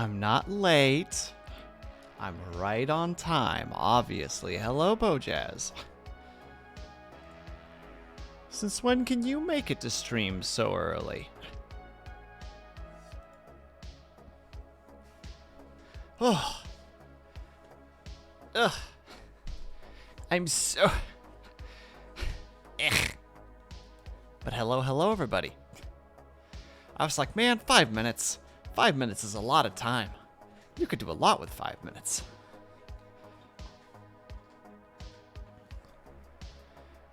I'm not late. I'm right on time, obviously. Hello, Bojazz. Since when can you make it to stream so early? Oh. Ugh. I'm so... Ugh. But hello, everybody. I was like, man, 5 minutes. 5 minutes is a lot of time. You could do a lot with 5 minutes.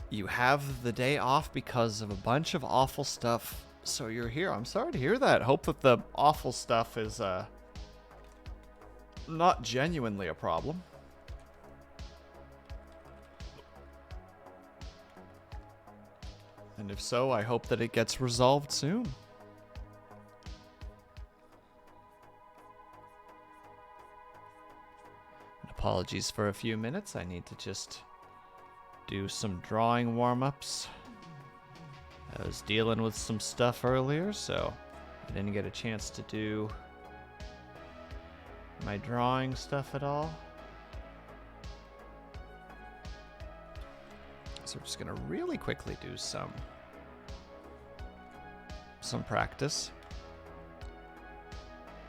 You have the day off because of a bunch of awful stuff, so you're here. I'm sorry to hear that. Hope that the awful stuff is not genuinely a problem. And if so, I hope that it gets resolved soon. And apologies for a few minutes. I need to just do some drawing warm-ups. I was dealing with some stuff earlier, so I didn't get a chance to do my drawing stuff at all. So we're just gonna really quickly do some practice.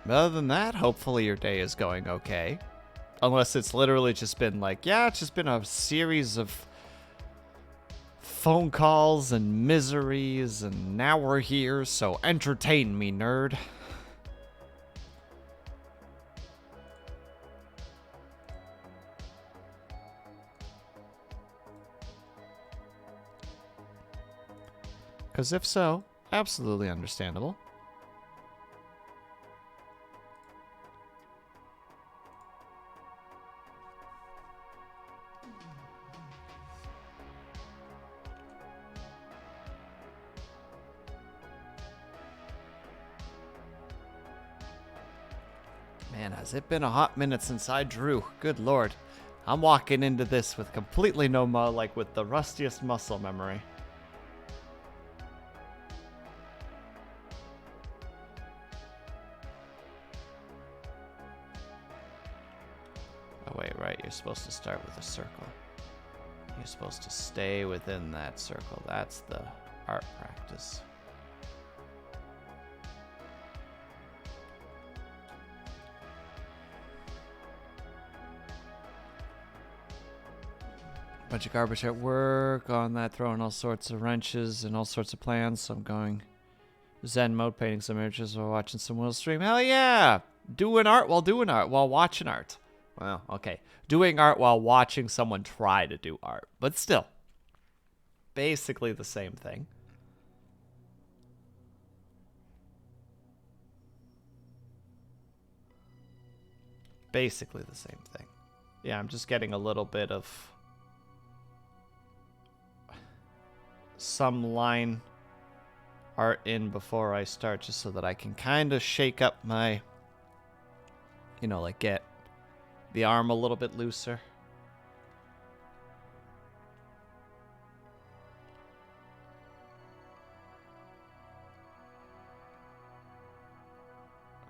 But other than that, hopefully your day is going okay. Unless it's literally just been like, yeah, it's just been a series of phone calls and miseries, and now we're here, so entertain me, nerd. Because if so, absolutely understandable. Man, has it been a hot minute since I drew? Good lord. I'm walking into this with completely no like with the rustiest muscle memory. Oh wait, right, you're supposed to start with a circle. You're supposed to stay within that circle. That's the art practice. Bunch of garbage at work on that, throwing all sorts of wrenches and all sorts of plans. So I'm going Zen mode, painting some images while watching some Will stream. Hell yeah! Doing art while watching art. Well, okay. Doing art while watching someone try to do art. But still, basically the same thing. Basically the same thing. Yeah, I'm just getting a little bit of some line art in before I start, just so that I can kind of shake up my, you know, like get the arm a little bit looser.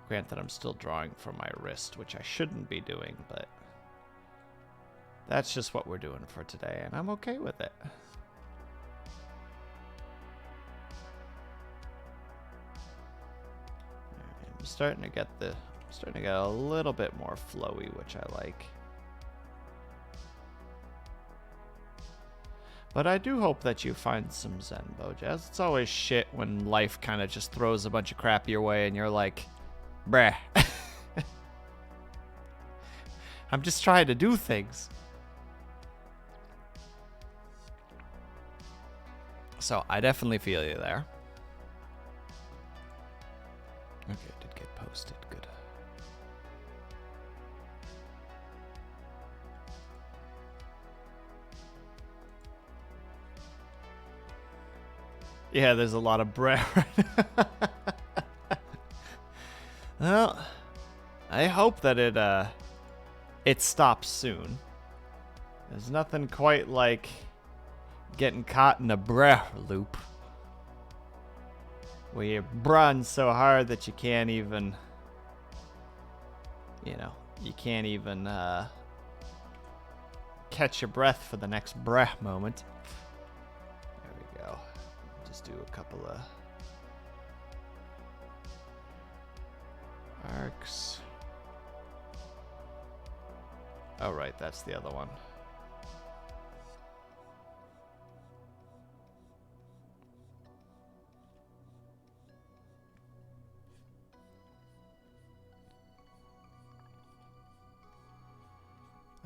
Granted, I'm still drawing from my wrist, which I shouldn't be doing, but that's just what we're doing for today, and I'm okay with it. I'm starting to get a little bit more flowy, which I like. But I do hope that you find some zen, Bojazz. It's always shit when life kind of just throws a bunch of crap your way and you're like, bruh. I'm just trying to do things. So I definitely feel you there. Okay, it did get posted. Good. Yeah, there's a lot of breath right now. Well, I hope that it stops soon. There's nothing quite like getting caught in a breath loop, where you run so hard that you can't even You know, you can't even catch your breath for the next breath moment. There we go. Just do a couple of arcs. Oh, right, that's the other one.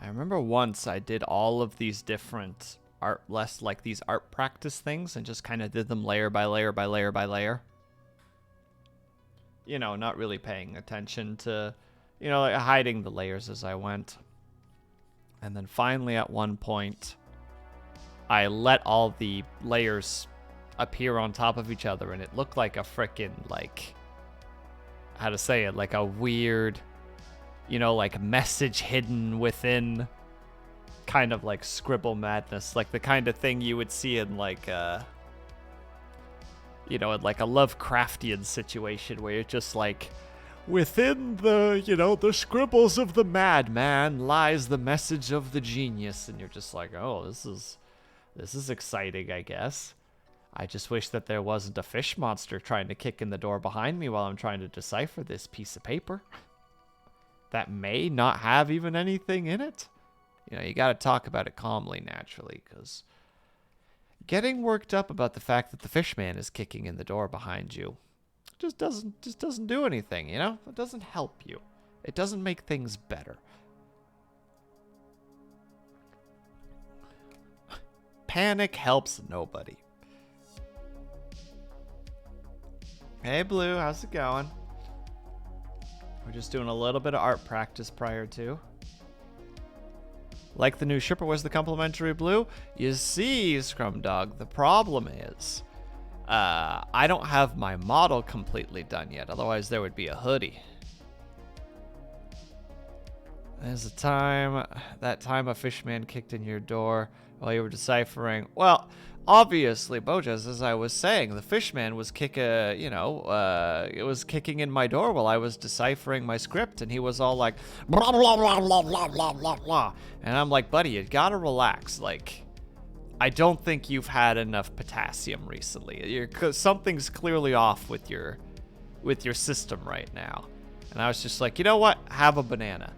I remember once I did all of these different these art practice things and just kind of did them layer by layer by layer by layer. You know, not really paying attention to, you know, like hiding the layers as I went. And then finally at one point, I let all the layers appear on top of each other and it looked like a frickin' like, how to say it, like a weird, you know, like message hidden within kind of like scribble madness, like the kind of thing you would see in like you know, in like a Lovecraftian situation where you're just like, within the, you know, the scribbles of the madman lies the message of the genius, and you're just like, oh, this is exciting, I guess. I just wish that there wasn't a fish monster trying to kick in the door behind me while I'm trying to decipher this piece of paper that may not have even anything in it. You know, you got to talk about it calmly, naturally, because getting worked up about the fact that the fish man is kicking in the door behind you just doesn't do anything, you know? It doesn't help you. It doesn't make things better. Panic helps nobody. Hey, Blue, how's it going? We're just doing a little bit of art practice prior to. Like the new shipper, was the complimentary blue? You see, Scrum Dog, the problem is, I don't have my model completely done yet. Otherwise, there would be a hoodie. There's that time a fishman kicked in your door while you were deciphering. Well, obviously, Bojas, as I was saying, the fishman was it was kicking in my door while I was deciphering my script, and he was all like, blah, blah, blah, blah, blah, blah, blah, blah. And I'm like, buddy, you gotta relax. Like, I don't think you've had enough potassium recently. Something's clearly off with your system right now. And I was just like, you know what? Have a banana.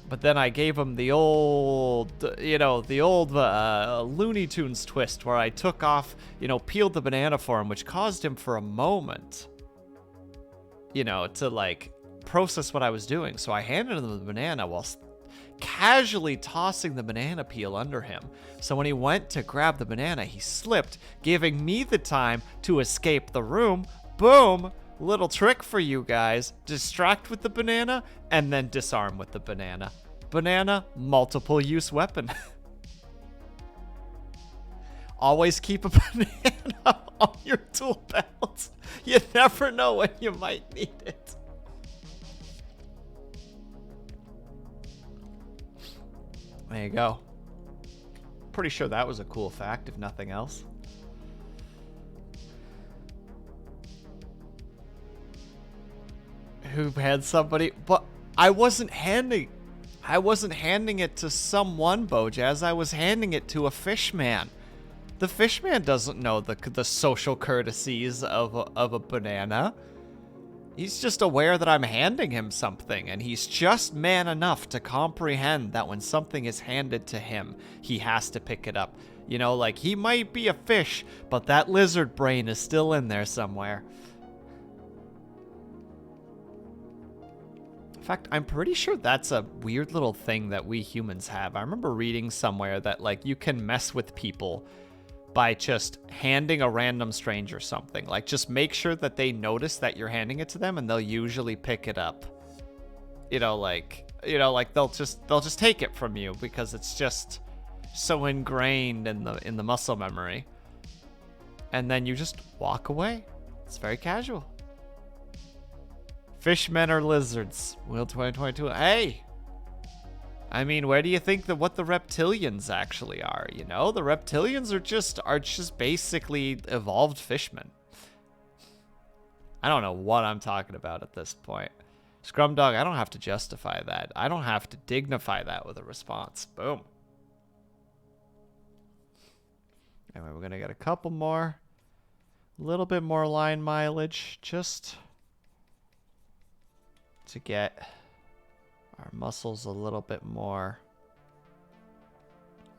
But then I gave him the old, Looney Tunes twist where I took off, peeled the banana for him, which caused him for a moment, to like process what I was doing. So I handed him the banana while casually tossing the banana peel under him. So when he went to grab the banana, he slipped, giving me the time to escape the room. Boom! Little trick for you guys. Distract with the banana and then disarm with the banana. Banana, multiple use weapon. Always keep a banana on your tool belt. You never know when you might need it. There you go. Pretty sure that was a cool fact, if nothing else. Who had somebody, but I wasn't handing it to someone, Bojaz. I was handing it to a fishman. The fishman doesn't know the social courtesies of a banana. He's just aware that I'm handing him something, and he's just man enough to comprehend that when something is handed to him, he has to pick it up. Like he might be a fish, but that lizard brain is still in there somewhere. In fact, I'm pretty sure that's a weird little thing that we humans have. I remember reading somewhere that, like, you can mess with people by just handing a random stranger something. Like, just make sure that they notice that you're handing it to them, and they'll usually pick it up. Like they'll just take it from you because it's just so ingrained in the muscle memory. And then you just walk away. It's very casual. Fishmen are lizards. Will 2022. Hey! I mean, where do you think what the reptilians actually are? The reptilians are just basically evolved fishmen. I don't know what I'm talking about at this point. Scrum Dog, I don't have to justify that. I don't have to dignify that with a response. Boom. Anyway, we're going to get a couple more. A little bit more line mileage just to get our muscles a little bit more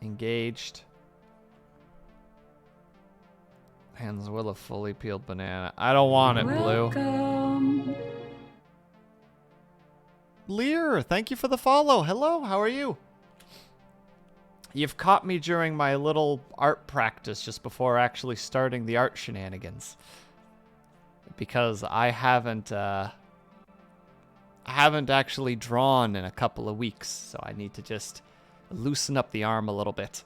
engaged. Hands will a fully peeled banana. I don't want it, Blue. Lear, thank you for the follow. Hello, how are you? You've caught me during my little art practice just before actually starting the art shenanigans. Because I haven't actually drawn in a couple of weeks, so I need to just loosen up the arm a little bit.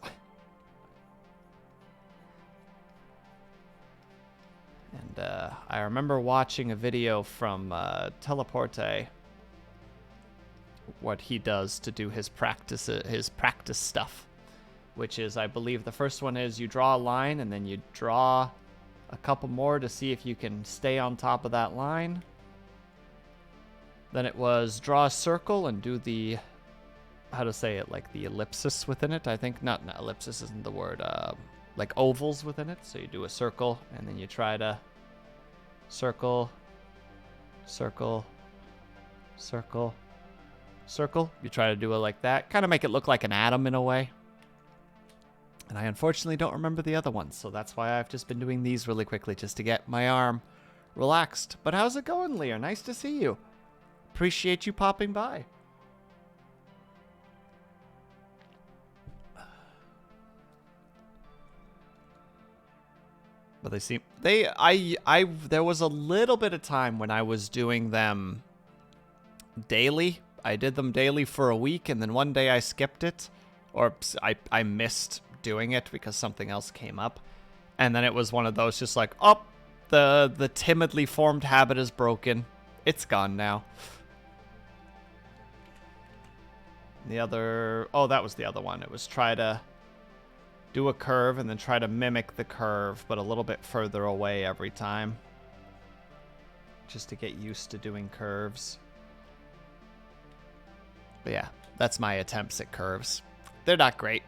And I remember watching a video from Teleporte, what he does to do his practice stuff, which is, I believe the first one is you draw a line and then you draw a couple more to see if you can stay on top of that line. Then it was draw a circle and do the, how to say it, like the ellipsis within it, I think. Not ellipsis isn't the word, like ovals within it. So you do a circle and then you try to circle, circle, circle, circle. You try to do it like that. Kind of make it look like an atom in a way. And I unfortunately don't remember the other ones, so that's why I've just been doing these really quickly just to get my arm relaxed. But how's it going, Lear? Nice to see you. Appreciate you popping by. But they seem, there was a little bit of time when I was doing them daily. I did them daily for a week, and then one day I skipped it, or I missed doing it because something else came up. And then it was one of those just like, oh, the timidly formed habit is broken. It's gone now. The other, oh, that was the other one. It was try to do a curve and then try to mimic the curve, but a little bit further away every time. Just to get used to doing curves. But yeah, that's my attempts at curves. They're not great.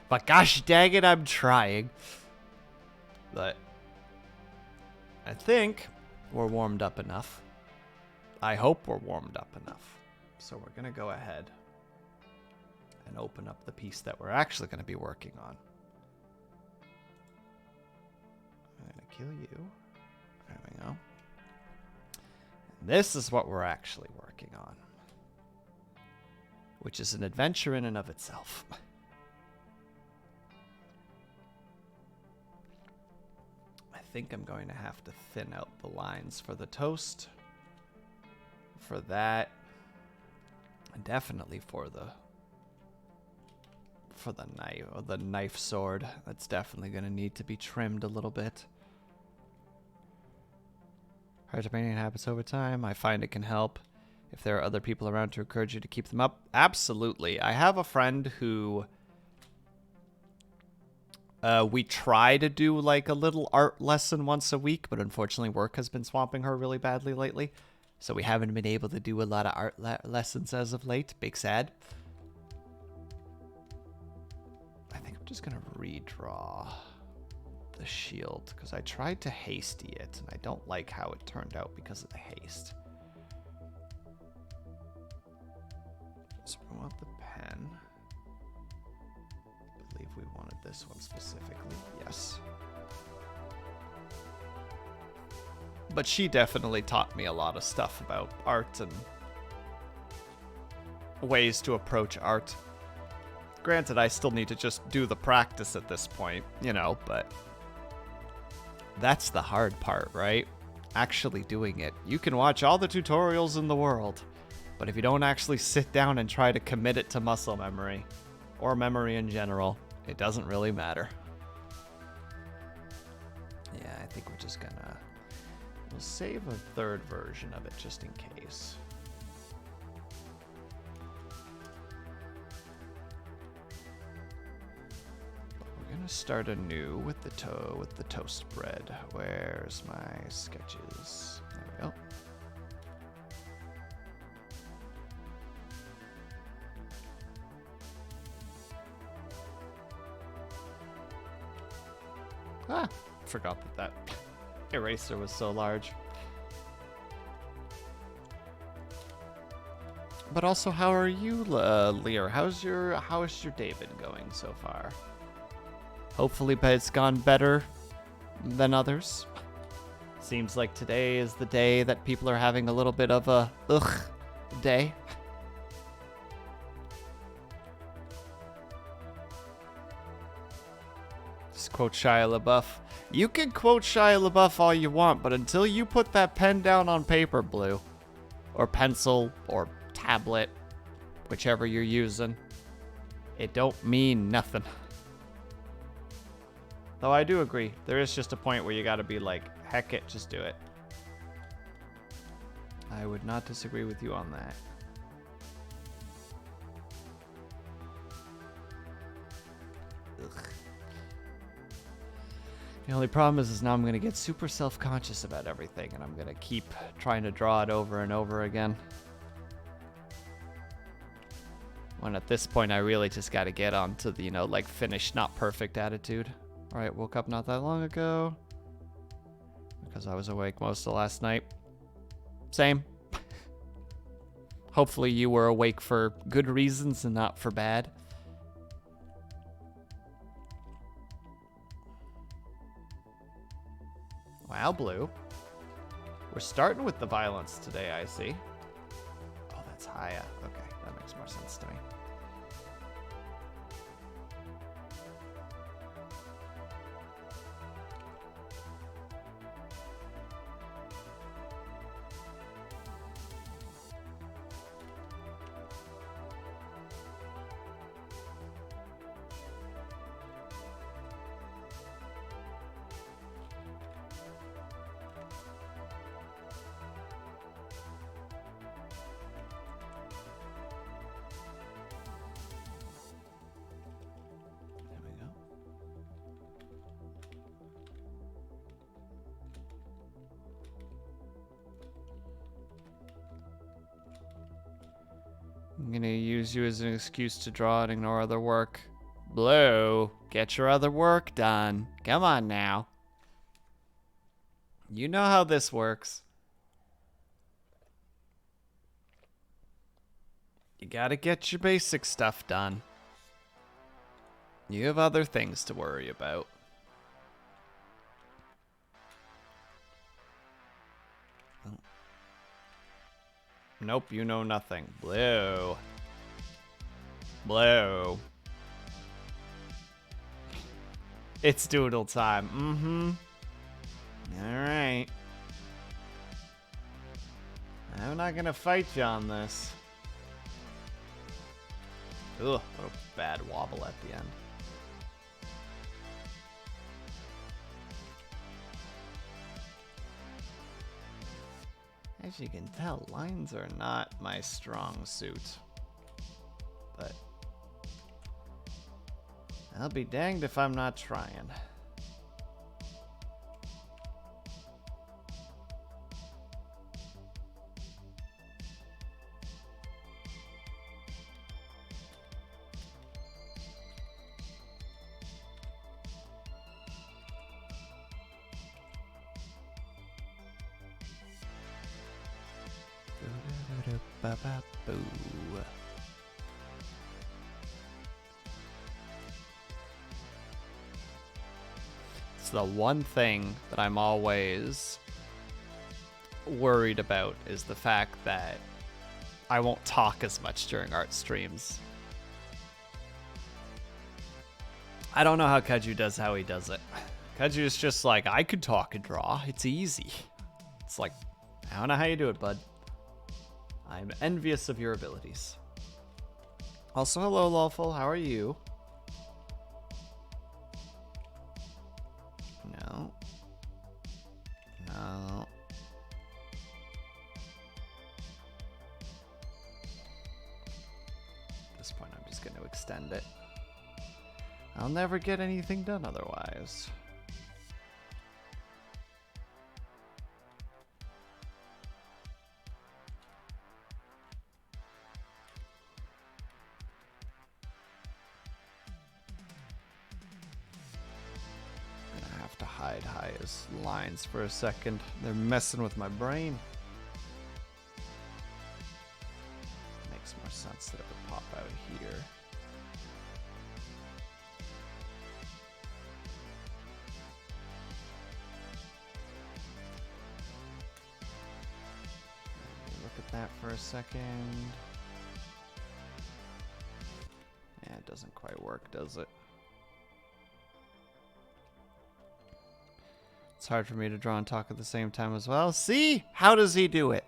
But gosh dang it, I'm trying. But I think we're warmed up enough. I hope we're warmed up enough. So we're going to go ahead and open up the piece that we're actually going to be working on. I'm going to kill you. There we go. And this is what we're actually working on, which is an adventure in and of itself. I think I'm going to have to thin out the lines for the toast. For that. And definitely for the knife, or the knife sword. That's definitely going to need to be trimmed a little bit. Hard to painting habits over time. I find it can help if there are other people around to encourage you to keep them up. Absolutely. I have a friend who we try to do like a little art lesson once a week, but unfortunately work has been swamping her really badly lately. So we haven't been able to do a lot of art lessons as of late. Big sad. I think I'm just going to redraw the shield because I tried to hasty it and I don't like how it turned out because of the haste. So we want the pen. I believe we wanted this one specifically. Yes. But she definitely taught me a lot of stuff about art and ways to approach art. Granted, I still need to just do the practice at this point, you know, but that's the hard part, right? Actually doing it. You can watch all the tutorials in the world, but if you don't actually sit down and try to commit it to muscle memory, or memory in general, it doesn't really matter. Yeah, I think we're just gonna... We'll save a third version of it just in case. But we're gonna start anew with the toast bread. Where's my sketches? There we go. Forgot that eraser was so large. But also, how are you, Lear? How's your day been going so far? Hopefully, it's gone better than others. Seems like today is the day that people are having a little bit of a ugh day. Just quote Shia LaBeouf. You can quote Shia LaBeouf all you want, but until you put that pen down on paper, Blue, or pencil, or tablet, whichever you're using, it don't mean nothing. Though I do agree, there is just a point where you gotta be like, heck it, just do it. I would not disagree with you on that. Ugh. The only problem is now I'm gonna get super self-conscious about everything, and I'm gonna keep trying to draw it over and over again. When at this point I really just gotta get onto the, like, finished, not perfect attitude. Alright, woke up not that long ago. Because I was awake most of last night. Same. Hopefully you were awake for good reasons and not for bad. Wow, Blue. We're starting with the violence today, I see. Oh, that's Haya. Okay, that makes more sense to me. I'm gonna use you as an excuse to draw and ignore other work. Blue, get your other work done. Come on now. You know how this works. You gotta get your basic stuff done. You have other things to worry about. Nope, you know nothing. Blue. Blue. It's doodle time. Mm-hmm. Alright. I'm not gonna fight you on this. Ugh, what a bad wobble at the end. As you can tell, lines are not my strong suit. But I'll be danged if I'm not trying. It's the one thing that I'm always worried about is the fact that I won't talk as much during art streams. I don't know how Kaju does how he does it. Kaju is just like, I could talk and draw. It's easy. It's like, I don't know how you do it, bud. I'm envious of your abilities. Also, hello, Lawful. How are you? No. No. At this point, I'm just going to extend it. I'll never get anything done otherwise. hide his lines for a second. They're messing with my brain. Makes more sense that it would pop out here. Look at that for a second. Yeah, it doesn't quite work, does it? It's hard for me to draw and talk at the same time as well. See? How does he do it?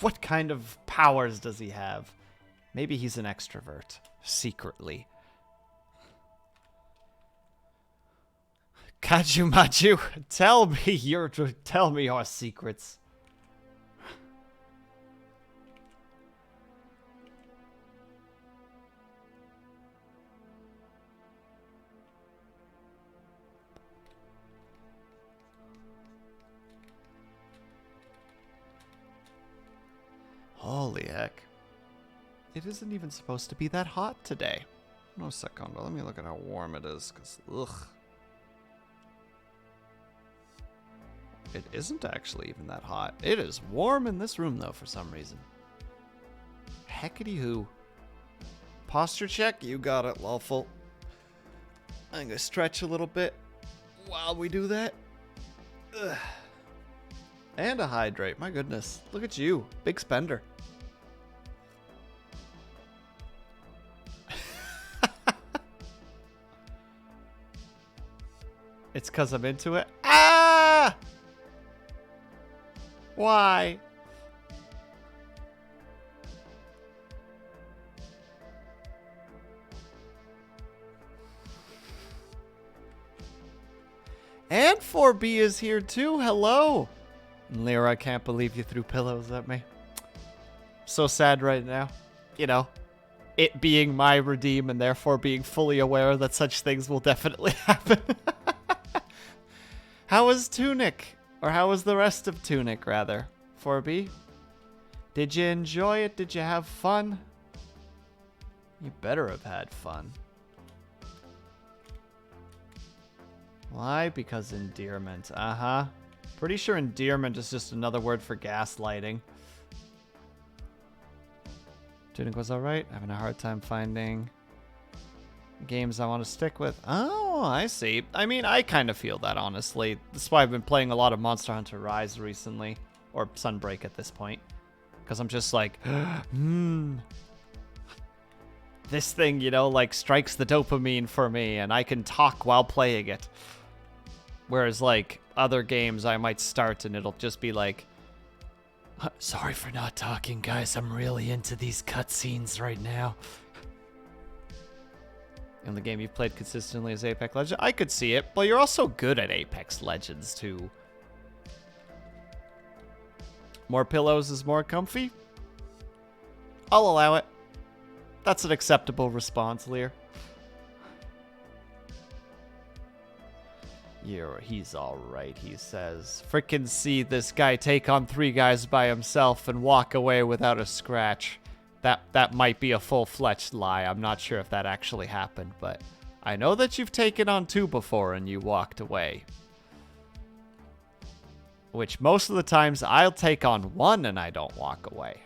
What kind of powers does he have? Maybe he's an extrovert. Secretly. Kajumaju, tell me your secrets. Holy heck. It isn't even supposed to be that hot today. No second. Let me look at how warm it is, because, ugh. It isn't actually even that hot. It is warm in this room, though, for some reason. Heckety-hoo. Posture check? You got it, lawful. I'm going to stretch a little bit while we do that. Ugh. And a hydrate. My goodness. Look at you. Big spender. It's because I'm into it. Ah! Why? And 4B is here too. Hello. Lyra, I can't believe you threw pillows at me. So sad right now. You know, it being my redeem and therefore being fully aware that such things will definitely happen. How was Tunic? Or how was the rest of Tunic, rather? 4B? Did you enjoy it? Did you have fun? You better have had fun. Why? Because endearment. Uh-huh. Pretty sure endearment is just another word for gaslighting. Tunic was alright. Having a hard time finding games I want to stick with. Oh, I see. I mean, I kind of feel that, honestly. That's why I've been playing a lot of Monster Hunter Rise recently. Or Sunbreak at this point. Because I'm just like, this thing, you know, like, strikes the dopamine for me, and I can talk while playing it. Whereas, like, other games I might start and it'll just be like, sorry for not talking, guys. I'm really into these cutscenes right now. And the game you've played consistently is Apex Legends. I could see it, but you're also good at Apex Legends, too. More pillows is more comfy? I'll allow it. That's an acceptable response, Lear. He's alright, he says. Frickin' see this guy take on 3 guys by himself and walk away without a scratch. That might be a full-fledged lie. I'm not sure if that actually happened, but I know that you've taken on 2 before and you walked away. Which most of the times I'll take on 1 and I don't walk away.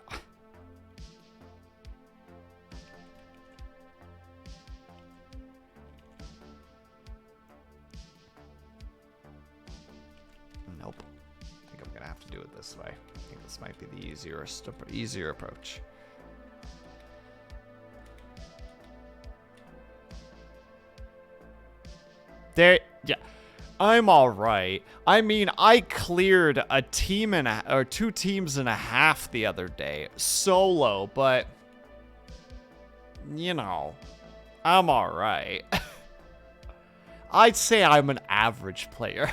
Nope. I think I'm gonna have to do it this way. I think this might be the easier approach. There, yeah, I'm all right. I mean, I cleared a team or 2 teams and a half the other day solo, but you know, I'm all right. I'd say I'm an average player.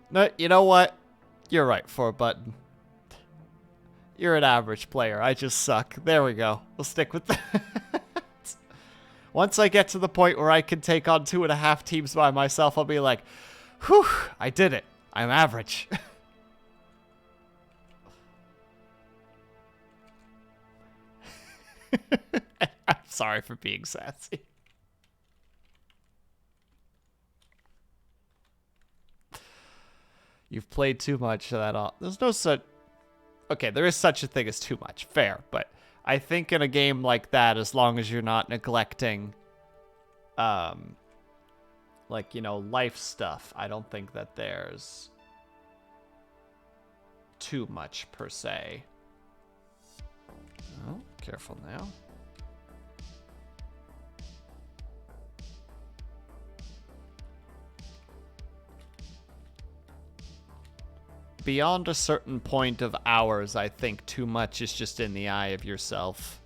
No, you know what? You're right, 4Button. You're an average player. I just suck. There we go. We'll stick with that. Once I get to the point where I can take on 2.5 teams by myself, I'll be like, whew, I did it. I'm average. I'm sorry for being sassy. You've played too much of that all. There's no such... Okay, there is such a thing as too much. Fair, but I think in a game like that, as long as you're not neglecting, like, you know, life stuff, I don't think that there's too much per se. Oh, careful now. Beyond a certain point of hours, I think too much is just in the eye of yourself.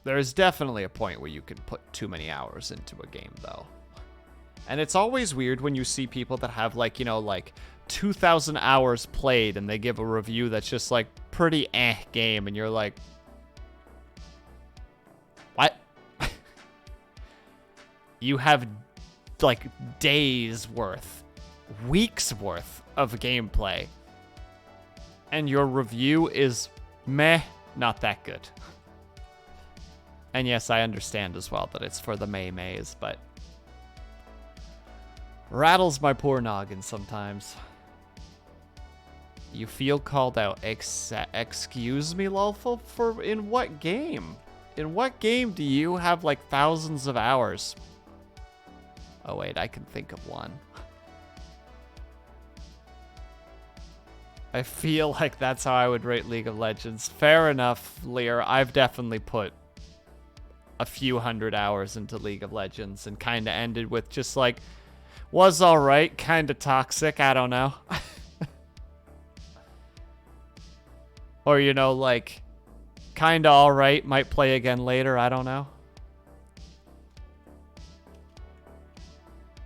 There's definitely a point where you can put too many hours into a game, though. And it's always weird when you see people that have, like, you know, like 2,000 hours played and they give a review that's just, like, pretty game, and you're like, what? You have, like, days worth, weeks worth of gameplay, and your review is meh, not that good. And yes, I understand as well that it's for the Mays, but rattles my poor noggin sometimes. You feel called out. Excuse me, Lawful? For in what game? In what game do you have like thousands of hours? Oh wait, I can think of one. I feel like that's how I would rate League of Legends. Fair enough, Lear. I've definitely put a few hundred hours into League of Legends and kind of ended with just like, was alright, kind of toxic, I don't know. Or, you know, like, kind of alright, might play again later, I don't know.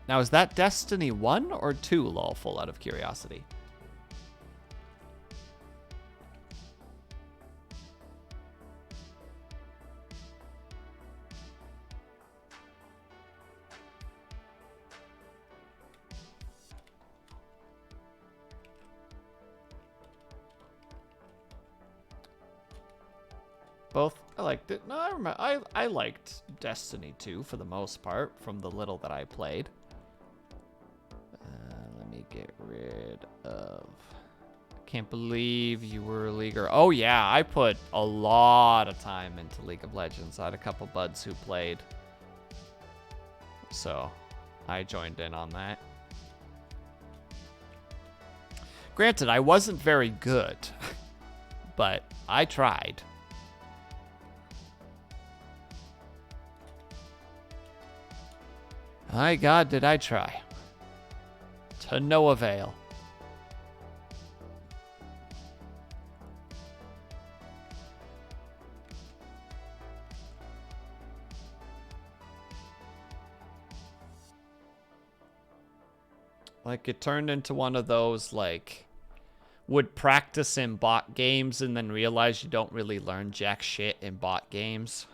Now, is that Destiny 1 or 2, Lawful, out of curiosity? Both. I liked it. No, I remember. I liked Destiny 2 for the most part, from the little that I played. Let me get rid of... Can't believe you were a leaguer. Oh yeah, I put a lot of time into League of Legends. I had a couple buds who played, so I joined in on that. Granted, I wasn't very good, but I tried. My God, did I try. To no avail. Like, it turned into one of those, like, would practice in bot games and then realize you don't really learn jack shit in bot games.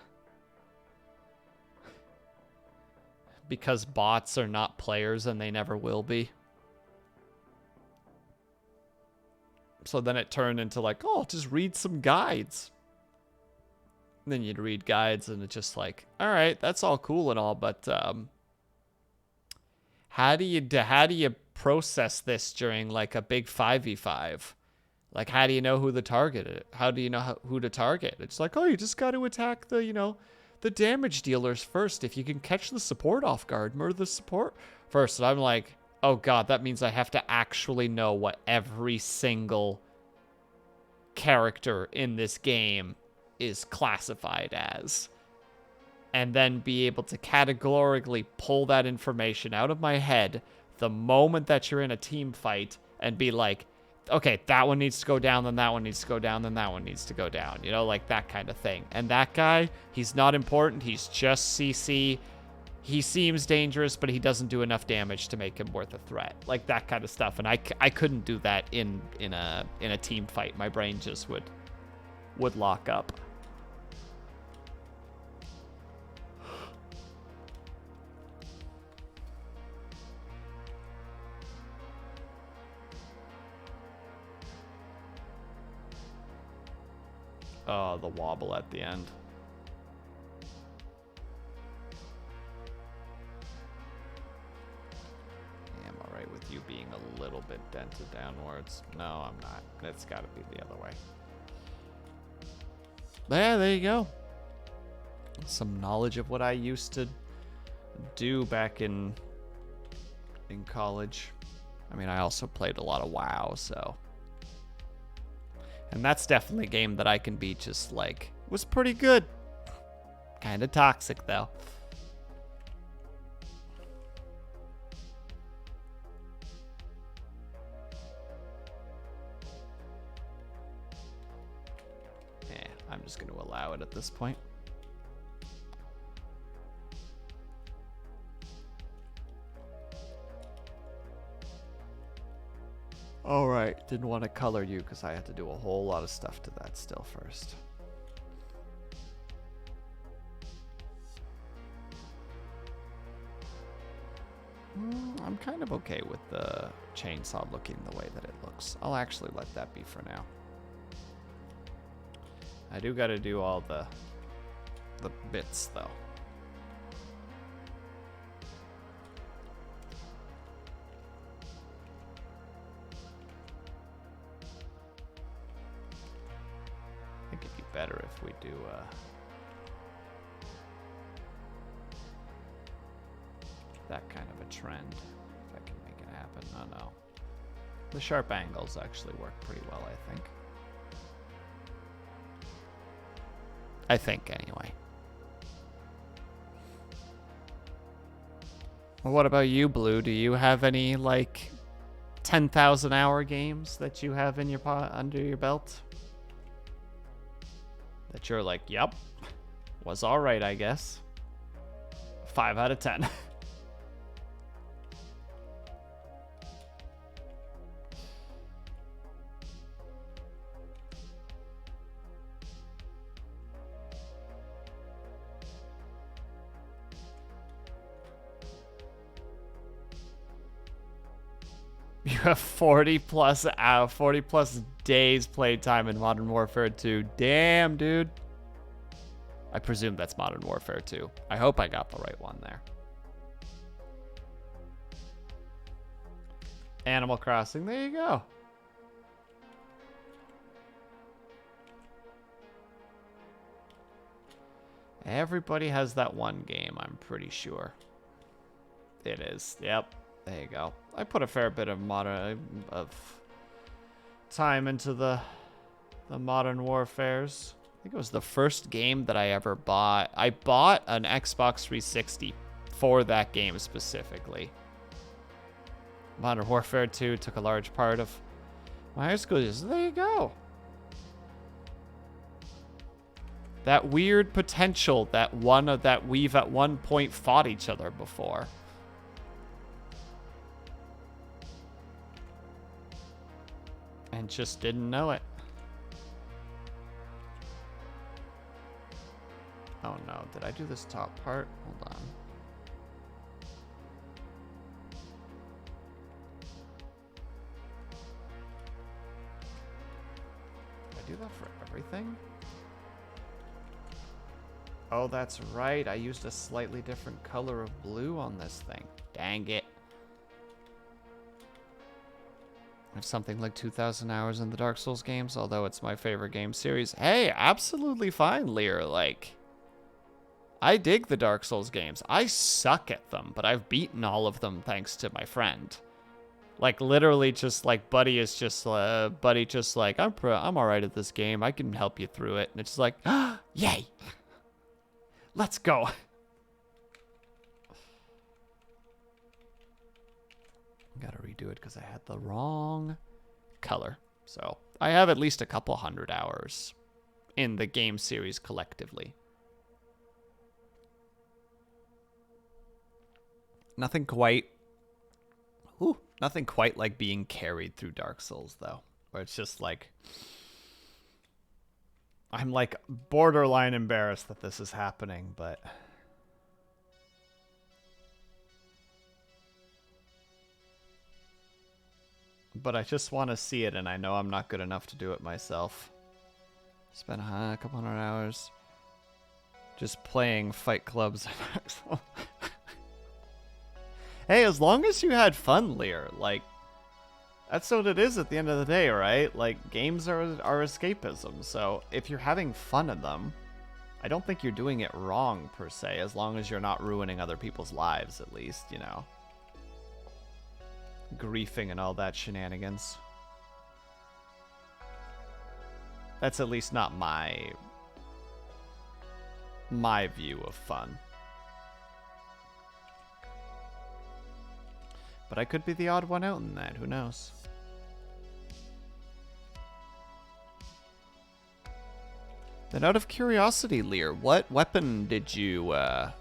Because bots are not players and they never will be. So then it turned into like, oh, just read some guides. And then you'd read guides and it's just like, all right, that's all cool and all, but how do you process this during like a big 5v5? Like, how do you know who the target is? How do you know who to target? It's like, oh, you just got to attack the, you know, the damage dealers first. If you can catch the support off guard, murder the support first. And I'm like, oh God, that means I have to actually know what every single character in this game is classified as. And then be able to categorically pull that information out of my head the moment that you're in a team fight and be like, okay, that one needs to go down, then that one needs to go down, then that one needs to go down. You know, like that kind of thing. And that guy, he's not important. He's just CC. He seems dangerous, but he doesn't do enough damage to make him worth a threat. Like that kind of stuff. And I couldn't do that in a team fight. My brain just would lock up. Oh, the wobble at the end. Yeah, I'm alright with you being a little bit dented downwards. No, I'm not. It's gotta be the other way. Yeah, there you go. Some knowledge of what I used to do back in college. I mean, I also played a lot of WoW, so. And that's definitely a game that I can beat just like, was pretty good. Kind of toxic, though. Yeah, I'm just going to allow it at this point. All right, didn't want to color you because I had to do a whole lot of stuff to that still first. I'm kind of okay with the chainsaw looking the way that it looks. I'll actually let that be for now. I do got to do all the bits though. I think it'd be better if we do that kind of a trend, if I can make it happen. Oh no. The sharp angles actually work pretty well, I think. I think, anyway. Well, what about you, Blue? Do you have any, like, 10,000 hour games that you have in your under your belt? That you're like, yep, was alright, I guess. 5 out of 10. You have 40 plus days playtime in Modern Warfare 2. Damn, dude. I presume that's Modern Warfare 2. I hope I got the right one there. Animal Crossing, there you go. Everybody has that one game, I'm pretty sure. It is, yep. There you go. I put a fair bit of time into the Modern Warfares. I think it was the first game that I ever bought. I bought an Xbox 360 for that game specifically. Modern Warfare 2 took a large part of my high school years. There you go. That weird potential that we've at one point fought each other before. And just didn't know it. Oh no, did I do this top part? Hold on. Did I do that for everything? Oh, that's right. I used a slightly different color of blue on this thing. Dang it. I have something like 2,000 hours in the Dark Souls games, although it's my favorite game series. Hey, absolutely fine, Lear. Like, I dig the Dark Souls games. I suck at them, but I've beaten all of them thanks to my friend. Like, literally just like, Buddy just like, I'm all right at this game. I can help you through it. And it's just like, yay. Let's go. Gotta redo it because I had the wrong color. So I have at least a couple hundred hours in the game series collectively. Nothing quite like being carried through Dark Souls though, where it's just like I'm like borderline embarrassed that this is happening, but I just want to see it, and I know I'm not good enough to do it myself. Spent a couple hundred hours just playing fight clubs. Hey, as long as you had fun, Lear, like, that's what it is at the end of the day, right? Like, games are escapism, so if you're having fun in them, I don't think you're doing it wrong, per se, as long as you're not ruining other people's lives, at least, you know. Griefing and all that shenanigans. That's at least not my view of fun. But I could be the odd one out in that, who knows? Then out of curiosity, Lear, what weapon were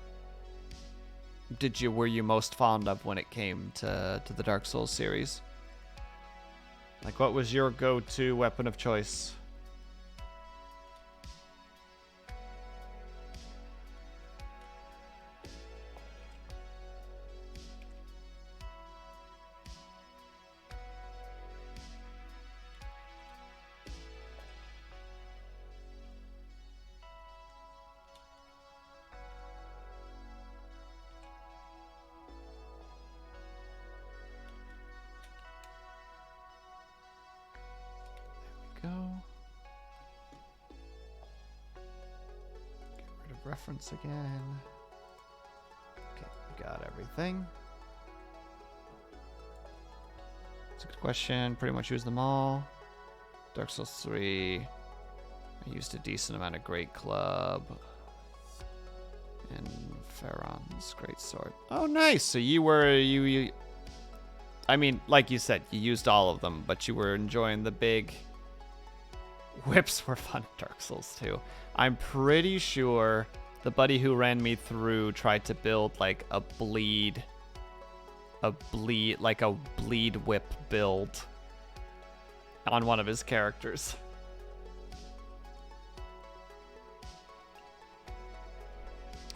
you most fond of when it came to the Dark Souls series? Like, what was your go-to weapon of choice? Reference again. Okay, we got everything. It's a good question. Pretty much used them all. Dark Souls 3. I used a decent amount of Great Club. And Pharaon's Great Sword. Oh, nice. So you I mean, like you said, you used all of them, but you were enjoying the big... Whips were fun in Dark Souls 2. I'm pretty sure the buddy who ran me through tried to build like a bleed whip build on one of his characters.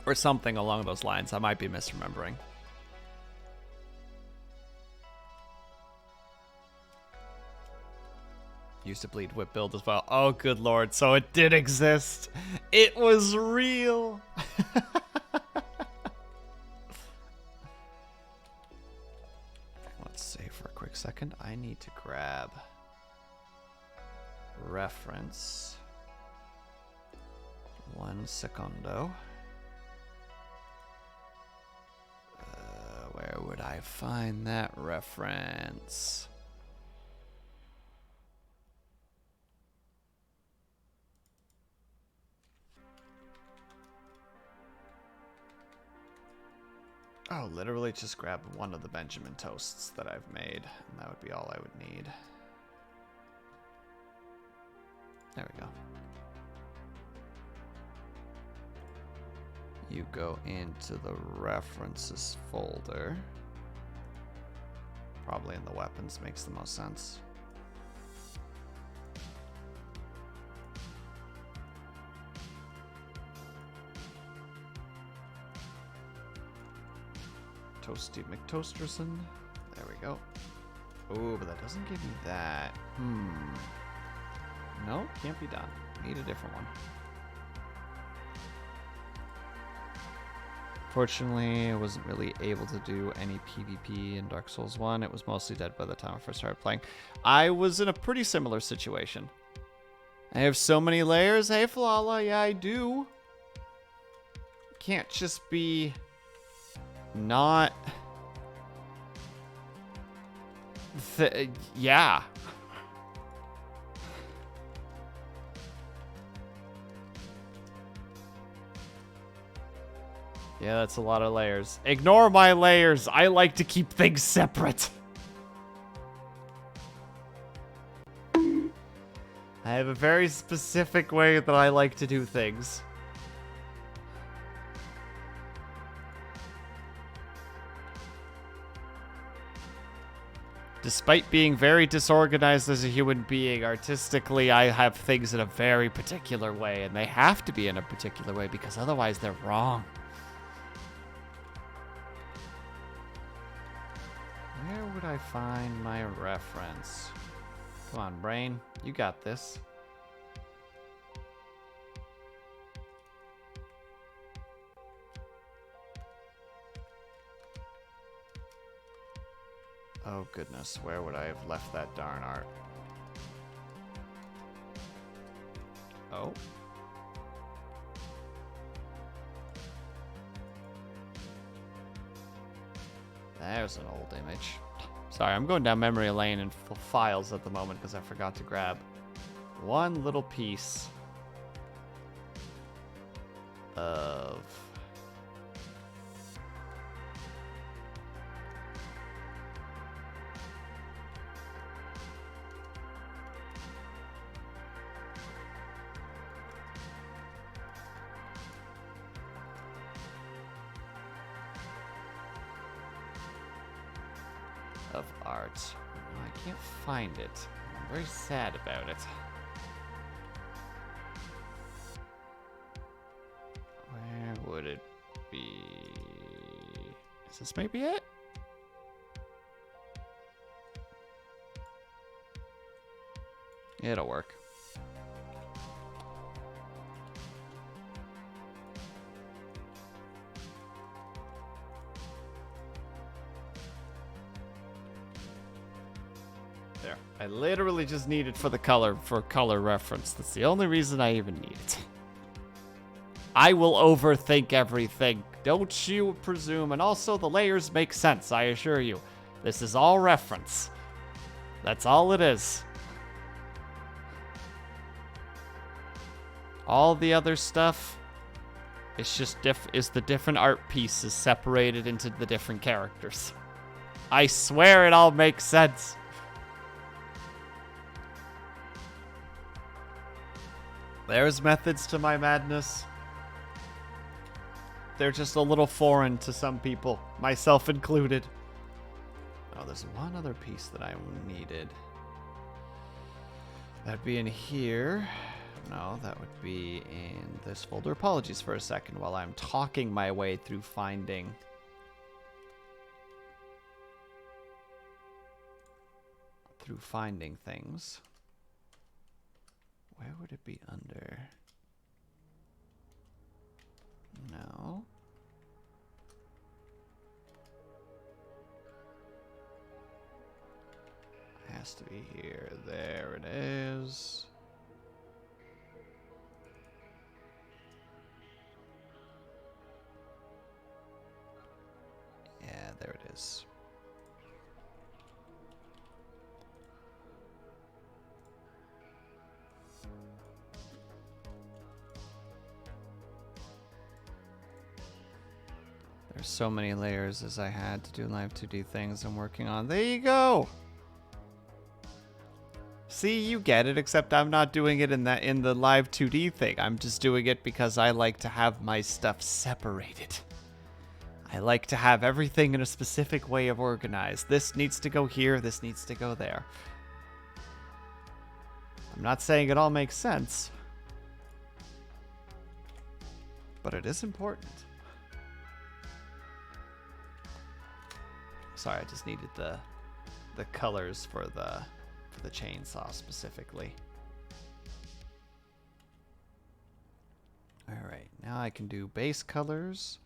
Or something along those lines. I might be misremembering. Used to bleed whip build as well. Oh, good lord. So it did exist. It was real. Let's save for a quick second. I need to grab reference. 1 secondo. Where would I find that reference? Oh, literally just grab one of the Benjamin toasts that I've made, and that would be all I would need. There we go. You go into the references folder. Probably in the weapons, makes the most sense. Toasty McToasterson. There we go. Oh, but that doesn't give me that. No, can't be done. Need a different one. Fortunately, I wasn't really able to do any PvP in Dark Souls 1. It was mostly dead by the time I first started playing. I was in a pretty similar situation. I have so many layers. Hey, Flala, yeah, I do. Can't just be... not... yeah. Yeah, that's a lot of layers. Ignore my layers. I like to keep things separate. I have a very specific way that I like to do things. Despite being very disorganized as a human being, artistically, I have things in a very particular way, and they have to be in a particular way because otherwise they're wrong. Where would I find my reference? Come on, brain. You got this. Oh goodness, where would I have left that darn art? Oh. There's an old image. Sorry, I'm going down memory lane in files at the moment because I forgot to grab one little piece of... of art. No, I can't find it. I'm very sad about it. Where would it be? Is this maybe it? It'll work. There. I literally just need it for the color, for color reference. That's the only reason I even need it. I will overthink everything. Don't you presume. And also, the layers make sense, I assure you. This is all reference. That's all it is. All the other stuff, it's just is the different art pieces separated into the different characters. I swear it all makes sense. There's methods to my madness. They're just a little foreign to some people, myself included. Oh, there's one other piece that I needed. That'd be in here. No, that would be in this folder. Apologies for a second while I'm talking my way through finding things. Where would it be under? No. It has to be here. There it is. Yeah, there it is. There's so many layers as I had to do live 2D things I'm working on. There you go. See, you get it, except I'm not doing it in the live 2D thing. I'm just doing it because I like to have my stuff separated. I like to have everything in a specific way of organized. This needs to go here, this needs to go there. I'm not saying it all makes sense, but it is important. Sorry, I just needed the colors for the chainsaw specifically. All right, now I can do base colors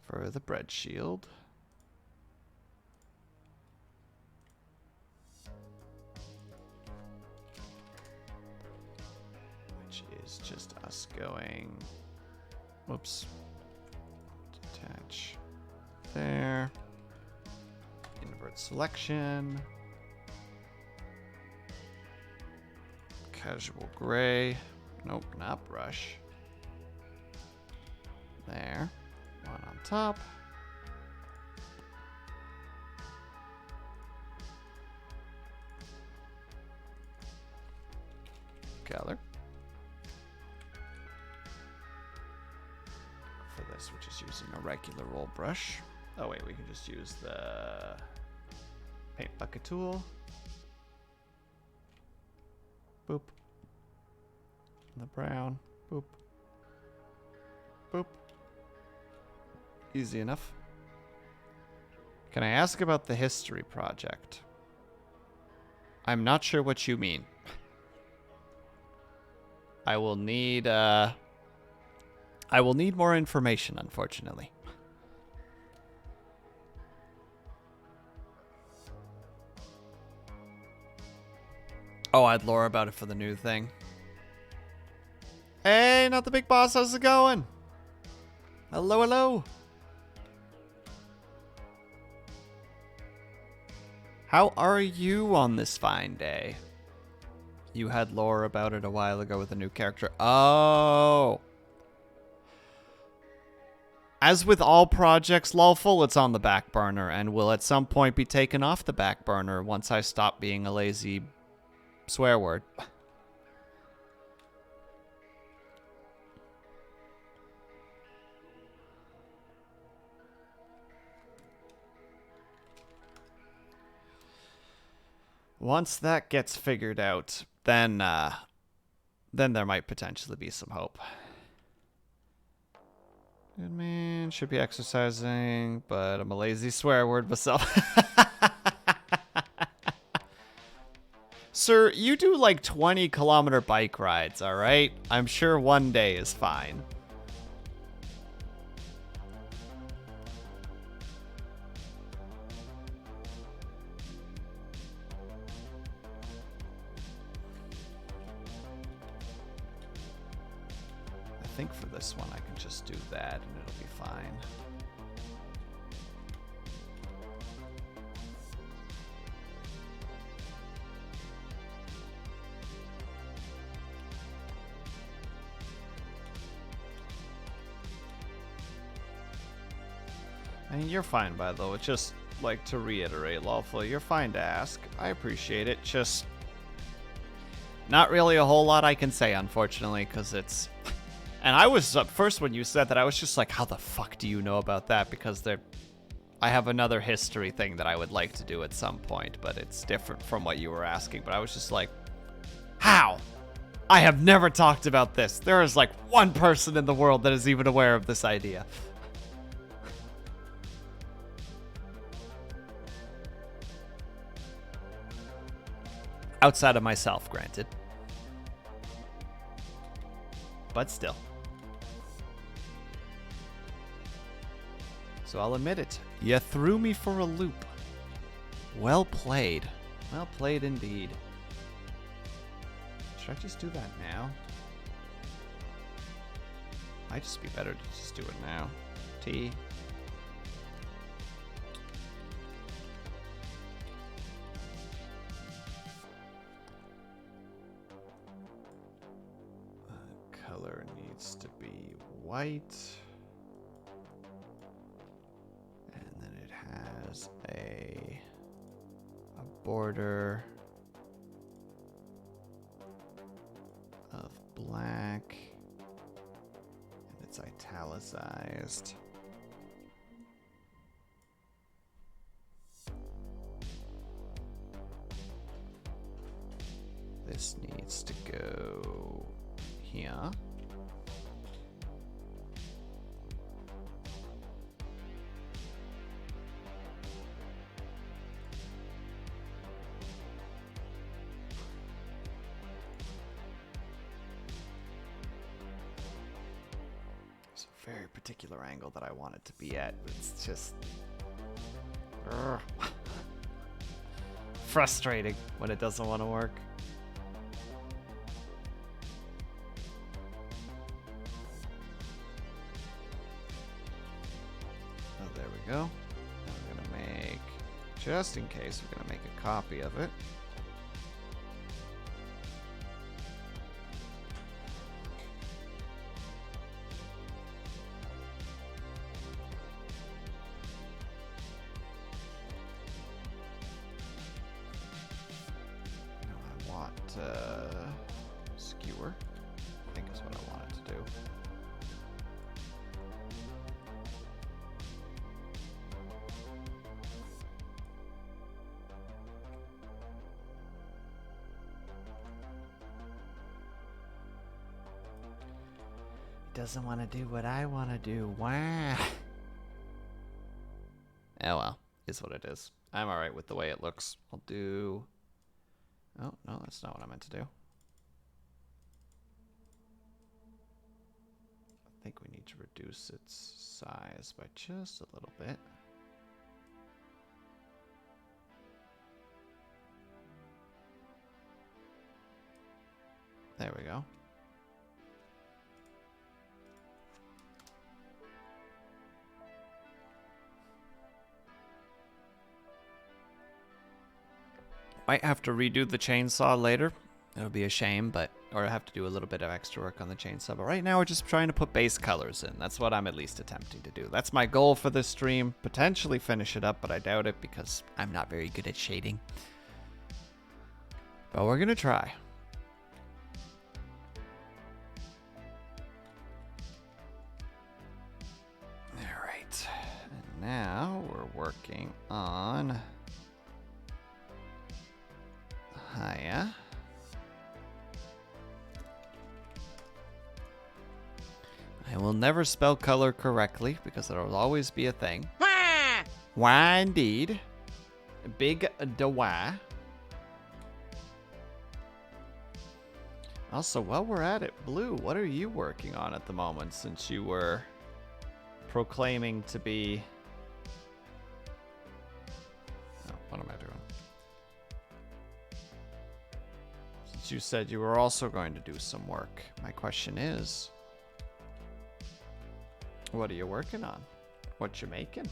for the bread shield. Which is just us going, whoops, detach there, invert selection, casual gray, nope, not brush, there. One on top. Color. For this, we're just using a regular roll brush. Oh wait, we can just use the paint bucket tool. Boop. The brown. Boop. Boop. Easy enough. Can I ask about the history project? I'm not sure what you mean. I will need more information, unfortunately. Oh, I'd lore about it for the new thing. Hey, not the big boss. How's it going? Hello, hello. How are you on this fine day? You had lore about it a while ago with a new character. Oh. As with all projects, Lawful, it's on the back burner and will at some point be taken off the back burner once I stop being a lazy swear word. Once that gets figured out, then there might potentially be some hope. Good man, should be exercising, but I'm a lazy swear word myself. Sir, you do like 20-kilometer bike rides, all right? I'm sure one day is fine. I think for this one I can just do that and it'll be fine. I mean, you're fine, by the way. Just like to reiterate, Lawful, you're fine to ask. I appreciate it. Just not really a whole lot I can say, unfortunately, because it's... And I was, at first when you said that, I was just like, how the fuck do you know about that? Because I have another history thing that I would like to do at some point, but it's different from what you were asking. But I was just like, how? I have never talked about this. There is like one person in the world that is even aware of this idea. Outside of myself, granted. But still. So I'll admit it. You threw me for a loop. Well played. Well played indeed. Should I just do that now? Might just be better to just do it now. T. Color needs to be white. And then it has a border of black. And it's italicized. This needs to go here. It's a very particular angle that I want it to be at, but it's just frustrating when it doesn't want to work. Go. And we're gonna make, just in case, we're gonna make a copy of it. Now I want skewer. I think is what I want it to do. Doesn't want to do what I want to do. Wow. Oh well, is what it is. I'm alright with the way it looks. I'll do... Oh, no, that's not what I meant to do. I think we need to reduce its size by just a little bit. There we go. Might have to redo the chainsaw later. It'll be a shame, but or I have to do a little bit of extra work on the chainsaw. But right now we're just trying to put base colors in. That's what I'm at least attempting to do. That's my goal for this stream. Potentially finish it up, but I doubt it because I'm not very good at shading. But we're gonna try. All right. And now we're working on Haya. I will never spell color correctly because there will always be a thing. Why indeed. Big Dawa. Also, while we're at it, Blue, what are you working on at the moment since you were proclaiming to be... Oh, what am I doing? Since you said you were also going to do some work, my question is... What are you working on? What you making?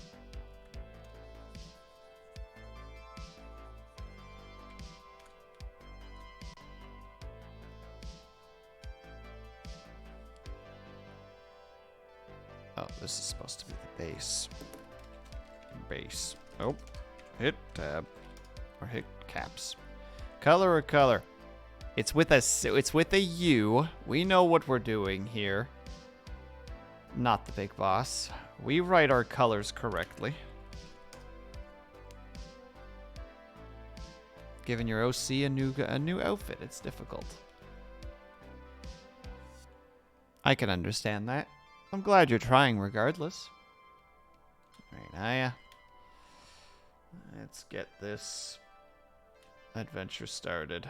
Oh, this is supposed to be the base. Base. Oh, hit tab or hit caps. Color or color? It's with a U. We know what we're doing here. Not the big boss. We write our colors correctly. Giving your OC a new outfit, it's difficult. I can understand that. I'm glad you're trying regardless. Alright, Naya. Let's get this adventure started.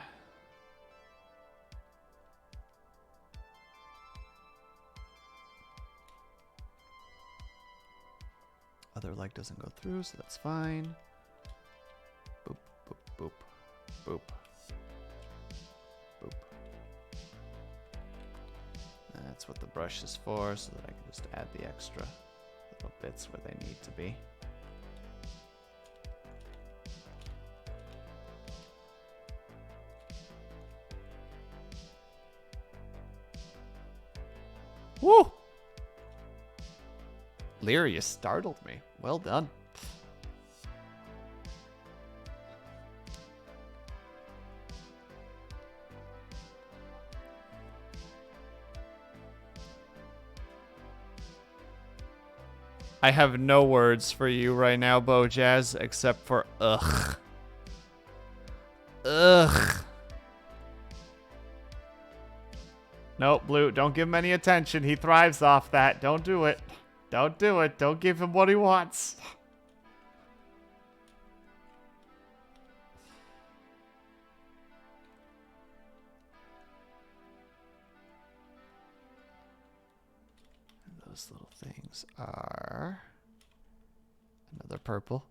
Other leg doesn't go through, so that's fine. Boop, boop, boop, boop, boop. That's what the brush is for, so that I can just add the extra little bits where they need to be. Woo! Lear, you startled me. Well done. I have no words for you right now, Bojazz, except for ugh. Ugh. Nope, Blue, don't give him any attention. He thrives off that. Don't do it. Don't do it. Don't give him what he wants. Those little things are another purple.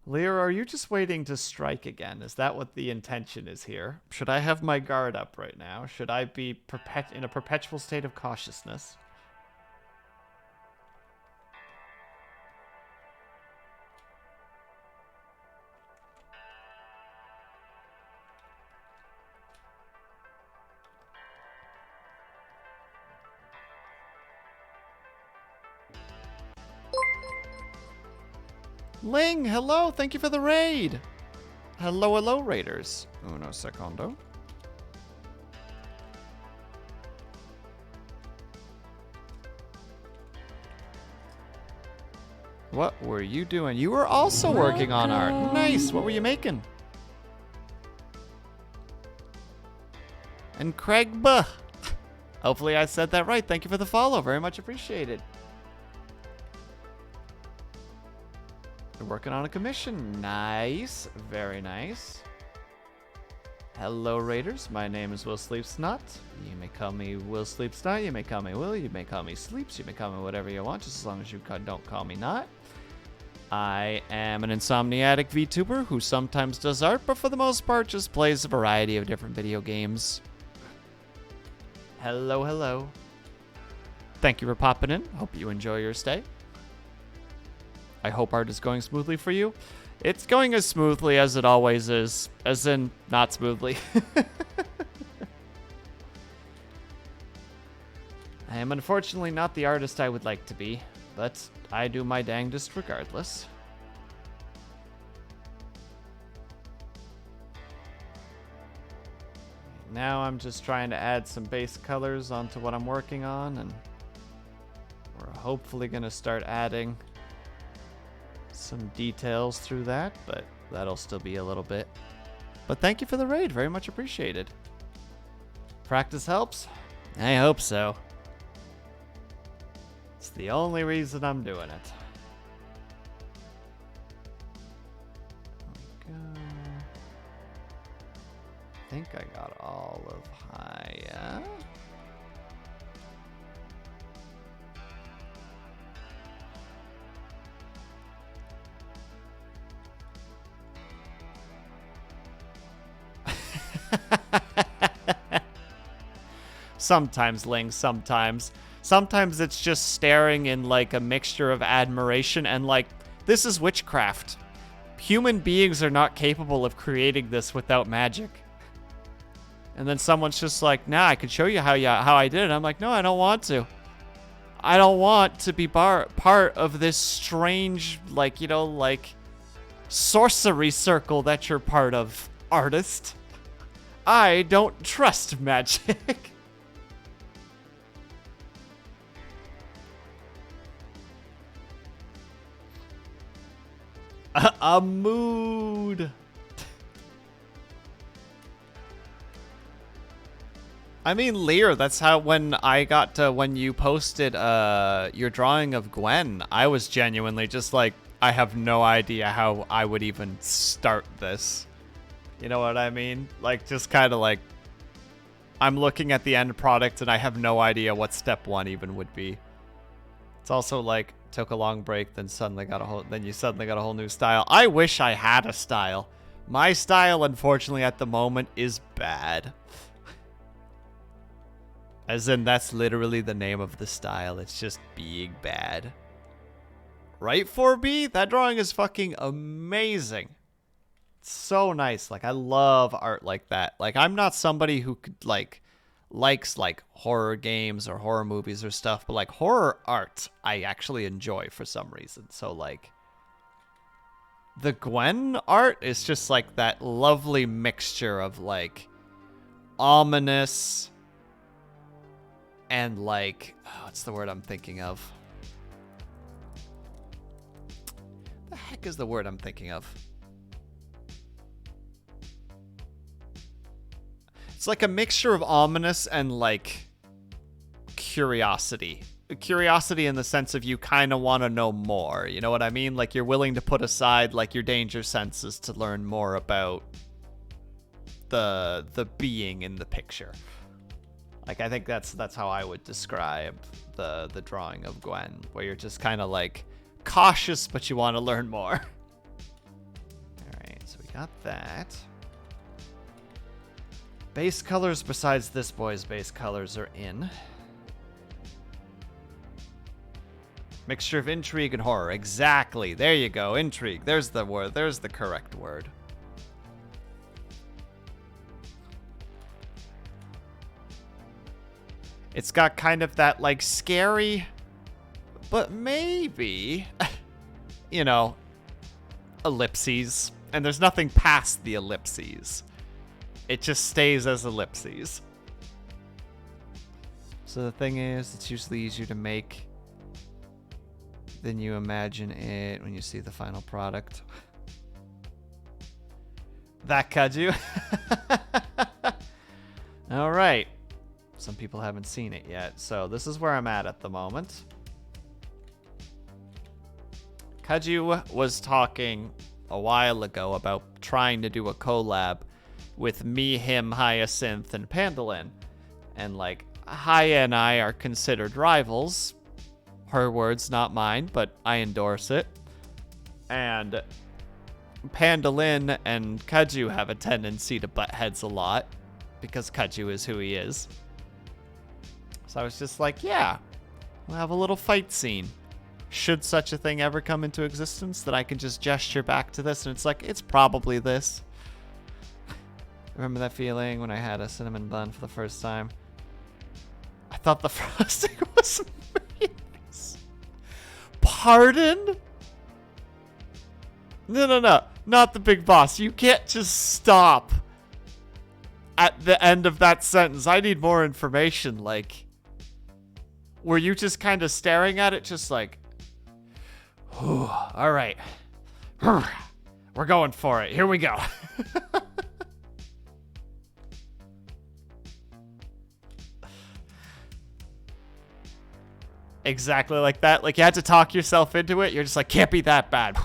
Lear, are you just waiting to strike again? Is that what the intention is here? Should I have my guard up right now? Should I be in a perpetual state of cautiousness? Ling, hello, thank you for the raid. Hello, hello, raiders. Uno secondo. What were you doing? You were also working on art. Nice, what were you making? And Craig Buh. Hopefully I said that right. Thank you for the follow, very much appreciated. You're working on a commission. Nice. Very nice. Hello, Raiders. My name is WillSleepsNot. You may call me WillSleepsNot. You may call me Will. You may call me Sleeps. You may call me whatever you want, just as long as you don't call me Not. I am an insomniatic VTuber who sometimes does art, but for the most part just plays a variety of different video games. Hello, hello. Thank you for popping in. Hope you enjoy your stay. I hope art is going smoothly for you. It's going as smoothly as it always is, as in not smoothly. I am unfortunately not the artist I would like to be, but I do my dangdest regardless. Now I'm just trying to add some base colors onto what I'm working on, and we're hopefully going to start adding some details through that, but that'll still be a little bit. But thank you for the raid, very much appreciated. Practice helps? I hope so. It's the only reason I'm doing it. There we go. I think I got all of Haya. Sometimes, Ling, sometimes. Sometimes it's just staring in, like, a mixture of admiration and, like, this is witchcraft. Human beings are not capable of creating this without magic. And then someone's just like, nah, I could show you how I did it. I'm like, no, I don't want to. I don't want to be part of this strange, like, you know, like, sorcery circle that you're part of, artist. I don't trust magic. A mood. I mean, Lear, that's how when I got to, when you posted your drawing of Gwen, I was genuinely just like, I have no idea how I would even start this. You know what I mean? Like, just kind of like, I'm looking at the end product and I have no idea what step one even would be. It's also like, took a long break, then you suddenly got a whole new style. I wish I had a style. My style, unfortunately, at the moment is bad. As in, that's literally the name of the style. It's just being bad. Right, 4B? That drawing is fucking amazing. It's so nice. Like, I love art like that. Like, I'm not somebody who could, like, likes like horror games or horror movies or stuff, but like horror art I actually enjoy for some reason. So like the Gwen art is just like that lovely mixture of like ominous and like, oh, what's the word I'm thinking of? The heck is the word I'm thinking of? It's like a mixture of ominous and, like, curiosity. Curiosity in the sense of you kind of want to know more. You know what I mean? Like, you're willing to put aside, like, your danger senses to learn more about the being in the picture. Like, I think that's how I would describe the drawing of Gwen, where you're just kind of, like, cautious, but you want to learn more. Alright, so we got that. Base colors besides this boy's base colors are in. Mixture of intrigue and horror. Exactly. There you go. Intrigue. There's the word. There's the correct word. It's got kind of that, like, scary, but maybe, you know, ellipses. And there's nothing past the ellipses. It just stays as ellipses. So the thing is, it's usually easier to make than you imagine it when you see the final product. That cut you. All right. Some people haven't seen it yet, so this is where I'm at the moment. Kaju was talking a while ago about trying to do a collab with me, him, Hyacinth, and Pandalin. And, like, Haya and I are considered rivals. Her words, not mine, but I endorse it. And Pandalin and Kaju have a tendency to butt heads a lot because Kaju is who he is. So I was just like, yeah, we'll have a little fight scene. Should such a thing ever come into existence, that I can just gesture back to this and it's like, it's probably this. Remember that feeling when I had a cinnamon bun for the first time? I thought the frosting was mayonnaise. Pardon? No. Not the big boss. You can't just stop at the end of that sentence. I need more information. Like, were you just kind of staring at it just like, all right. We're going for it. Here we go. Exactly like that. Like, you had to talk yourself into it. You're just like, can't be that bad.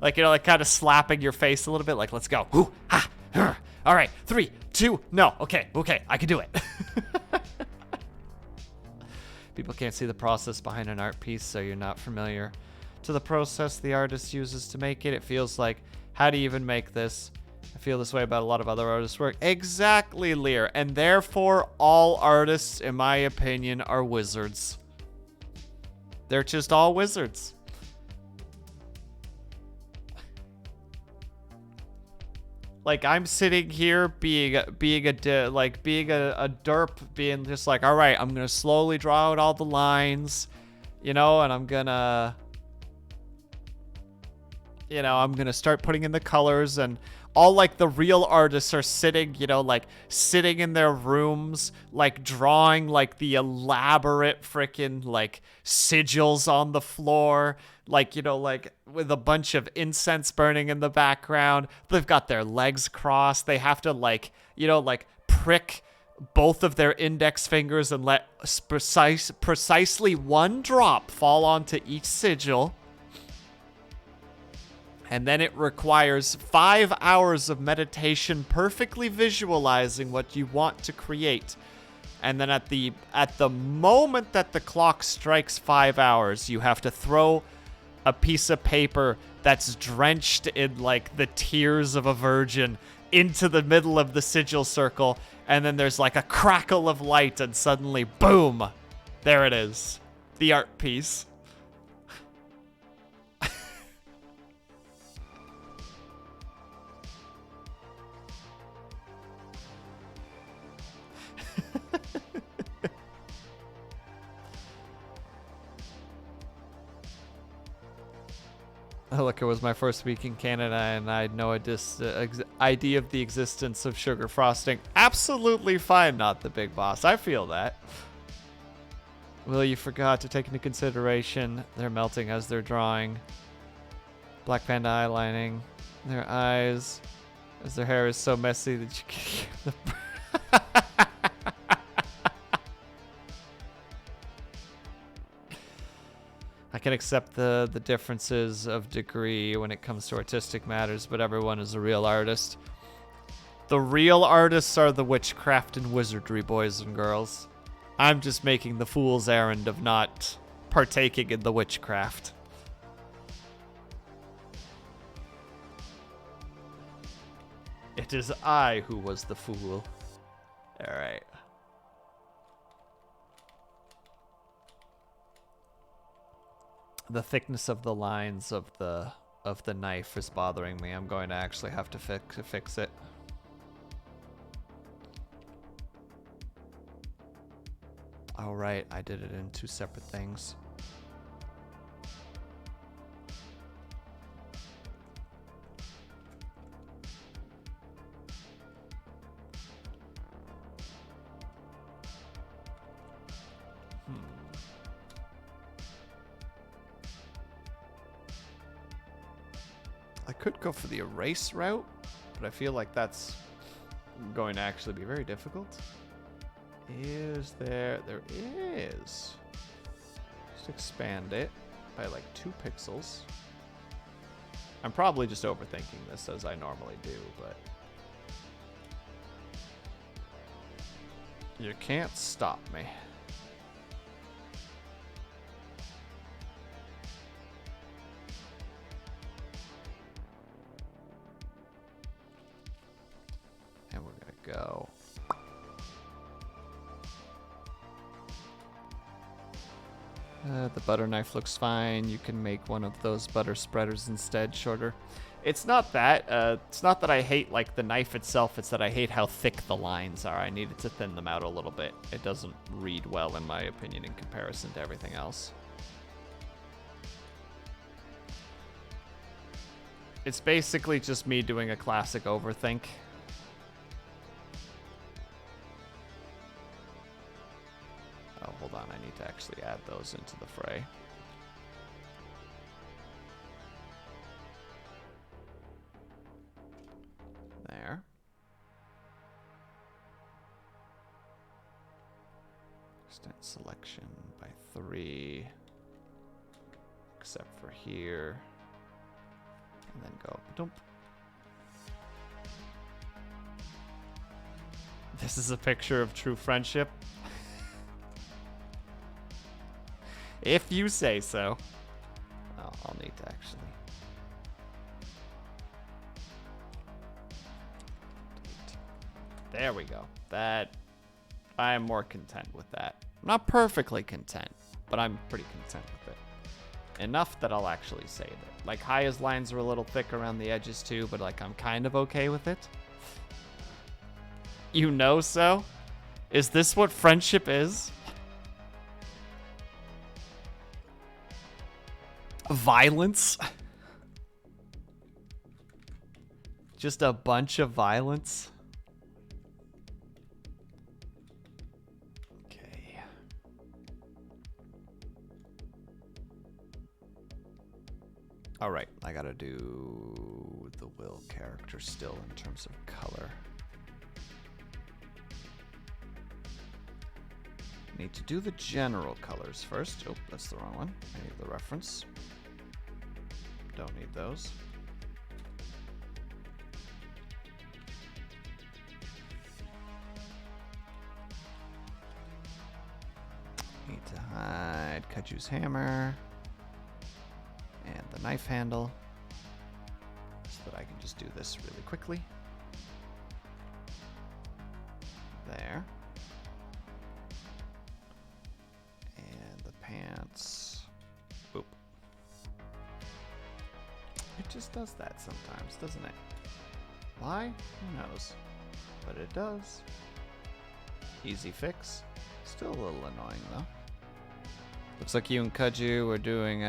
Like, you know, like kind of slapping your face a little bit. Like, let's go. All right, 3, 2, no. Okay, I can do it. People can't see the process behind an art piece, so you're not familiar to the process the artist uses to make it. It feels like, how do you even make this? I feel this way about a lot of other artists' work. Exactly, Lear. And therefore, all artists, in my opinion, are wizards. They're just all wizards. Like, I'm sitting here being a derp, being just like, all right, I'm gonna slowly draw out all the lines, you know, and I'm gonna start putting in the colors, and all like the real artists are sitting, you know, like sitting in their rooms, like drawing like the elaborate freaking like sigils on the floor, like, you know, like with a bunch of incense burning in the background. They've got their legs crossed. They have to like, you know, like prick both of their index fingers and let precisely one drop fall onto each sigil. And then it requires 5 hours of meditation, perfectly visualizing what you want to create. And then at the moment that the clock strikes 5 hours, you have to throw a piece of paper that's drenched in like the tears of a virgin into the middle of the sigil circle. And then there's like a crackle of light, and suddenly, boom, there it is. The art piece. Look, it was my first week in Canada, and I had no idea of the existence of sugar frosting. Absolutely fine, not the big boss. I feel that. Will, you forgot to take into consideration they're melting as they're drawing. Black panda eyelining. Their eyes, as their hair is so messy that you can't hear the... I can accept the differences of degree when it comes to artistic matters, but everyone is a real artist. The real artists are the witchcraft and wizardry boys and girls. I'm just making the fool's errand of not partaking in the witchcraft. It is I who was the fool. All right. The thickness of the lines of the knife is bothering me. I'm going to actually have to fix it. All right, I did it in 2 separate things. I could go for the erase route, but I feel like that's going to actually be very difficult. Is there? There is. Just expand it by like 2 pixels. I'm probably just overthinking this as I normally do, but you can't stop me. go. The butter knife looks fine. You can make one of those butter spreaders instead, shorter. It's not that. It's not that I hate like the knife itself. It's that I hate how thick the lines are. I needed to thin them out a little bit. It doesn't read well, in my opinion, in comparison to everything else. It's basically just me doing a classic overthink. Oh, hold on. I need to actually add those into the fray. There. Extend selection by 3. Except for here. And then go dump. This is a picture of true friendship. If you say so. Oh, I'll need to actually. There we go. That, I am more content with that. I'm not perfectly content, but I'm pretty content with it. Enough that I'll actually say that. Like, Haya's lines are a little thick around the edges too, but like, I'm kind of okay with it. You know so? Is this what friendship is? Violence? Just a bunch of violence? Okay. Alright, I gotta do the Will character still in terms of color. Need to do the general colors first. Oh, that's the wrong one. I need the reference. Don't need those. Need to hide Kaju's hammer and the knife handle so that I can just do this really quickly. There. And the pants. Boop. It just does that sometimes, doesn't it? Why? Who knows? But it does. Easy fix. Still a little annoying though. Looks like you and Kaju are doing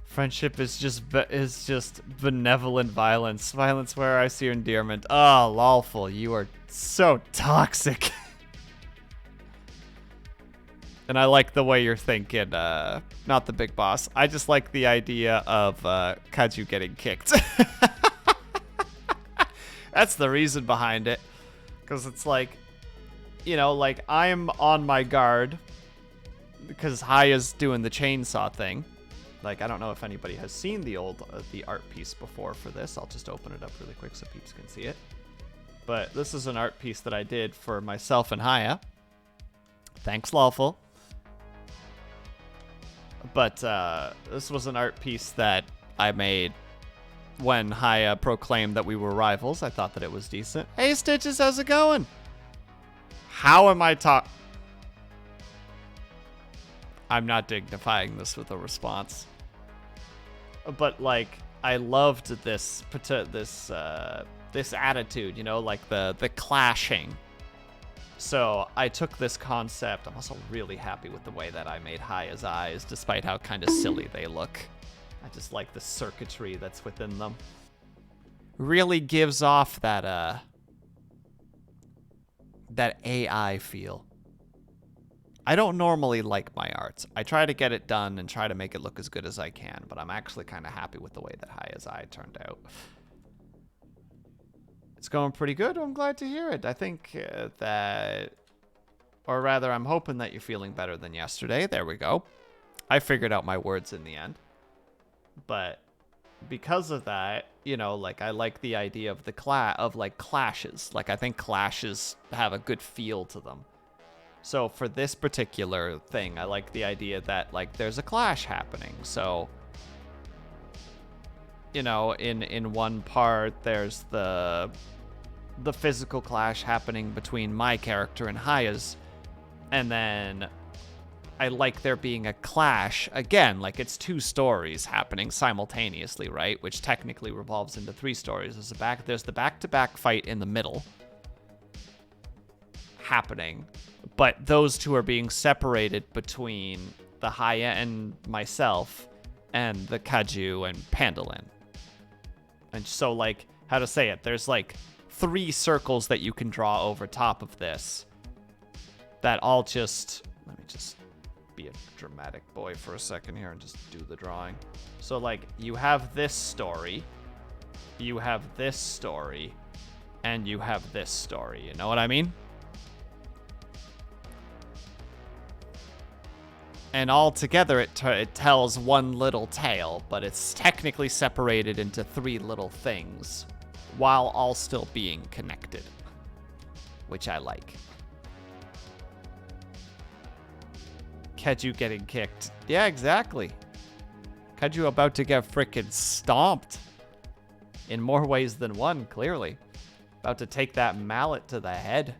friendship is just benevolent violence. Violence where I see endearment. Oh, lawful, you are so toxic. And I like the way you're thinking, not the big boss. I just like the idea of Kaju getting kicked. That's the reason behind it. Because it's like, you know, like I'm on my guard because Haya's doing the chainsaw thing. Like, I don't know if anybody has seen the old the art piece before for this. I'll just open it up really quick so peeps can see it. But this is an art piece that I did for myself and Haya. Thanks, Lawful. But this was an art piece that I made when Haya proclaimed that we were rivals. I thought that it was decent. Hey, Stitches, how's it going? How am I I'm not dignifying this with a response. But, like, I loved this attitude, you know, like the clashing. So I took this concept. I'm also really happy with the way that I made Haya's eyes, despite how kind of silly they look. I just like the circuitry that's within them. Really gives off that that AI feel. I don't normally like my arts. I try to get it done and try to make it look as good as I can, but I'm actually kind of happy with the way that Haya's eye turned out. It's going pretty good. I'm glad to hear it. I think that, or rather, I'm hoping that you're feeling better than yesterday. There we go. I figured out my words in the end. But because of that, you know, like I like the idea of like clashes. Like I think clashes have a good feel to them. So for this particular thing, I like the idea that, like, there's a clash happening. So, you know, in one part, there's the physical clash happening between my character and Haya's. And then I like there being a clash, again, like it's 2 stories happening simultaneously, right? Which technically revolves into 3 stories. There's the back-to-back fight in the middle happening, but those 2 are being separated between the Haya and myself and the Kaju and Pandalin. And so, like, how to say it, there's like 3 circles that you can draw over top of this that all just, let me just be a dramatic boy for a second here and just do the drawing. So, like, you have this story, you have this story, and you have this story. You know what I mean? And all together, it tells one little tale, but it's technically separated into 3 little things, while all still being connected, which I like. Keju getting kicked. Yeah, exactly. Keju about to get frickin' stomped. In more ways than one, clearly. About to take that mallet to the head.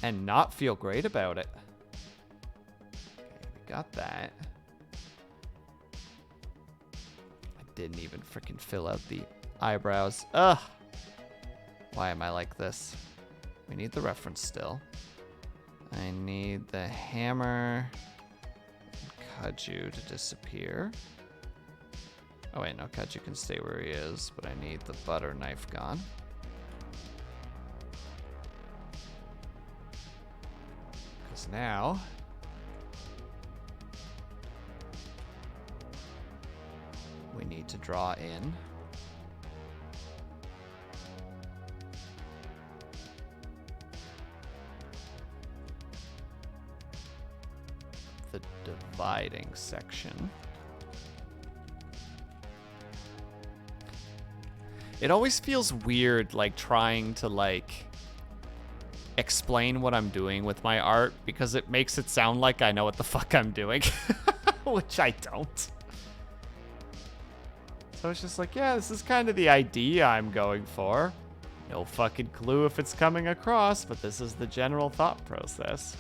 And not feel great about it. Got that. I didn't even freaking fill out the eyebrows. Ugh. Why am I like this? We need the reference still. I need the hammer and Kaju to disappear. Oh wait, no, Kaju can stay where he is, but I need the butter knife gone. Because now we need to draw in the dividing section. It always feels weird, like, trying to, like, explain what I'm doing with my art, because it makes it sound like I know what the fuck I'm doing, which I don't. So it's just like, yeah, this is kind of the idea I'm going for. No fucking clue if it's coming across, but this is the general thought process.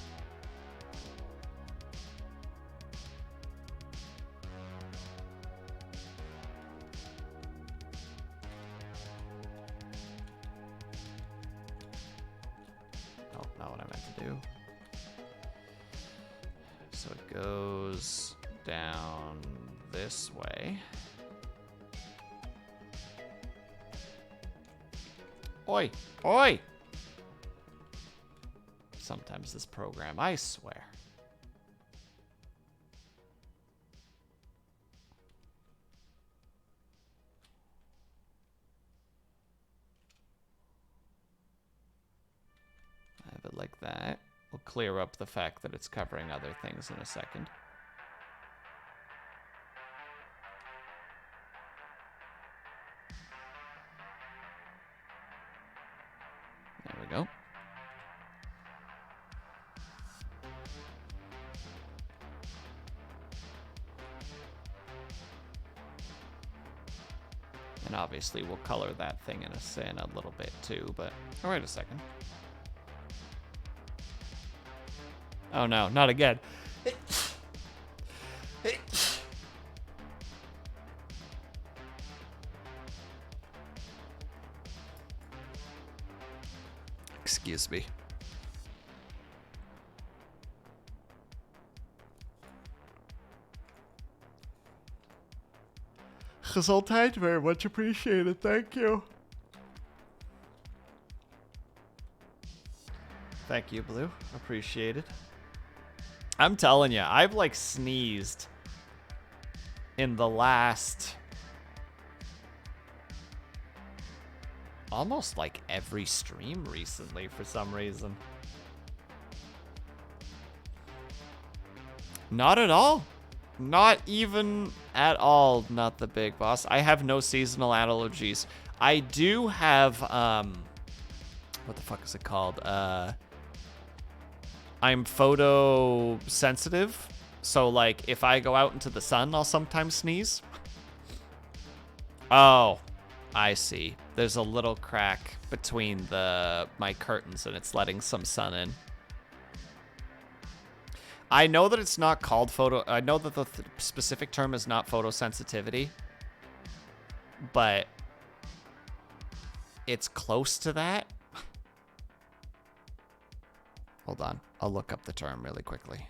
Oh, not what I meant to do. So it goes down this way. Oi! Oi! Sometimes this program, I swear. I have it like that. We'll clear up the fact that it's covering other things in a second. There we go. And obviously we'll color that thing in a little bit too, but oh, wait a second. Oh no, not again. Excuse me. Gesondheid, very much appreciated. Thank you. Thank you, Blue. Appreciated. I'm telling you, I've like sneezed in the last almost like every stream recently for some reason. Not at all. Not even at all. Not the big boss. I have no seasonal allergies. I do have, what the fuck is it called? I'm photosensitive. So, like, if I go out into the sun, I'll sometimes sneeze. Oh, I see. There's a little crack between my curtains, and it's letting some sun in. I know that it's not called I know that the specific term is not photosensitivity, but it's close to that. Hold on. I'll look up the term really quickly.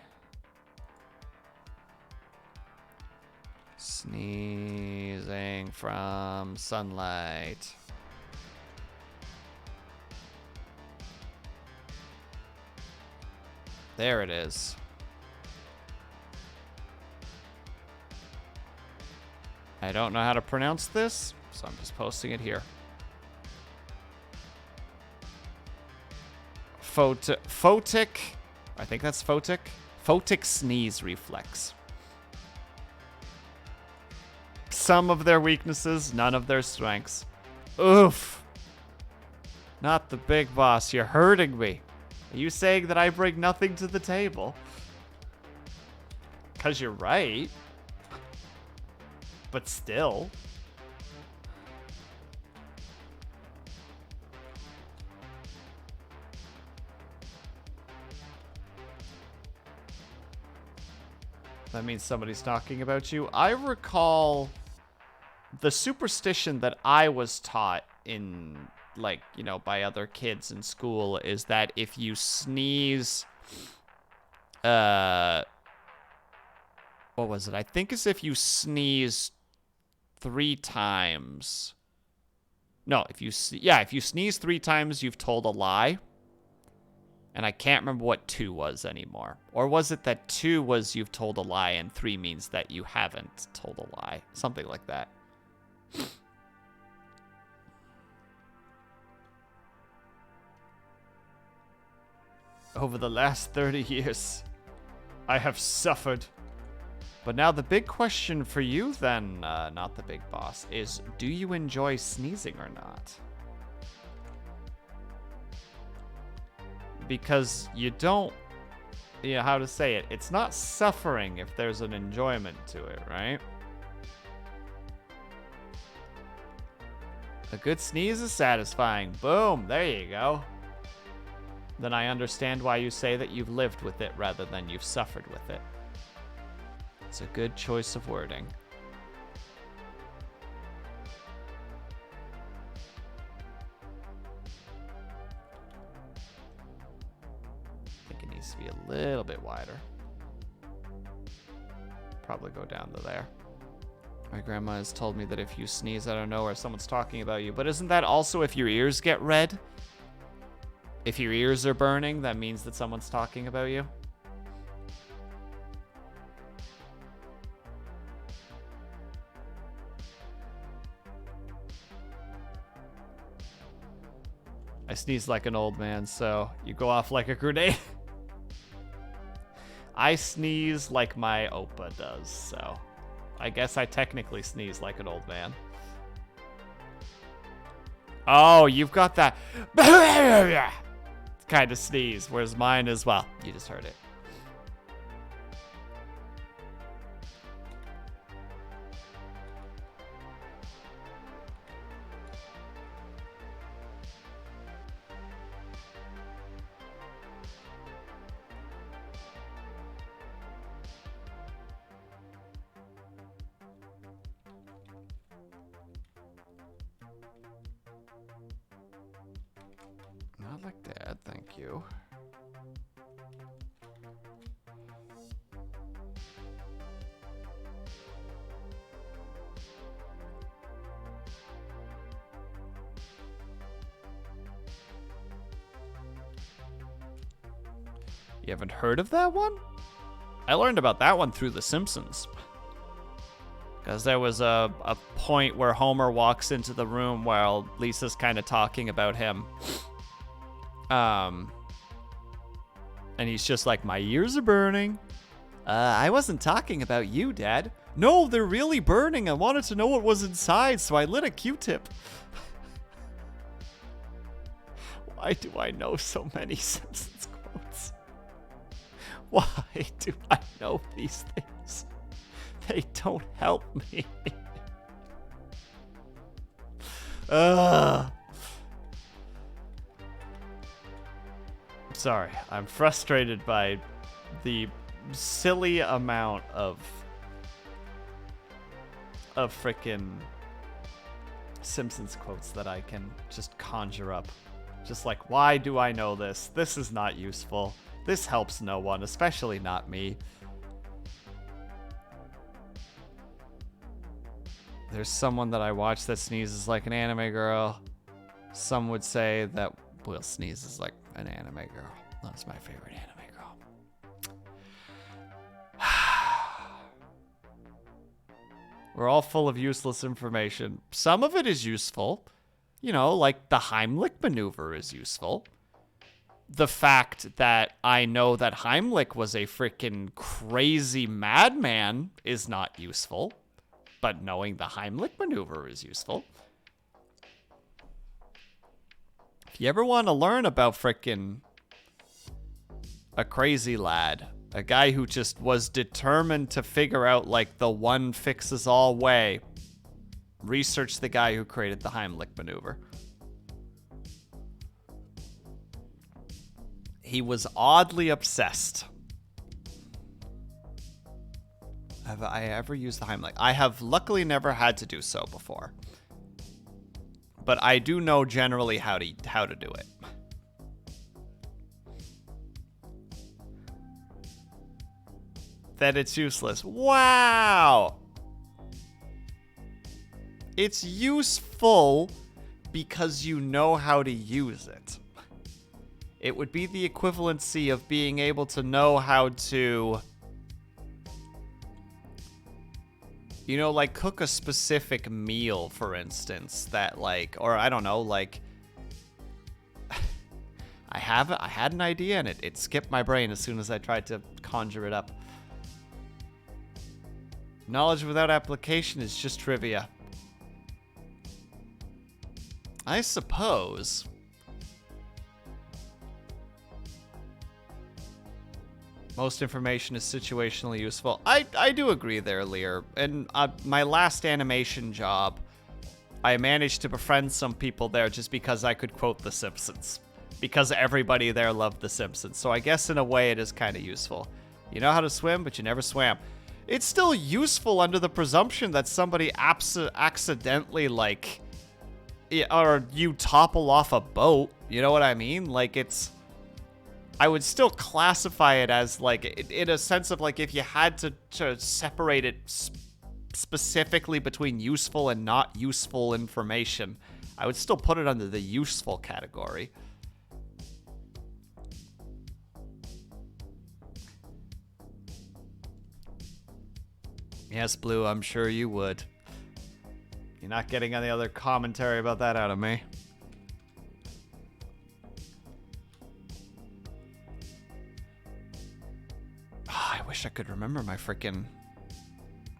Sneezing from sunlight. There it is. I don't know how to pronounce this, so I'm just posting it here. Photic, I think that's photic. Photic sneeze reflex. Some of their weaknesses, none of their strengths. Oof. Not the big boss, you're hurting me. Are you saying that I bring nothing to the table? 'Cause you're right. But still. That means somebody's talking about you. I recall the superstition that I was taught in, like, you know, by other kids in school is that if you sneeze, what was it? I think it's if you sneeze 3 times. No, if you sneeze 3 times, you've told a lie. And I can't remember what 2 was anymore. Or was it that 2 was you've told a lie and 3 means that you haven't told a lie? Something like that. Over the last 30 years, I have suffered. But now the big question for you then, not the big boss, is do you enjoy sneezing or not? Because you don't, you know how to say it. It's not suffering if there's an enjoyment to it, right? A good sneeze is satisfying. Boom, there you go. Then I understand why you say that you've lived with it rather than you've suffered with it. It's a good choice of wording. I think it needs to be a little bit wider. Probably go down to there. My grandma has told me that if you sneeze out of nowhere, someone's talking about you. But isn't that also if your ears get red? If your ears are burning, that means that someone's talking about you? I sneeze like an old man, so you go off like a grenade. I sneeze like my Opa does, so I guess I technically sneeze like an old man. Oh, you've got that kind of sneeze, whereas mine is, well, you just heard it. Not like that, thank you. You haven't heard of that one? I learned about that one through The Simpsons. Because there was a point where Homer walks into the room while Lisa's kind of talking about him. And he's just like, my ears are burning. I wasn't talking about you, Dad. No, they're really burning. I wanted to know what was inside, so I lit a Q-tip. Why do I know so many Simpsons quotes? Why do I know these things? They don't help me. Sorry, I'm frustrated by the silly amount of frickin' Simpsons quotes that I can just conjure up. Just like, why do I know this? This is not useful. This helps no one, especially not me. There's someone that I watch that sneezes like an anime girl. Some would say that Will sneezes like an anime girl. That's my favorite anime girl. We're all full of useless information. Some of it is useful. You know, like the Heimlich maneuver is useful. The fact that I know that Heimlich was a freaking crazy madman is not useful. But knowing the Heimlich maneuver is useful. If you ever want to learn about frickin' a crazy lad, a guy who just was determined to figure out like the one fixes all way, research the guy who created the Heimlich maneuver. He was oddly obsessed. Have I ever used the Heimlich? I have luckily never had to do so before. But I do know generally how to do it. That it's useless. Wow! It's useful because you know how to use it. It would be the equivalency of being able to know how to, you know, like cook a specific meal, for instance, that like, or I don't know, like, I had an idea and it skipped my brain as soon as I tried to conjure it up. Knowledge without application is just trivia. I suppose. Most information is situationally useful. I do agree there, Lear. And my last animation job, I managed to befriend some people there just because I could quote The Simpsons. Because everybody there loved The Simpsons. So I guess in a way it is kind of useful. You know how to swim, but you never swam. It's still useful under the presumption that somebody accidentally, like, or you topple off a boat. You know what I mean? Like, it's, I would still classify it as, like, in a sense of, like, if you had to separate it specifically between useful and not useful information, I would still put it under the useful category. Yes, Blue, I'm sure you would. You're not getting any other commentary about that out of me. Oh, I wish I could remember my frickin'...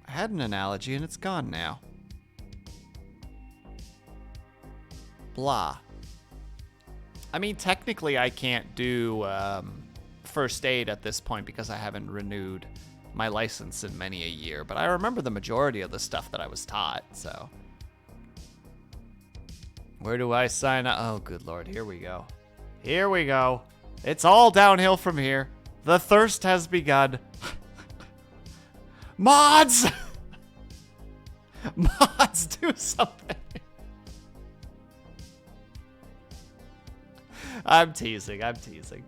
I had an analogy and it's gone now. Blah. I mean, technically I can't do first aid at this point because I haven't renewed my license in many a year, but I remember the majority of the stuff that I was taught, so. Where do I sign up? Oh, good lord, here we go. Here we go. It's all downhill from here. The thirst has begun. Mods! Mods, do something. I'm teasing, I'm teasing.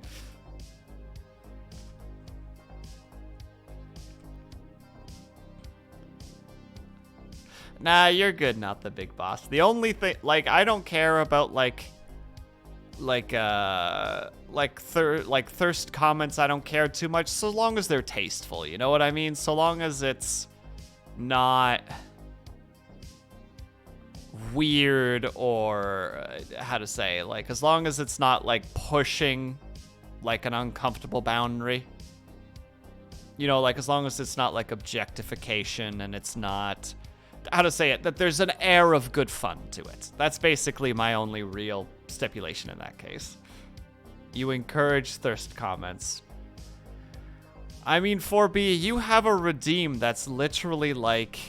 Nah, you're good, not the big boss. The only thing, like, I don't care about, thirst comments. I don't care too much, so long as they're tasteful, you know what I mean? So long as it's not weird or, how to say, like, as long as it's not, like, pushing, like, an uncomfortable boundary. You know, like, as long as it's not, like, objectification and it's not... How to say it, that there's an air of good fun to it. That's basically my only real stipulation in that case. You encourage thirst comments. I mean, 4B, you have a redeem that's literally like...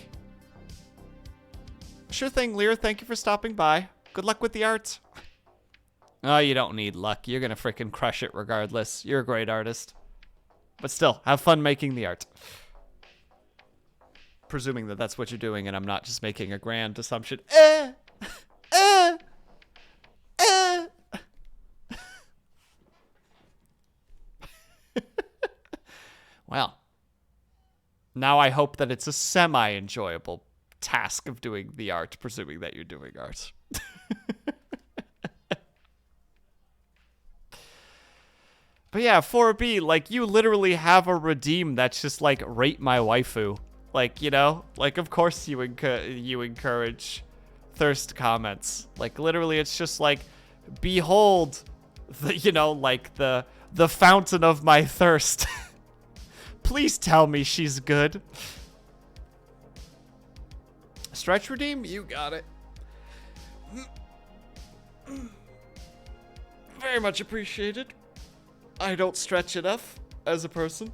Sure thing, Lear. Thank you for stopping by. Good luck with the art. Oh, you don't need luck. You're gonna freaking crush it regardless. You're a great artist. But still, have fun making the art. Presuming that that's what you're doing and I'm not just making a grand assumption. Well, now I hope that it's a semi-enjoyable task of doing the art, presuming that you're doing art. But yeah, 4B, like, you literally have a redeem that's just like, rate my waifu. Like, you know? Like, of course you encourage thirst comments. Like, literally, it's just like, behold, the, you know, like, the fountain of my thirst. Please tell me she's good. Stretch redeem? You got it. Very much appreciated. I don't stretch enough as a person.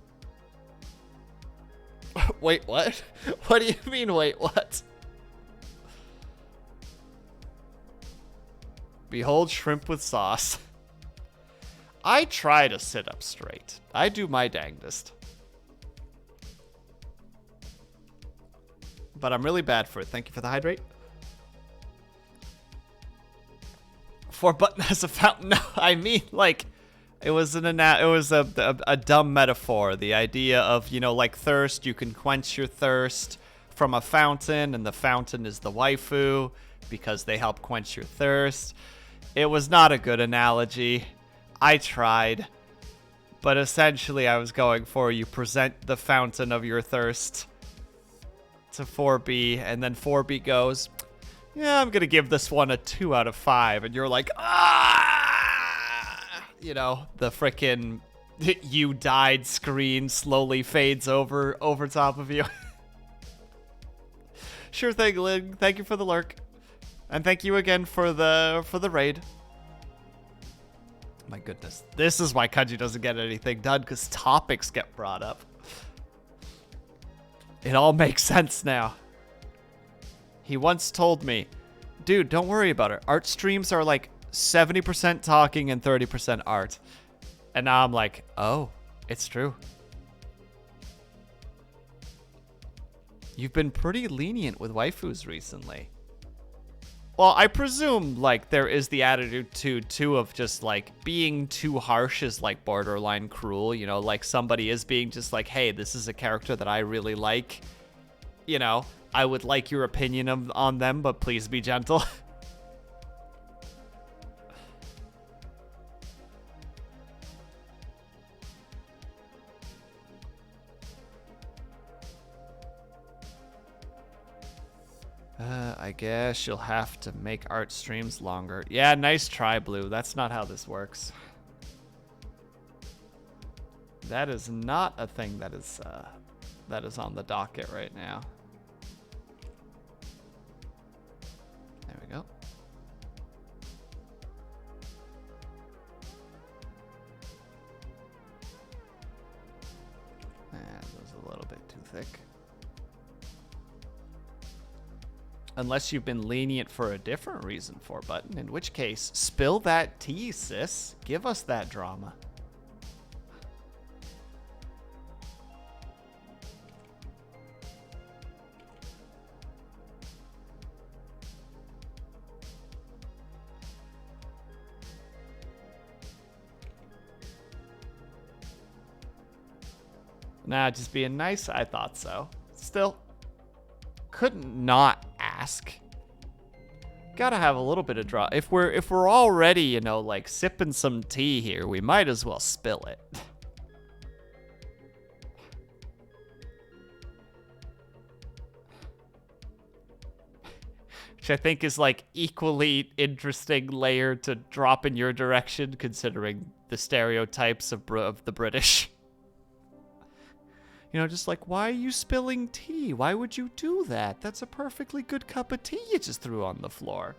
Wait, what? What do you mean, wait, what? Behold shrimp with sauce. I try to sit up straight. I do my dangdest. But I'm really bad for it. Thank you for the hydrate. 4-button as a fountain. No, I mean, like... It was a dumb metaphor. The idea of, you know, like thirst, you can quench your thirst from a fountain, and the fountain is the waifu because they help quench your thirst. It was not a good analogy. I tried. But essentially I was going for you present the fountain of your thirst to 4B, and then 4B goes, yeah, I'm going to give this one a 2 out of 5. And you're like, ah! You know, the frickin' you died screen slowly fades over top of you. Sure thing, Lynn. Thank you for the lurk. And thank you again for the raid. My goodness. This is why Kanji doesn't get anything done, because topics get brought up. It all makes sense now. He once told me, dude, don't worry about it. Art streams are like 70% talking and 30% art. And now I'm like, oh, it's true. You've been pretty lenient with waifus recently. Well, I presume, like, there is the attitude, too, of just, like, being too harsh is, like, borderline cruel. You know, like, somebody is being just like, hey, this is a character that I really like. You know, I would like your opinion on them, but please be gentle. I guess you'll have to make art streams longer. Yeah, nice try, Blue. That's not how this works. That is not a thing that is on the docket right now. There we go. That was a little bit too thick. Unless you've been lenient for a different reason, 4-button, in which case, spill that tea, sis. Give us that drama. Nah, just being nice? I thought so. Still, couldn't not ask. Gotta have a little bit of draw. If we're already, you know, like sipping some tea here, we might as well spill it. Which I think is like equally interesting layer to drop in your direction, considering the stereotypes of the British. You know, just like, why are you spilling tea? Why would you do that? That's a perfectly good cup of tea you just threw on the floor.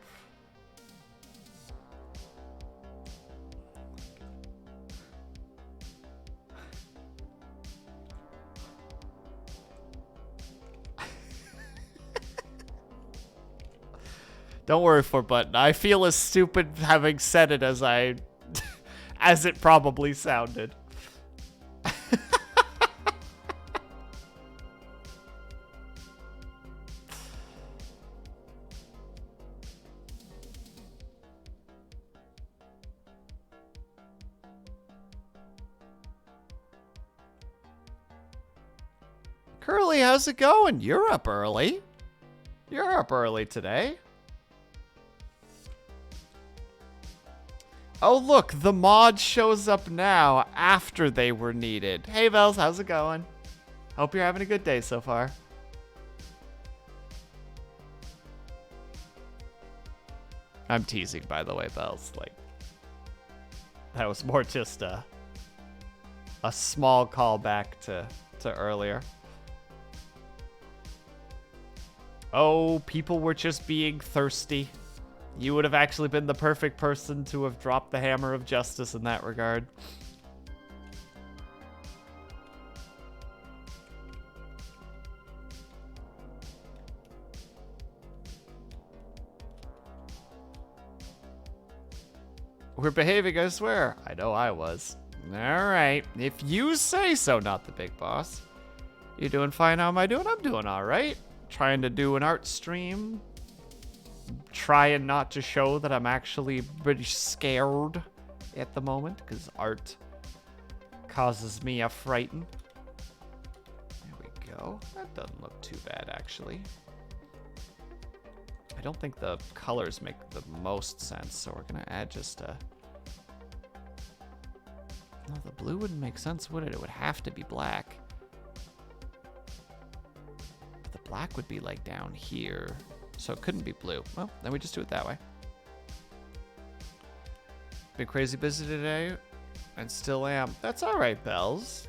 Don't worry for button. I feel as stupid having said it as I... as it probably sounded. Curly, how's it going? You're up early. You're up early today. Oh, look, the mod shows up now after they were needed. Hey, Bells, how's it going? Hope you're having a good day so far. I'm teasing, by the way, Bells. Like, that was more just a small callback to earlier. Oh, people were just being thirsty. You would have actually been the perfect person to have dropped the hammer of justice in that regard. We're behaving, I swear. I know I was. Alright, if you say so, not the big boss. You doing fine? How am I doing? I'm doing alright. Trying to do an art stream. Trying not to show that I'm actually pretty scared at the moment, because art causes me a frighten. There we go. That doesn't look too bad, actually. I don't think the colors make the most sense, so we're gonna add just a... No, the blue wouldn't make sense, would it? It would have to be black. But the black would be like down here. So it couldn't be blue. Well, then we just do it that way. Been crazy busy today, and still am. That's all right, Bells.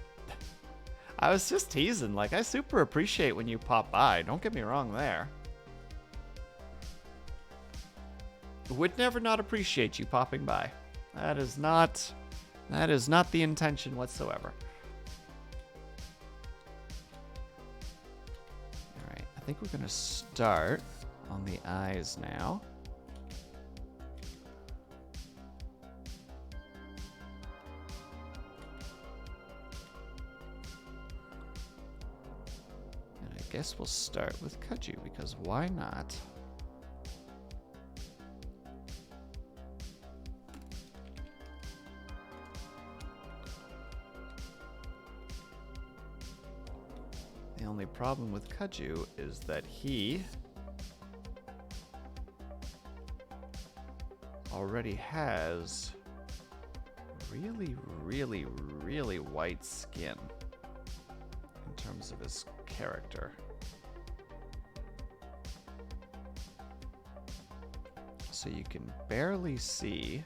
I was just teasing. Like, I super appreciate when you pop by. Don't get me wrong there. Would never not appreciate you popping by. That is not the intention whatsoever. All right, I think we're gonna start on the eyes now. And I guess we'll start with Kaju, because why not? The only problem with Kaju is that he already has really, really, really white skin in terms of his character. So you can barely see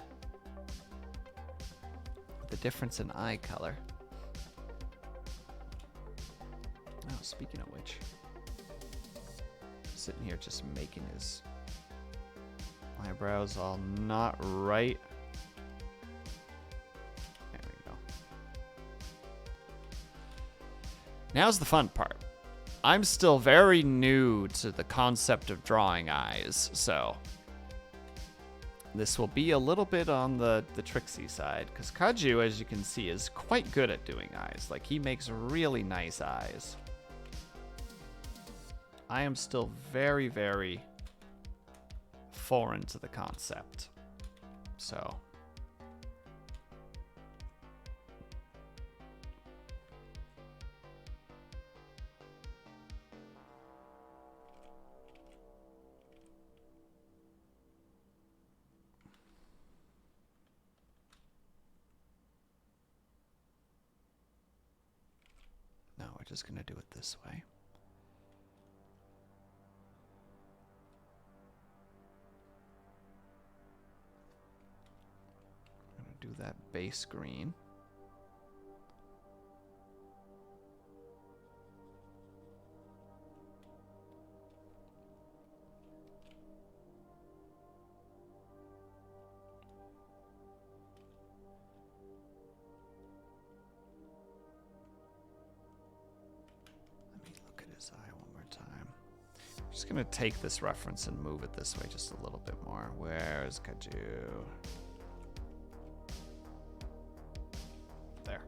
the difference in eye color. Oh, speaking of which, sitting here just making his eyebrows all not right. There we go. Now's the fun part. I'm still very new to the concept of drawing eyes, so this will be a little bit on the tricksy side, because Kaju, as you can see, is quite good at doing eyes. Like, he makes really nice eyes. I am still very, very foreign to the concept. So no, we're just gonna do it this way. Do that base green. Let me look at his eye one more time. just gonna take this reference and move it this way just a little bit more. Where's Kaju? There.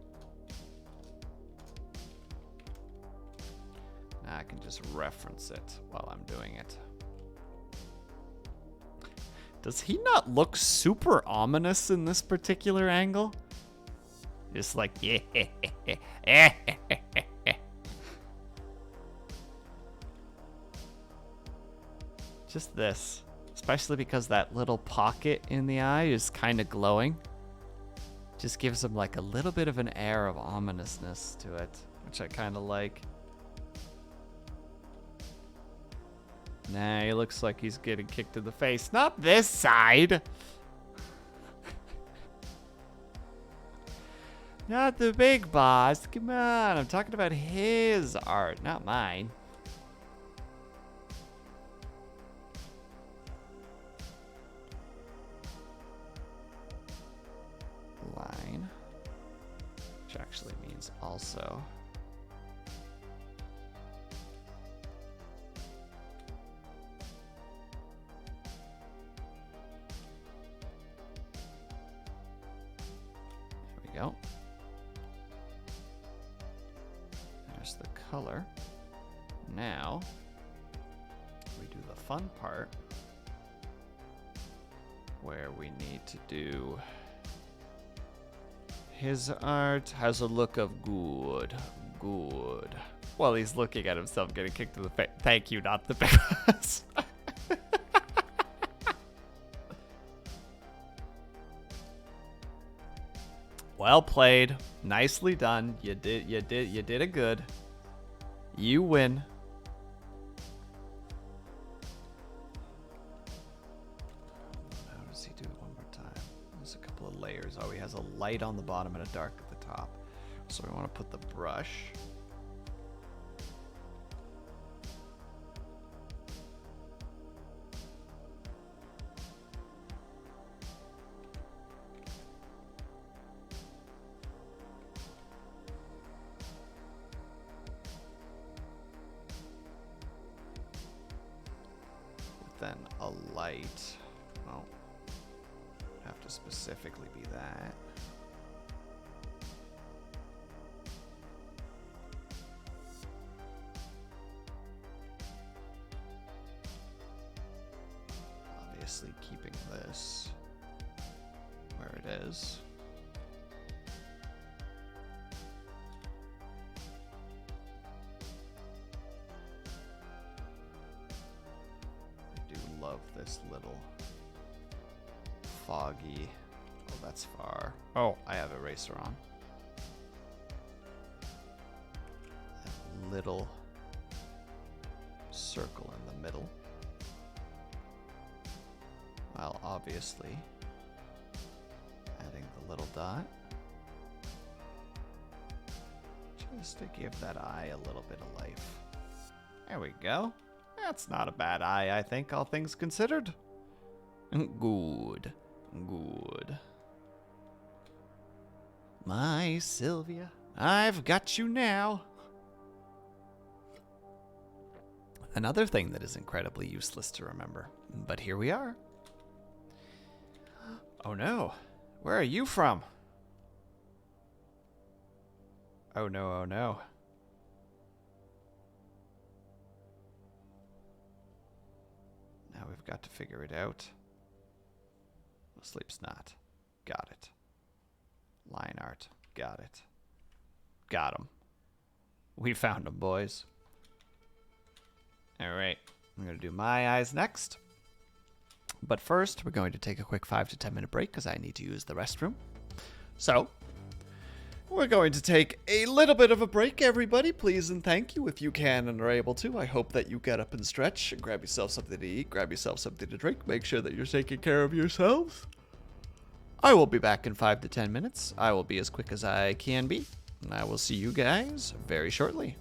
Now I can just reference it while I'm doing it. Does he not look super ominous in this particular angle? Just like, yeah. Just this. Especially because that little pocket in the eye is kind of glowing. Just gives him like a little bit of an air of ominousness to it, which I kind of like. Nah, he looks like he's getting kicked in the face. Not this side! Not the big boss. Come on, I'm talking about his art, not mine. Line. Which actually means also. There we go. There's the color. Now, we do the fun part where we need to do his art has a look of good. Well, he's looking at himself getting kicked in the face. Thank you, not the best. Well played. Nicely done. You did it good. You win. How does he do it one more time? There's a couple of layers. Oh, he has a light on the bottom and a dark at the top. So we want to put the brush. Then a light. Well, have to specifically be that. Obviously keeping this where it is. Love this little foggy. Oh, that's far. Oh, I have eraser on. That little circle in the middle. While obviously adding the little dot. Just to give that eye a little bit of life. There we go. That's not a bad eye, I think, all things considered. Good. My Sylvia, I've got you now. Another thing that is incredibly useless to remember, but here we are. Oh no, where are you from? Oh no, oh no. Now we've got to figure it out. WillSleepsNot. Got it. Line art. Got it. Got him. We found him, boys. Alright. I'm going to do my eyes next. But first, we're going to take a quick 5 to 10 minute break because I need to use the restroom. So, we're going to take a little bit of a break, everybody. Please and thank you if you can and are able to. I hope that you get up and stretch and grab yourself something to eat, grab yourself something to drink. Make sure that you're taking care of yourselves. I will be back in 5 to 10 minutes. I will be as quick as I can be. And I will see you guys very shortly.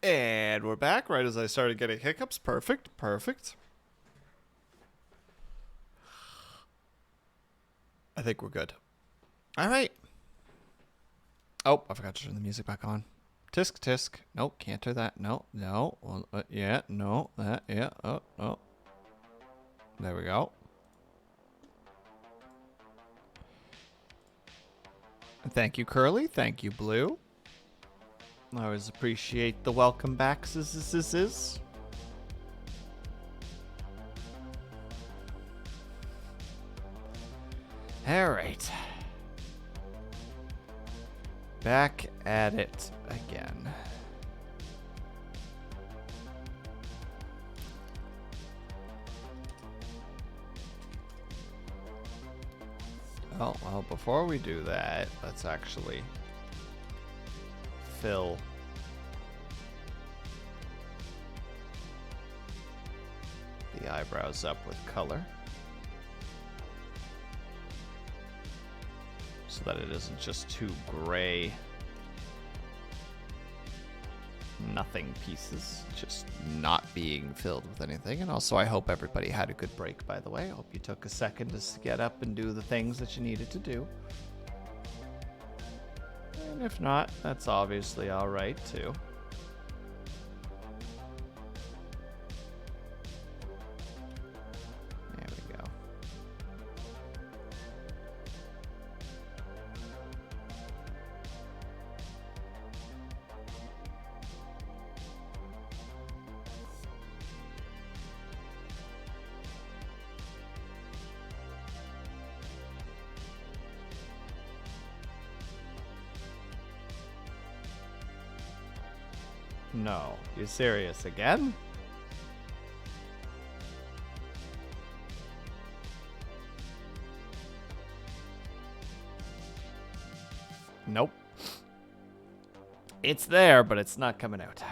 And we're back right as I started getting hiccups. Perfect, perfect. I think we're good. All right. Oh, I forgot to turn the music back on. Tisk, tisk. Nope, can't do that. No, no. Well, yeah, no, that, yeah. Oh, oh. There we go. Thank you, Curly. Thank you, Blue. I always appreciate the welcome backs. All right. Back at it again. Oh, well, before we do that, let's actually fill the eyebrows up with color so that it isn't just two gray nothing pieces, just not being filled with anything. And also, I hope everybody had a good break, by the way. I hope you took a second to get up and do the things that you needed to do. And if not, that's obviously all right, too. There we go. No, you serious again? Nope. It's there, but it's not coming out.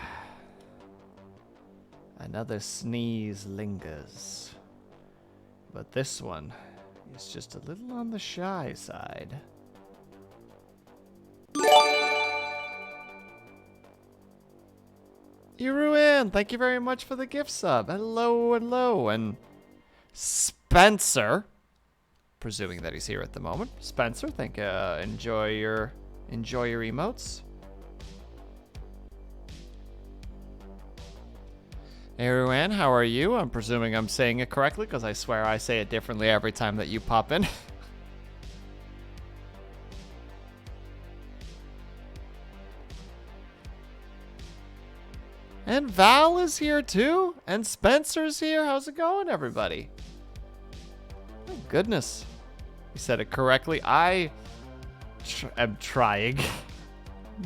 Another sneeze lingers. But this one is just a little on the shy side. Ruin, thank you very much for the gift sub. Hello, hello. And Spencer, presuming that he's here at the moment. Spencer, enjoy your emotes. Hey, Ruin, how are you? I'm presuming I'm saying it correctly because I swear I say it differently every time that you pop in. And Val is here too, and Spencer's here. How's it going, everybody? Oh, goodness. You said it correctly. I am trying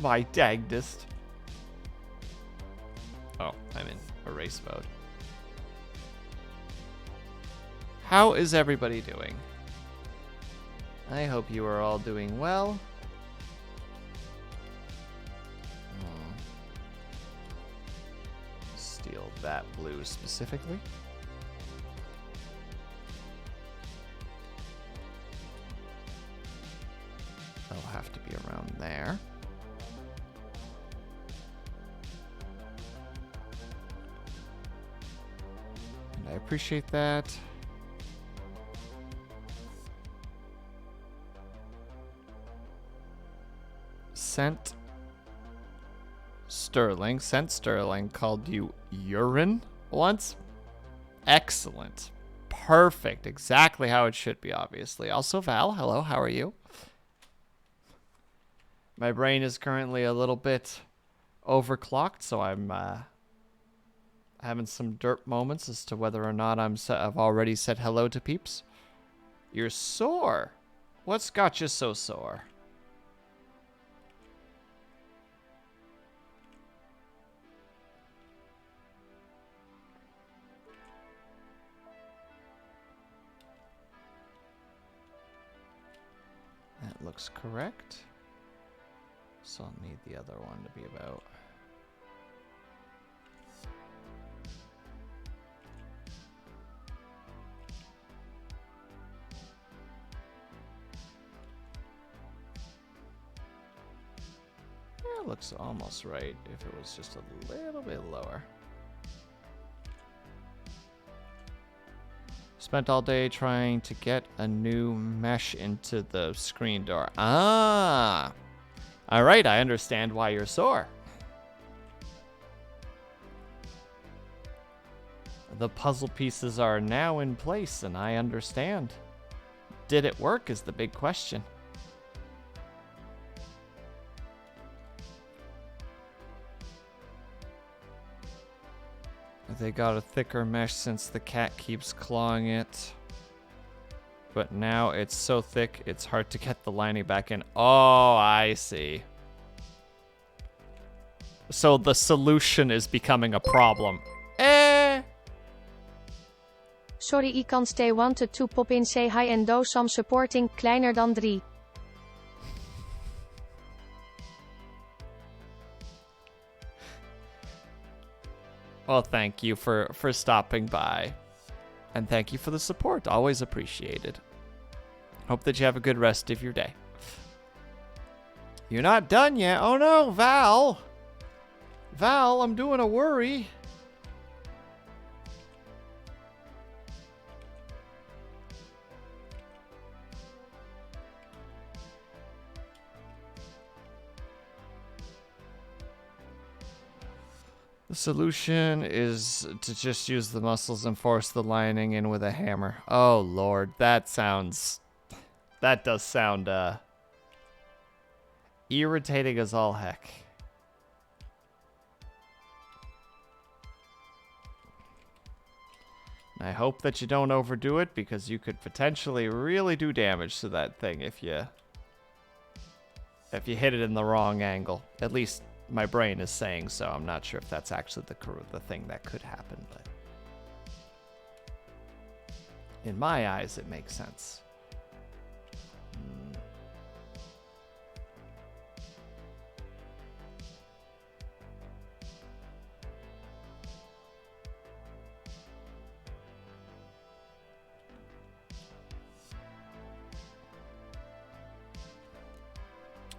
my dangdest. Oh, I'm in erase mode. How is everybody doing? I hope you are all doing well. Steal that blue specifically. That'll have to be around there. And I appreciate that. Sent Sterling called you urine once. Excellent. Perfect. Exactly how it should be, obviously. Also, Val, hello, how are you? My brain is currently a little bit overclocked, so I'm having some derp moments as to whether or not I've already said hello to peeps. You're sore. What's got you so sore? That looks correct. So I'll need the other one to be about. Yeah, it looks almost right if it was just a little bit lower. Spent all day trying to get a new mesh into the screen door. Ah. All right, I understand why you're sore. The puzzle pieces are now in place, and I understand. Did it work is the big question. They got a thicker mesh since the cat keeps clawing it. But now it's so thick, it's hard to get the lining back in. Oh, I see. So the solution is becoming a problem. Sorry, I can't stay. Wanted to pop in, say hi and do some supporting. Kleiner dan 3. Well, thank you for stopping by. And thank you for the support. Always appreciated. Hope that you have a good rest of your day. You're not done yet. Oh no, Val. Val, I'm doing a worry. The solution is to just use the muscles and force the lining in with a hammer. Oh, Lord. That does sound, irritating as all heck. I hope that you don't overdo it, because you could potentially really do damage to that thing if you hit it in the wrong angle. At least my brain is saying so. I'm not sure if that's actually the thing that could happen, but in my eyes, it makes sense.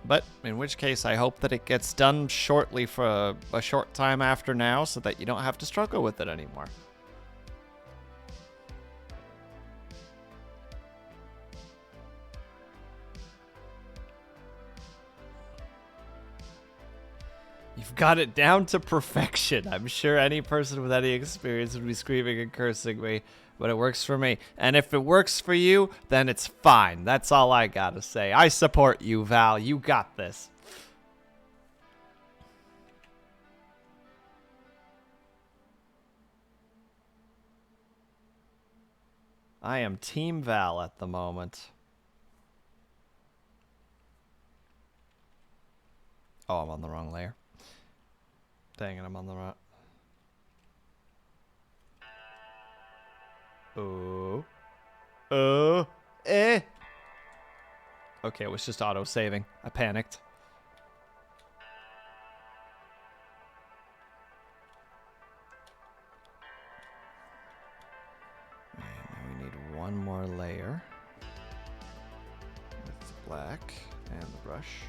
But in which case, I hope that it gets done shortly for a short time after now so that you don't have to struggle with it anymore. You've got it down to perfection. I'm sure any person with any experience would be screaming and cursing me, but it works for me. And if it works for you, then it's fine. That's all I gotta say. I support you, Val. You got this. I am Team Val at the moment. Oh, I'm on the wrong layer. Dang it, I'm on the wrong... Okay, it was just auto-saving. I panicked. And now we need one more layer with the black and the brush.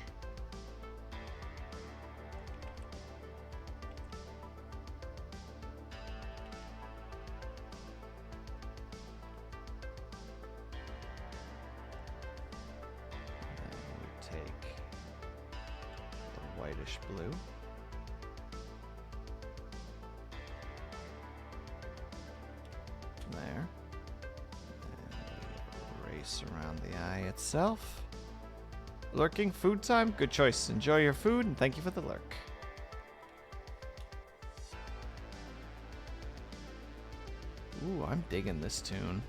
Whitish blue. There. And erase around the eye itself. Lurking, food time. Good choice. Enjoy your food, and thank you for the lurk. Ooh, I'm digging this tune.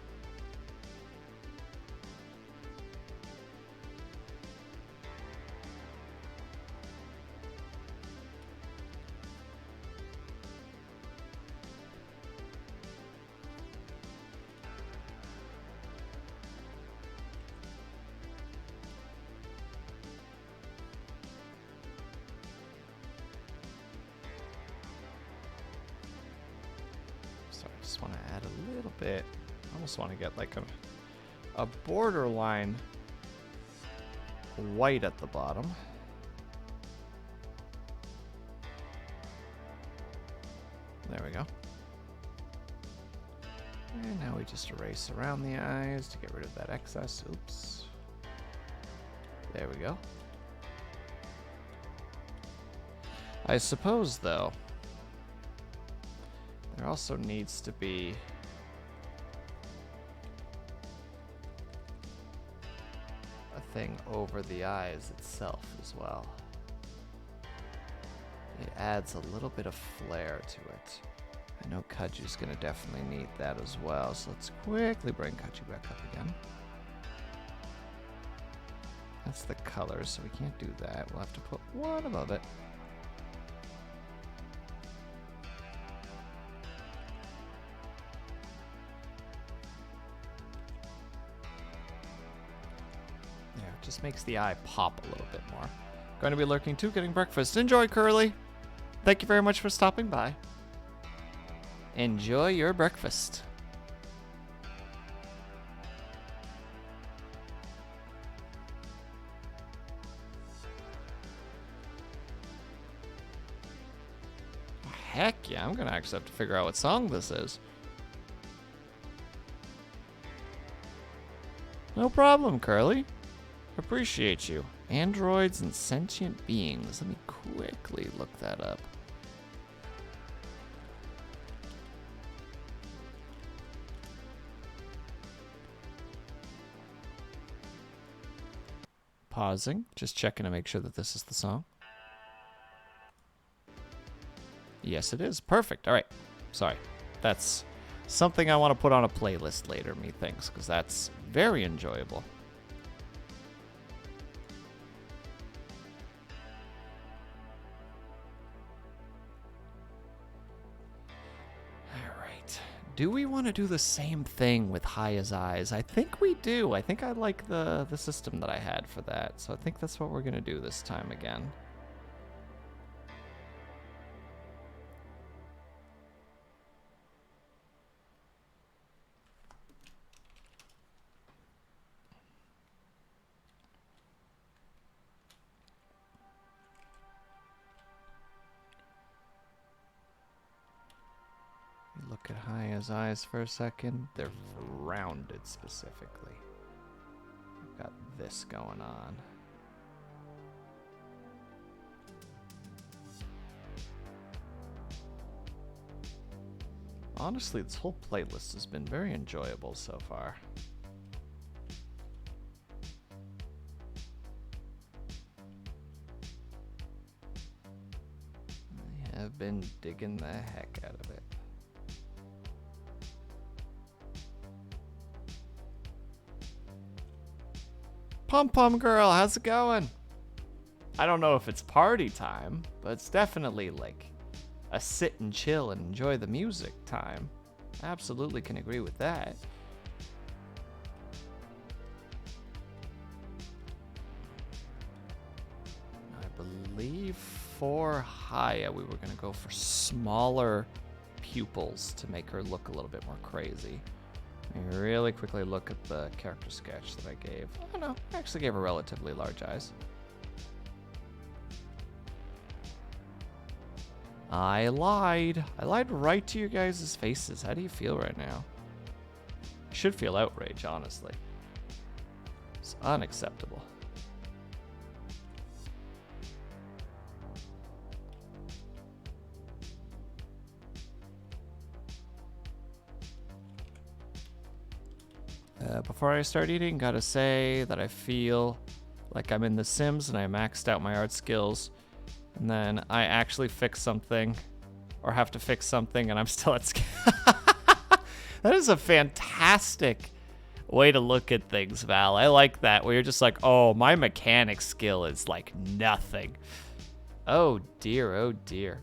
Just want to add a little bit. I almost want to get like a borderline white at the bottom. There we go. And now we just erase around the eyes to get rid of that excess. Oops. There we go. I suppose, though, there also needs to be a thing over the eyes itself as well. It adds a little bit of flair to it. I know Kaju's gonna definitely need that as well, so let's quickly bring Kaju back up again. That's the color, so we can't do that. We'll have to put one above it. There, it just makes the eye pop a little bit more. Going to be lurking too, getting breakfast. Enjoy, Curly. Thank you very much for stopping by. Enjoy your breakfast. Heck yeah, I'm gonna actually have to figure out what song this is. No problem, Curly. Appreciate you. Androids and sentient beings. Let me quickly look that up. Pausing, just checking to make sure that this is the song. Yes, it is. Perfect. All right. Sorry. That's something I want to put on a playlist later, methinks, because that's very enjoyable. All right. Do we want to do the same thing with Haya's eyes? I think we do. I think I like the system that I had for that, so I think that's what we're going to do this time again. Look at Haya's eyes for a second. They're rounded specifically. I've got this going on. Honestly, this whole playlist has been very enjoyable so far. I have been digging the heck out of it. Pom Pom Girl, how's it going? I don't know if it's party time, but it's definitely like a sit and chill and enjoy the music time. Absolutely can agree with that. I believe for Haya, we were gonna go for smaller pupils to make her look a little bit more crazy. Let me really quickly look at the character sketch that I gave. Oh no, I actually gave her relatively large eyes. I lied. I lied right to you guys' faces. How do you feel right now? You should feel outrage, honestly. It's unacceptable. Before I start eating, gotta say that I feel like I'm in The Sims and I maxed out my art skills, and then I actually fix something, or have to fix something, and I'm still at skill. That is a fantastic way to look at things, Val. I like that, where you're just like, oh, my mechanic skill is like nothing. Oh dear, oh dear.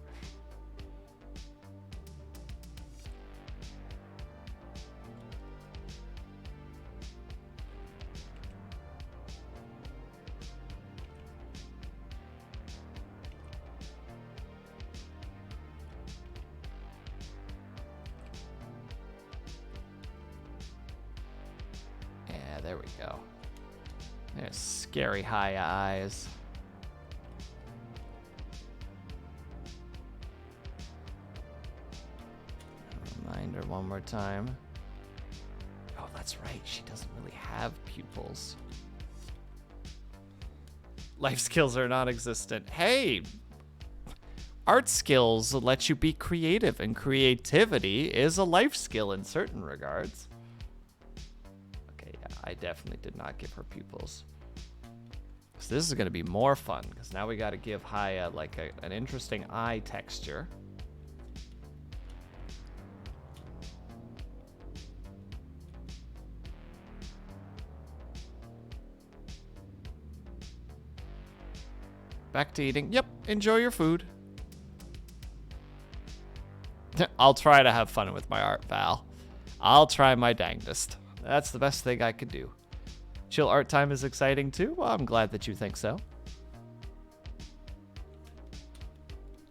There we go. There's scary high eyes. Reminder one more time. that's right. She doesn't really have pupils. Life skills are non-existent. Hey, art skills let you be creative, and creativity is a life skill in certain regards. Okay, yeah, I definitely did not give her pupils. So this is going to be more fun, because now we got to give Haya like an interesting eye texture. Back to eating. Yep, enjoy your food. I'll try to have fun with my art, Val. I'll try my dangdest. That's the best thing I could do. Chill art time is exciting too? Well, I'm glad that you think so.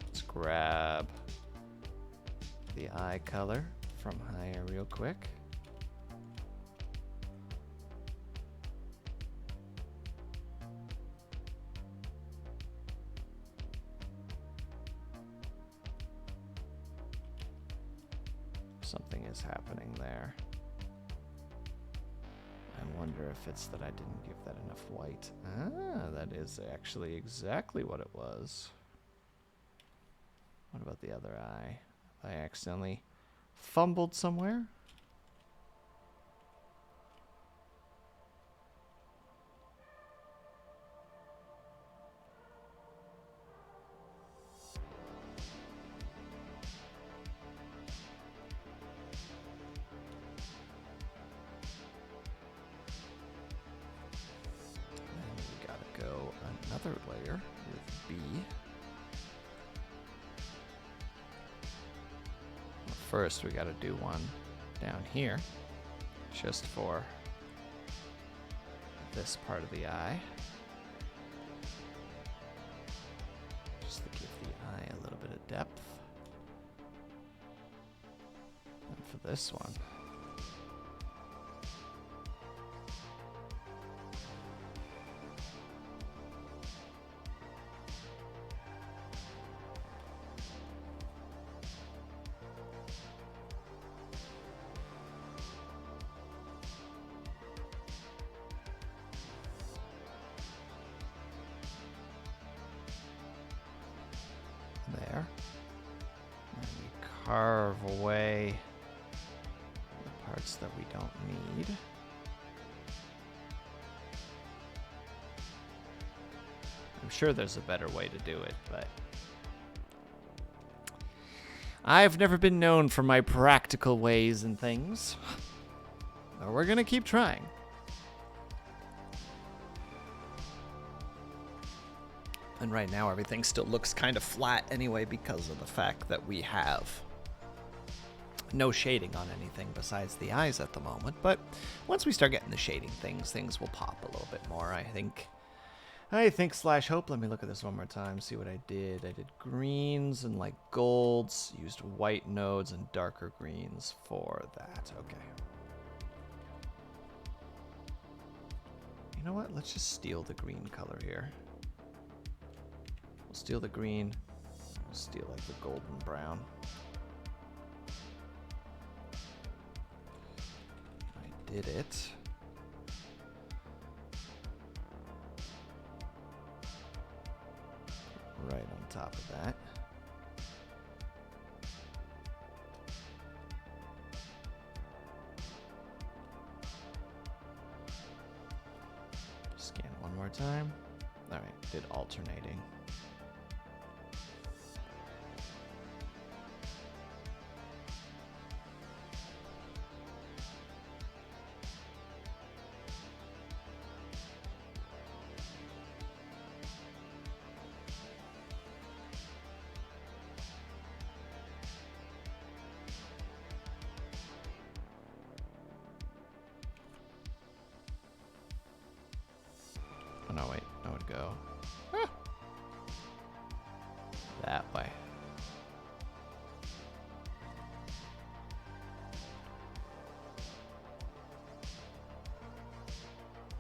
Let's grab the eye color from Haya real quick. Something is happening there. I wonder if it's that I didn't give that enough white. Ah, that is actually exactly what it was. What about the other eye? I accidentally fumbled somewhere? Another layer with B. Well, first, we got to do one down here, just for this part of the eye. Just to give the eye a little bit of depth. And for this one, there. And we carve away the parts that we don't need. I'm sure there's a better way to do it, but I've never been known for my practical ways and things. But we're gonna keep trying. And right now everything still looks kind of flat anyway because of the fact that we have no shading on anything besides the eyes at the moment. But once we start getting the shading things will pop a little bit more, I think. Slash hope. Let me look at this one more time, see what I did. I did greens and like golds, used white nodes and darker greens for that. Okay. You know what? Let's just steal the green color here. We'll steal the green. We'll steal like the golden brown. I did it. Right on top of that. Scan one more time. All right, did alternating. Oh, no, wait. I would go that way.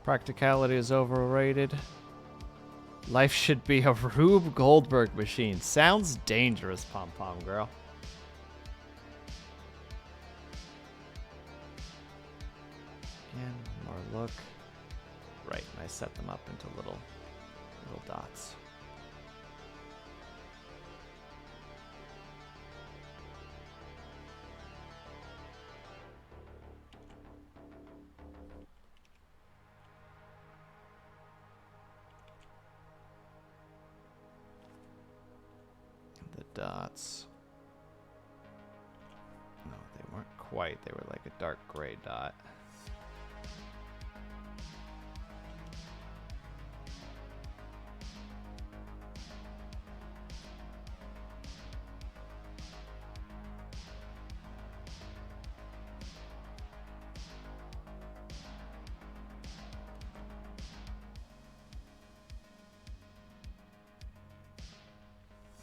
Practicality is overrated. Life should be a Rube Goldberg machine. Sounds dangerous, pom-pom girl. look. Right, and I set them up into little dots. The dots. No, they weren't quite. They were like a dark gray dot.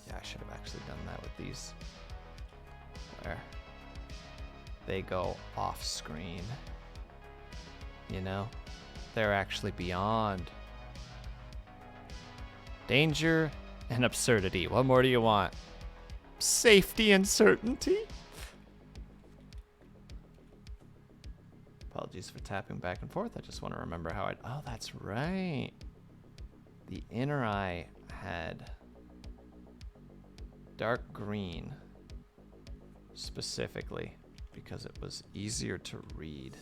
I should have actually done that with these, where they go off screen, you know? They're actually beyond danger and absurdity. What more do you want? Safety and certainty? Apologies for tapping back and forth. I just want to remember how oh, that's right. The inner eye had dark green specifically because it was easier to read.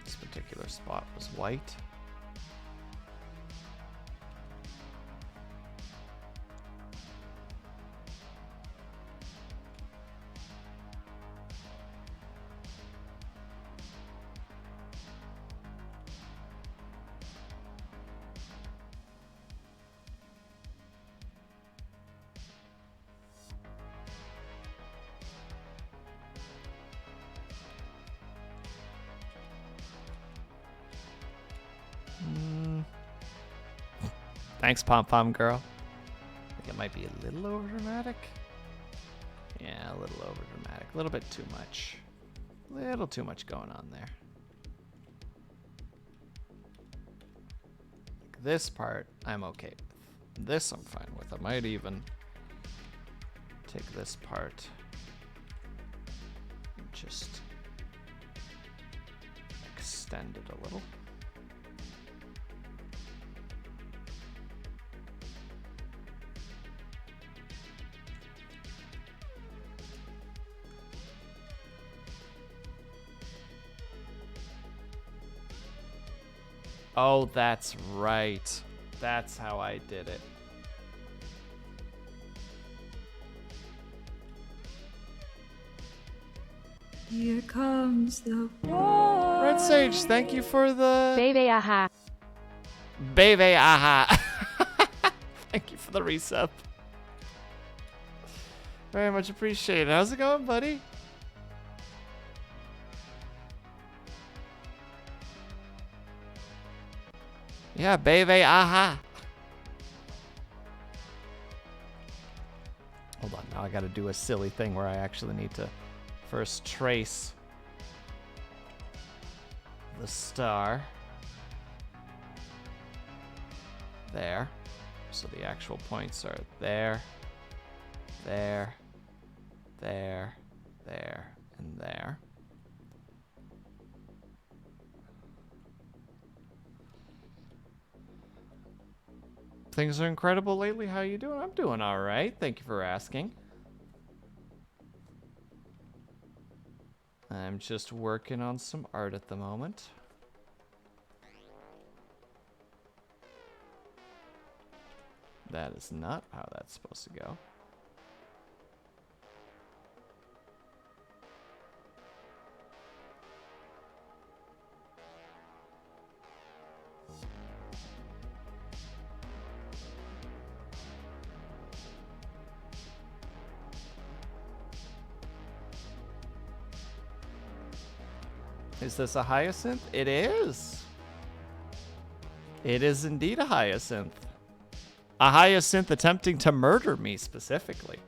This particular spot was white. Thanks, Pom Pom Girl. I think it might be a little over dramatic. Yeah, a little over dramatic. A little bit too much. A little too much going on there. Like this part, I'm okay with. This I'm fine with. I might even take this part and just extend it a little. Oh, that's right. That's how I did it. Here comes the war. Red Sage, thank you for the... BWAH. BWAH. Thank you for the resub. Very much appreciated. How's it going, buddy? Yeah, BWAH. Hold on, now I gotta do a silly thing where I actually need to first trace the star. There. So the actual points are there, there, there, there, and there. Things are incredible lately. How you doing? I'm doing all right. Thank you for asking. I'm just working on some art at the moment. That is not how that's supposed to go. Is this a hyacinth? It is. It is indeed a hyacinth. A hyacinth attempting to murder me specifically.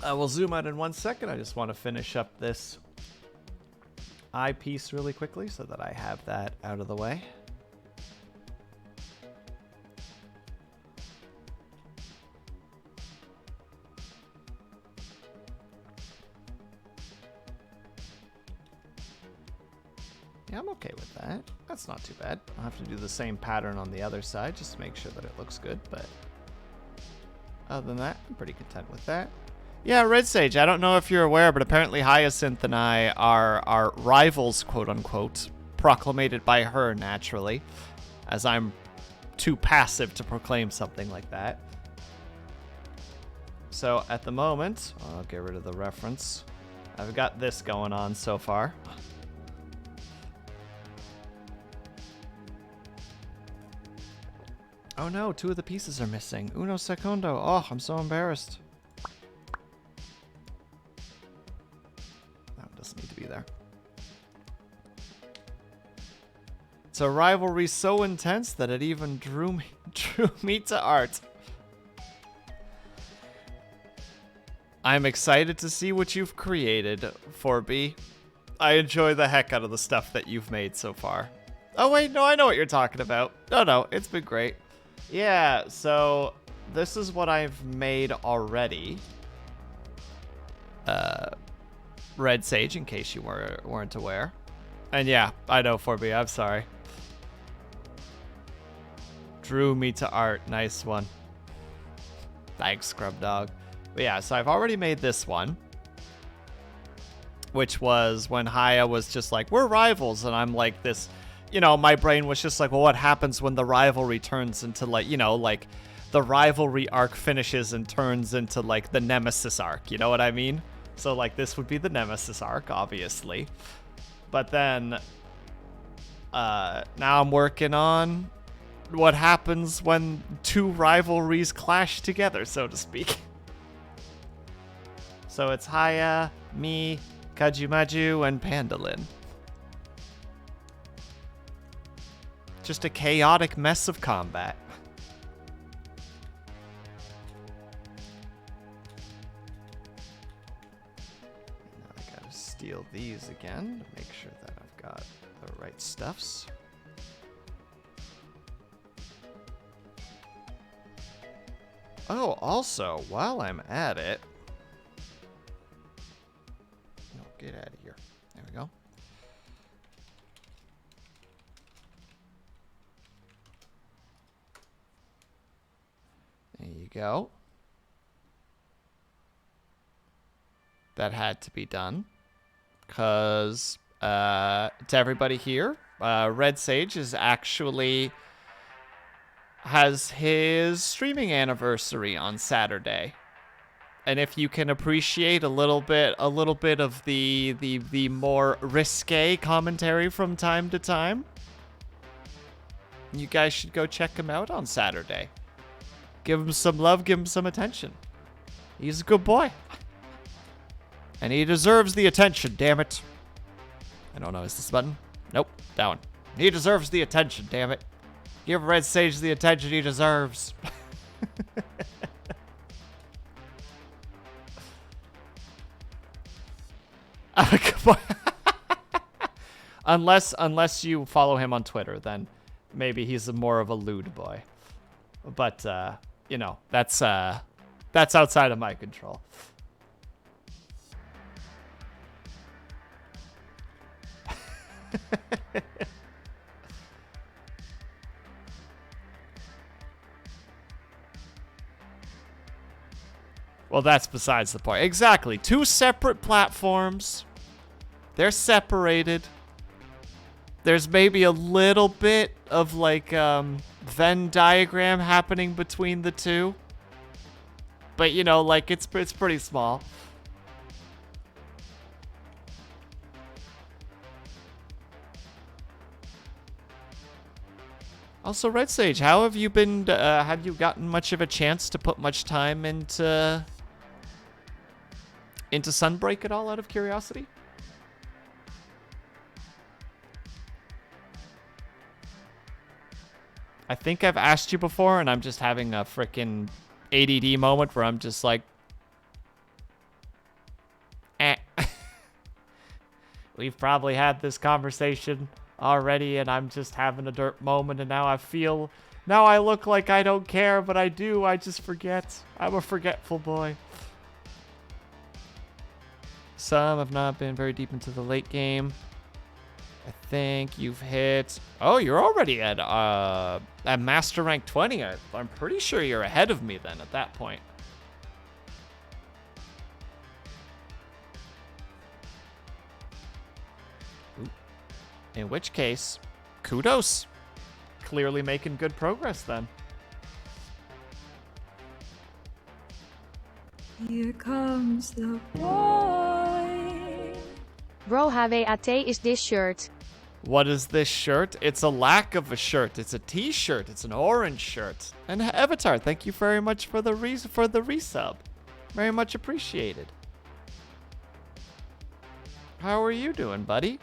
I will zoom out in 1 second. I just want to finish up this eye piece really quickly so that I have that out of the way. Yeah, I'm okay with that. That's not too bad. I'll have to do the same pattern on the other side just to make sure that it looks good, but other than that, I'm pretty content with that. Yeah, Red Sage, I don't know if you're aware, but apparently Hyacinth and I are rivals, quote-unquote, proclamated by her naturally, as I'm too passive to proclaim something like that. So, at the moment, I'll get rid of the reference. I've got this going on so far. Oh no, 2 of the pieces are missing. Uno secondo. Oh, I'm so embarrassed. That one doesn't need to be there. It's a rivalry so intense that it even drew me to art. I'm excited to see what you've created, 4B. I enjoy the heck out of the stuff that you've made so far. Oh wait, no, I know what you're talking about. No, it's been great. Yeah, so this is what I've made already. Red Sage, in case you weren't aware. And yeah, I know 4B, I'm sorry. Drew me to art, nice one. Thanks, Scrub Dog. But yeah, so I've already made this one. Which was when Haya was just like, we're rivals, and I'm like this... You know, my brain was just like, well, what happens when the rivalry turns into, like, you know, like, the rivalry arc finishes and turns into, like, the Nemesis arc, you know what I mean? So, like, this would be the Nemesis arc, obviously. But then, now I'm working on what happens when 2 rivalries clash together, so to speak. So it's Haya, me, Kajumaju, and Pandalin. Just a chaotic mess of combat. Now I gotta steal these again to make sure that I've got the right stuffs. Oh, also, while I'm at it... No, get out of here. There we go. There you go. That had to be done. Because, to everybody here, Red Sage is actually... has his streaming anniversary on Saturday. And if you can appreciate a little bit of the more risque commentary from time to time, you guys should go check him out on Saturday. Give him some love, give him some attention. He's a good boy. And he deserves the attention, damn it. I don't know, is this button? Nope, that one. He deserves the attention, damn it. Give Red Sage the attention he deserves. Unless you follow him on Twitter, then maybe he's more of a lewd boy. But, you know, that's outside of my control. Well, that's besides the point. Exactly. 2 separate platforms. They're separated. There's maybe a little bit of, like, Venn diagram happening between the 2. But, you know, like, it's pretty small. Also, Red Sage, how have you been, have you gotten much of a chance to put much time into Sunbreak at all, out of curiosity? I think I've asked you before, and I'm just having a frickin' ADD moment where I'm just like, we've probably had this conversation already, and I'm just having a derp moment, and now I look like I don't care, but I do. I just forget. I'm a forgetful boy. Some have not been very deep into the late game. I think you've hit... Oh, you're already at Master Rank 20. I'm pretty sure you're ahead of me then at that point. Ooh. In which case, kudos. Clearly making good progress then. Here comes the boy. Bro, HWAT is this shirt. What is this shirt? It's a lack of a shirt. It's a t-shirt. It's an orange shirt. And Avatar, thank you very much for the resub. Very much appreciated. How are you doing, buddy?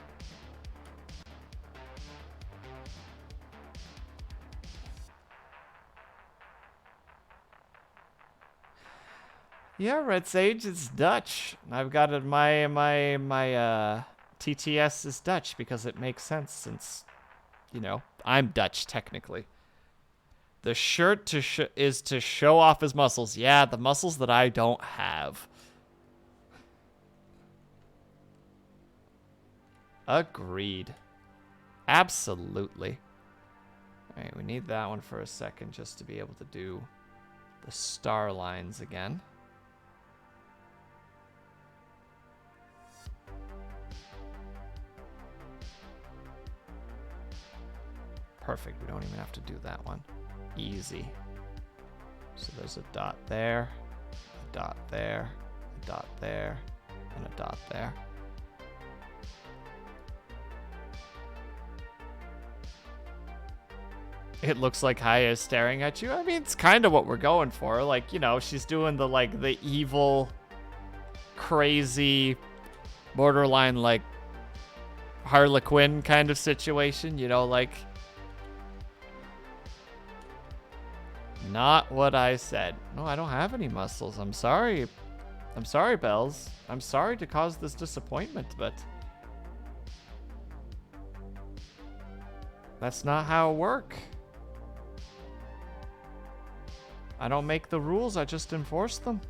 Yeah, Red Sage, it's Dutch. I've got it. My TTS is Dutch because it makes sense since, you know, I'm Dutch technically. The shirt is to show off his muscles. Yeah, the muscles that I don't have. Agreed. Absolutely. All right, we need that one for a second just to be able to do the star lines again. Perfect. We don't even have to do that one. Easy. So there's a dot there, a dot there, a dot there, and a dot there. It looks like Haya is staring at you. I mean, it's kind of what we're going for. Like, you know, she's doing the, like, the evil, crazy, borderline, like, Harlequin kind of situation. You know, like... Not what I said. No, I don't have any muscles. I'm sorry. I'm sorry, Bells. I'm sorry to cause this disappointment, but... That's not how it works. I don't make the rules, I just enforce them.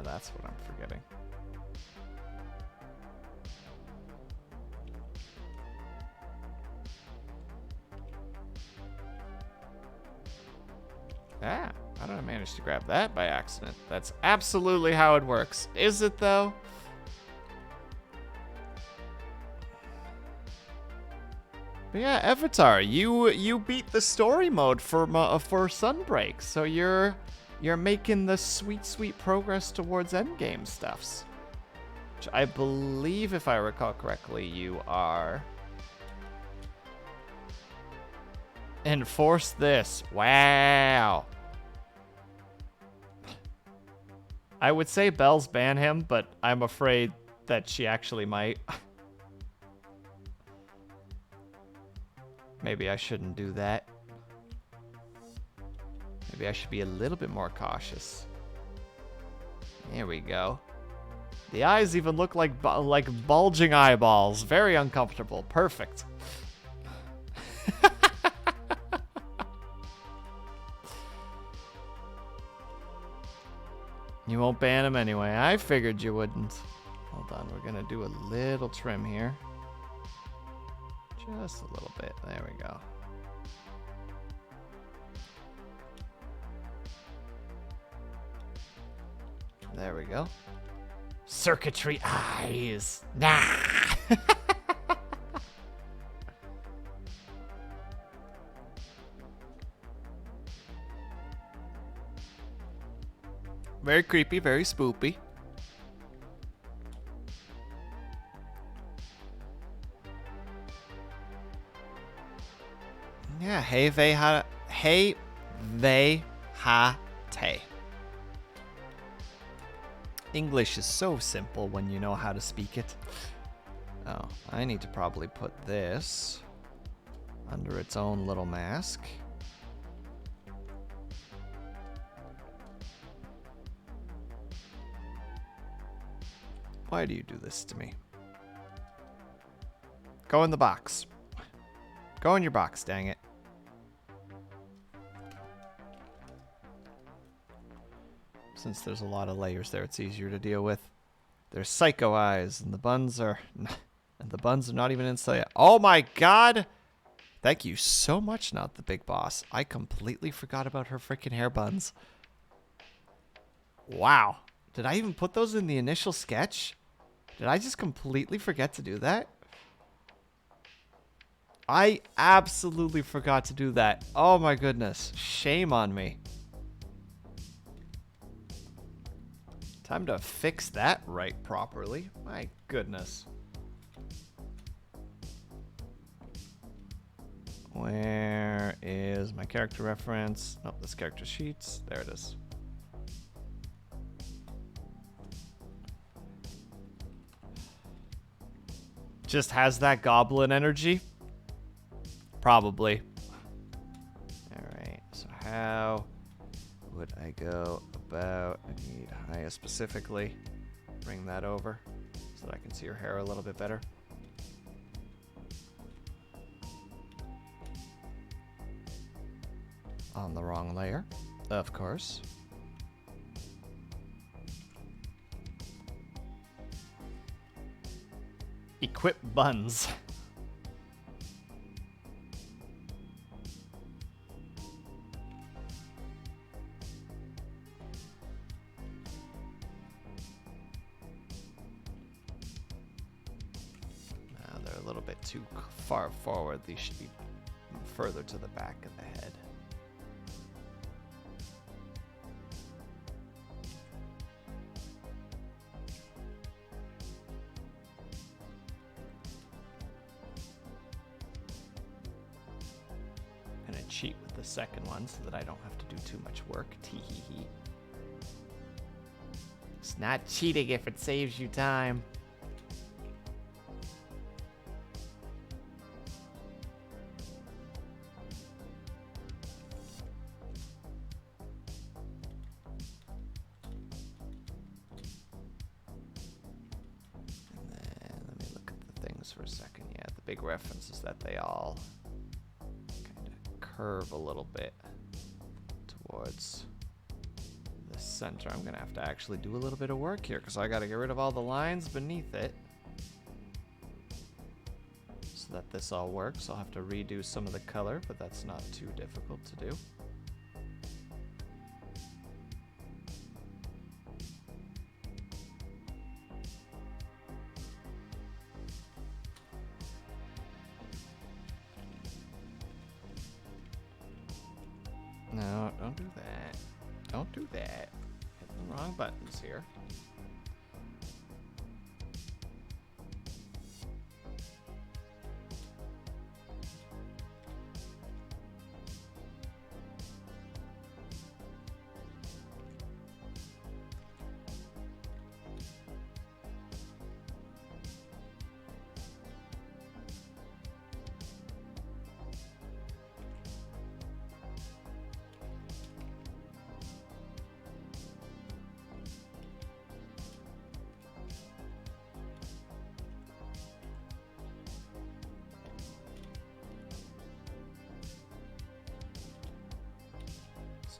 That's what I'm forgetting. Ah, how did I manage to grab that by accident? That's absolutely how it works. Is it, though? But yeah, Avatar, you beat the story mode for Sunbreak, so you're making the sweet progress towards endgame stuffs. Which I believe, if I recall correctly, you are... Enforce this. Wow. I would say Bells ban him, but I'm afraid that she actually might. Maybe I shouldn't do that. Maybe I should be a little bit more cautious. There we go. The eyes even look like bulging eyeballs. Very uncomfortable. Perfect. You won't ban him anyway. I figured you wouldn't. Hold on, we're gonna do a little trim here. Just a little bit. There we go. There we go. Circuitry eyes. Nah. Very creepy, very spoopy. Yeah, hey they ha te. English is so simple when you know how to speak it. Oh, I need to probably put this under its own little mask. Why do you do this to me? Go in the box. Go in your box, dang it. Since there's a lot of layers there, it's easier to deal with. There's psycho eyes, and the buns are... And the buns are not even inside yet. Oh my god! Thank you so much, Not the Big Boss. I completely forgot about her freaking hair buns. Wow. Did I even put those in the initial sketch? Did I just completely forget to do that? I absolutely forgot to do that. Oh my goodness. Shame on me. Time to fix that right properly. My goodness. Where is my character reference? Nope, this character sheets. There it is. Just has that goblin energy? Probably. Alright, so how would I go about... I need Haya specifically. Bring that over so that I can see her hair a little bit better. On the wrong layer, of course. Equip buns. Now they're a little bit too far forward. These should be further to the back of the head. Cheat with the second one so that I don't have to do too much work. Tee-hee-hee. It's not cheating if it saves you time. And then let me look at the things for a second. Yeah, the big reference is that they all curve a little bit towards the center. I'm gonna have to actually do a little bit of work here because I gotta get rid of all the lines beneath it so that this all works. I'll have to redo some of the color, but that's not too difficult to do. No, don't do that. Don't do that. Hitting the wrong buttons here.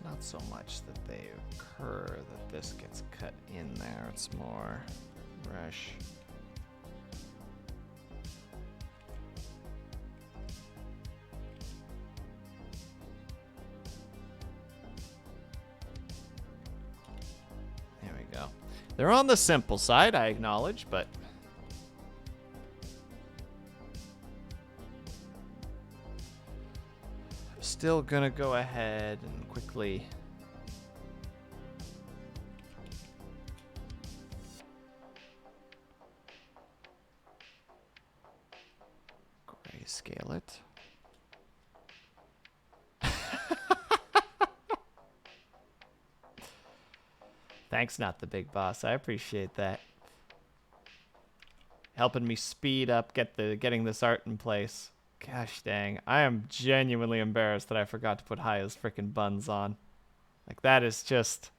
Not so much that they occur that this gets cut in there. It's more rush. There we go. They're on the simple side, I acknowledge, but still gonna go ahead and quickly grayscale it. Thanks, Not the Big Boss. I appreciate that. Helping me speed up getting this art in place. Gosh dang, I am genuinely embarrassed that I forgot to put Haya's freaking buns on. Like, that is just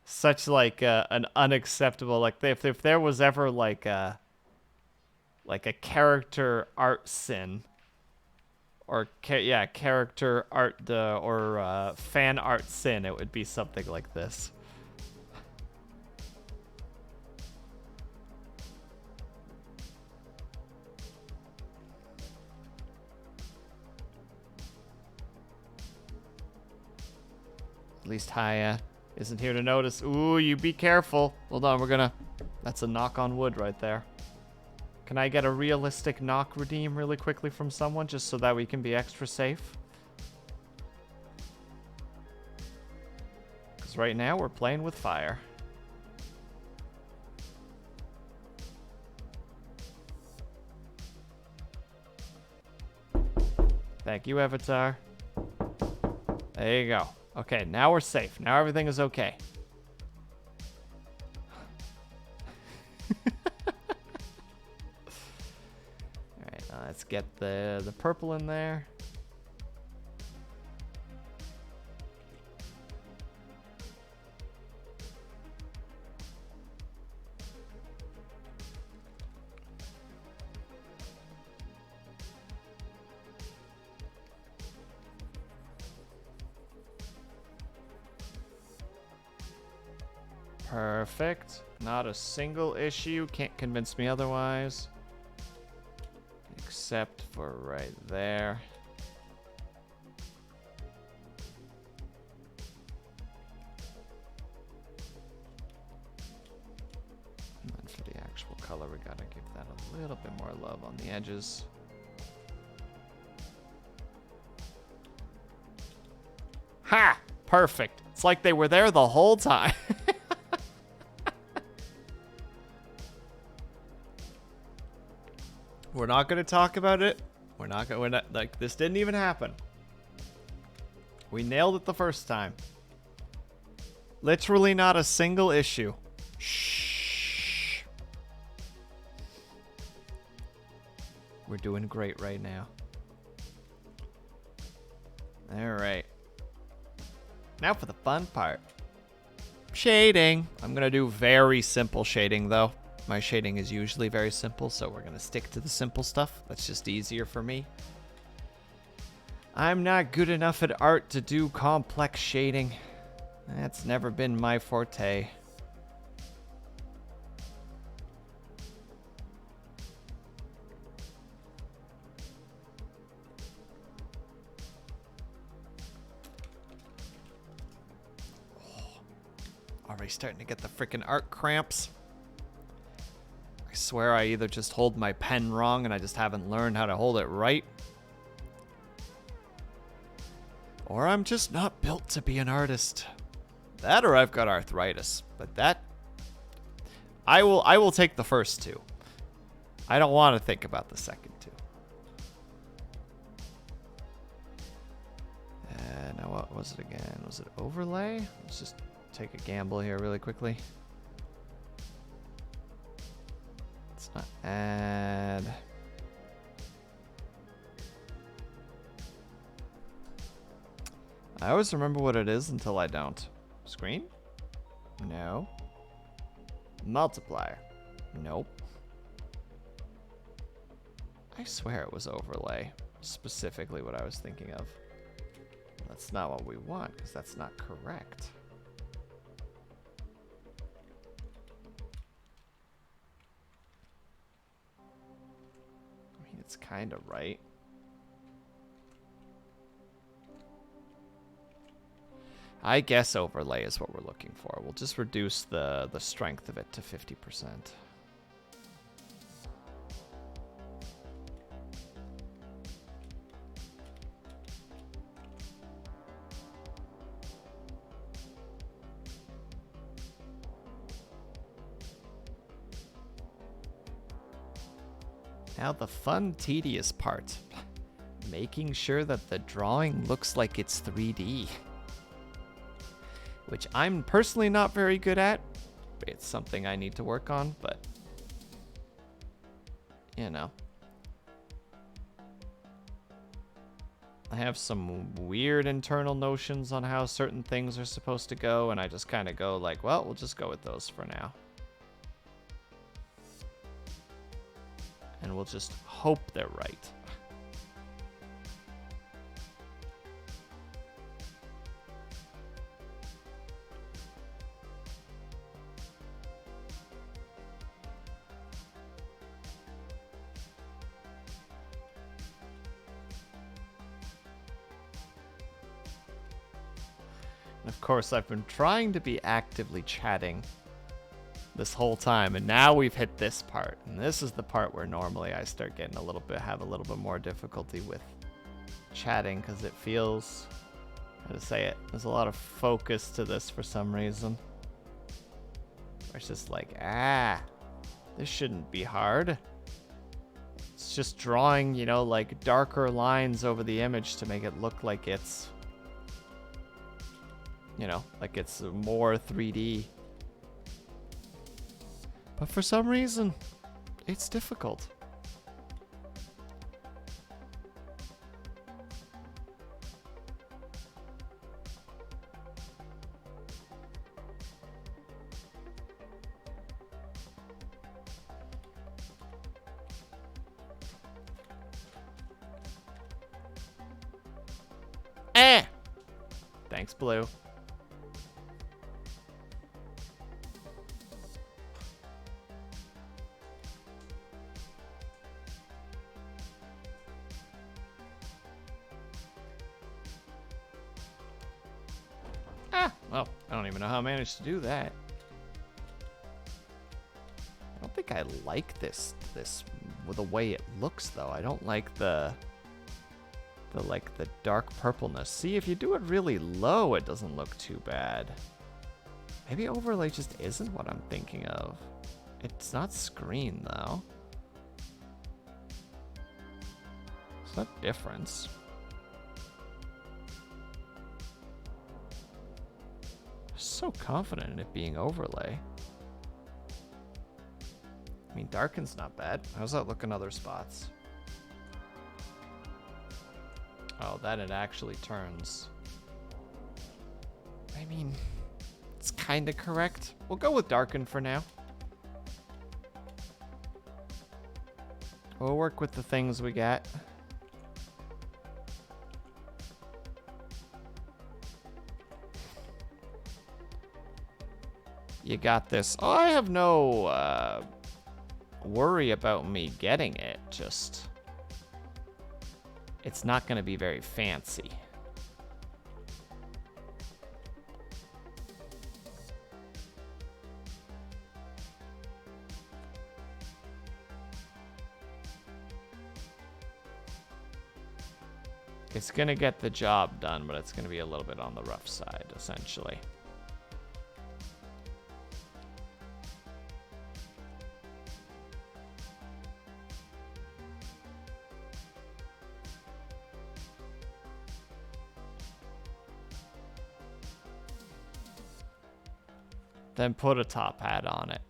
such like an unacceptable, like if there was ever like a character art sin, or character art or fan art sin, it would be something like this. At least Haya isn't here to notice. Ooh, you be careful. Hold on, that's a knock on wood right there. Can I get a realistic knock redeem really quickly from someone just so that we can be extra safe? Because right now we're playing with fire. Thank you, Avatar. There you go. Okay, now we're safe. Now everything is okay. Alright, let's get the purple in there. Perfect. Not a single issue. Can't convince me otherwise. Except for right there. And then for the actual color, we gotta give that a little bit more love on the edges. Ha! Perfect. It's like they were there the whole time. We're not going to talk about it. We're not like, this didn't even happen. We nailed it the first time. Literally not a single issue. Shh. We're doing great right now. All right. Now for the fun part. Shading. I'm going to do very simple shading, though. My shading is usually very simple, so we're going to stick to the simple stuff. That's just easier for me. I'm not good enough at art to do complex shading. That's never been my forte. Already starting to get the freaking art cramps. I swear I either just hold my pen wrong and I just haven't learned how to hold it right, or I'm just not built to be an artist. That or I've got arthritis. But that I will take the first two. I don't want to think about the second two. Now what was it again? Was it overlay? Let's just take a gamble here really quickly. Not add. I always remember what it is until I don't. Screen? No. Multiplier? Nope. I swear it was overlay. Specifically what I was thinking of. That's not what we want, because that's not correct. It's kind of right. I guess overlay is what we're looking for. We'll just reduce the strength of it to 50%. Now the fun, tedious part. Making sure that the drawing looks like it's 3D. Which I'm personally not very good at. It's something I need to work on, but... you know. I have some weird internal notions on how certain things are supposed to go, and I just kind of go like, well, we'll just go with those for now. And we'll just hope they're right. And of course, I've been trying to be actively chatting this whole time, and now we've hit this part. And this is the part where normally I start getting have a little bit more difficulty with chatting, because it feels, how to say it, there's a lot of focus to this for some reason. It's just like, this shouldn't be hard. It's just drawing, you know, like darker lines over the image to make it look like it's, you know, like it's more 3D. But for some reason, it's difficult. Thanks, Blue. Well, I don't even know how I managed to do that. I don't think I like this the way it looks, though. I don't like the dark purpleness. See, if you do it really low, it doesn't look too bad. Maybe overlay just isn't what I'm thinking of. It's not screen, though. It's not difference. So confident in it being overlay. I mean, darken's not bad. How's that look in other spots? Oh, that it actually turns. I mean, it's kind of correct. We'll go with darken for now. We'll work with the things we got. You got this. Oh, I have no worry about me getting it. Just, it's not going to be very fancy. It's going to get the job done, but it's going to be a little bit on the rough side, essentially. Then put a top hat on it.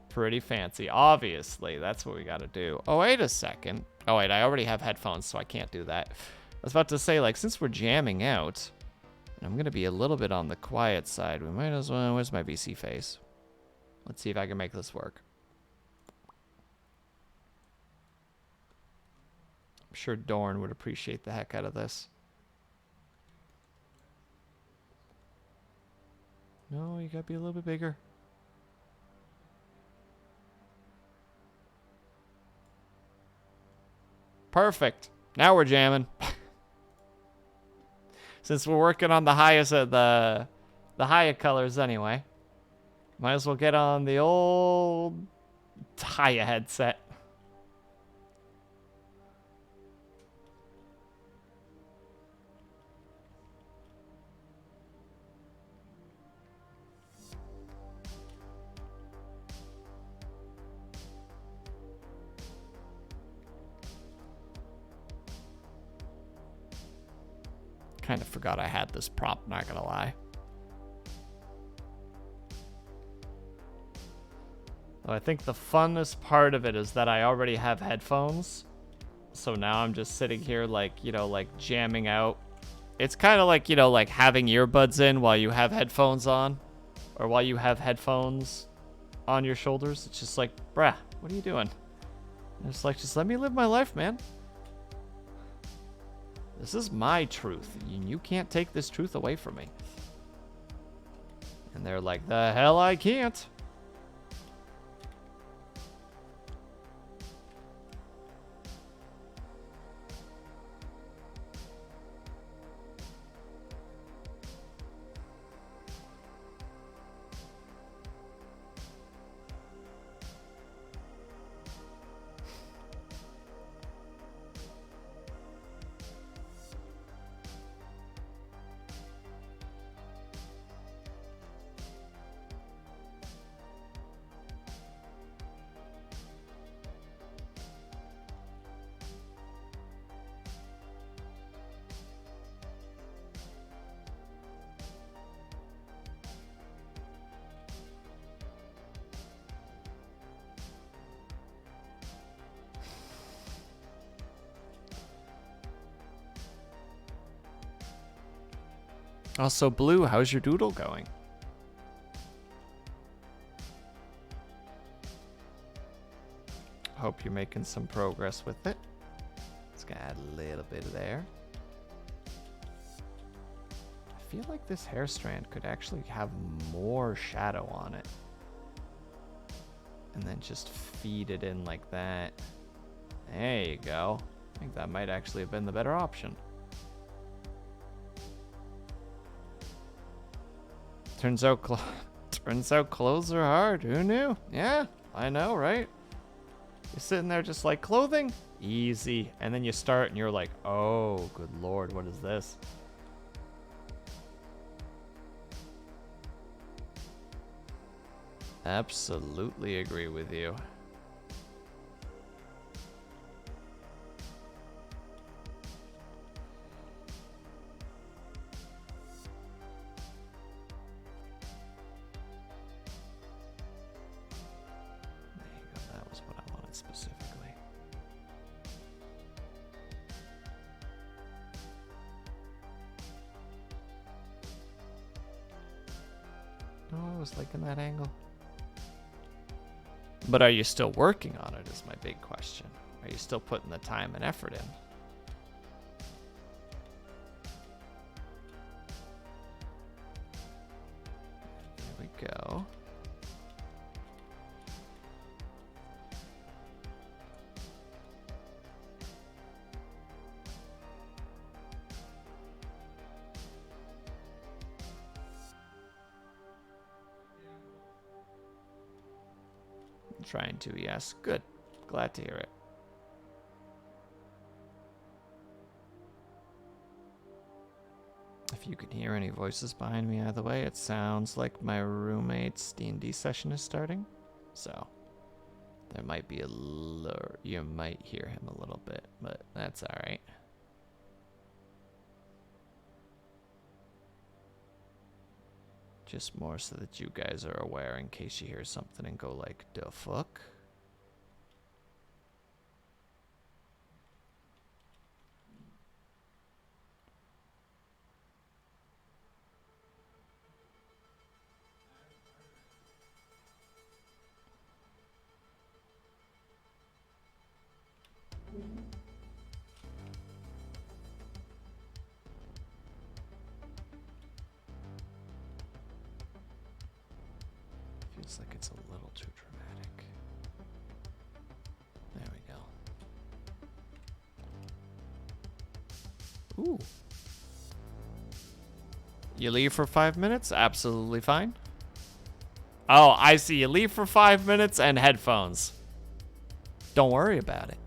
Pretty fancy. Obviously, that's what we got to do. Oh, wait a second. Oh, wait, I already have headphones, so I can't do that. I was about to say, like, since we're jamming out, and I'm going to be a little bit on the quiet side, we might as well... Where's my VC face? Let's see if I can make this work. I'm sure Dorn would appreciate the heck out of this. No, you gotta be a little bit bigger. Perfect. Now we're jamming. Since we're working on the highest of the higher colors anyway, might as well get on the old Haya headset. Kind of forgot I had this prop, not gonna lie. Well, I think the funnest part of it is that I already have headphones. So now I'm just sitting here like, you know, like jamming out. It's kind of like, you know, like having earbuds in while you have headphones on. Or while you have headphones on your shoulders. It's just like, bruh, what are you doing? And it's like, just let me live my life, man. This is my truth. You can't take this truth away from me. And they're like, the hell I can't. Also, Blue, how's your doodle going? Hope you're making some progress with it. Let's add a little bit of there. I feel like this hair strand could actually have more shadow on it. And then just feed it in like that. There you go. I think that might actually have been the better option. Turns out clothes are hard. Who knew? Yeah, I know, right? You're sitting there just like, clothing? Easy. And then you start and you're like, oh, good lord, what is this? Absolutely agree with you. Specifically. No, I was liking that angle. But are you still working on it is my big question. Are you still putting the time and effort in? There we go. Trying to, yes. Good. Glad to hear it. If you can hear any voices behind me either way, it sounds like my roommate's D&D session is starting. So, there might be a lure. You might hear him a little bit, but that's alright. Just more so that you guys are aware in case you hear something and go like, the fuck? Feels like it's a little too dramatic. There we go. Ooh. You leave for 5 minutes? Absolutely fine. Oh, I see. You leave for 5 minutes and headphones. Don't worry about it.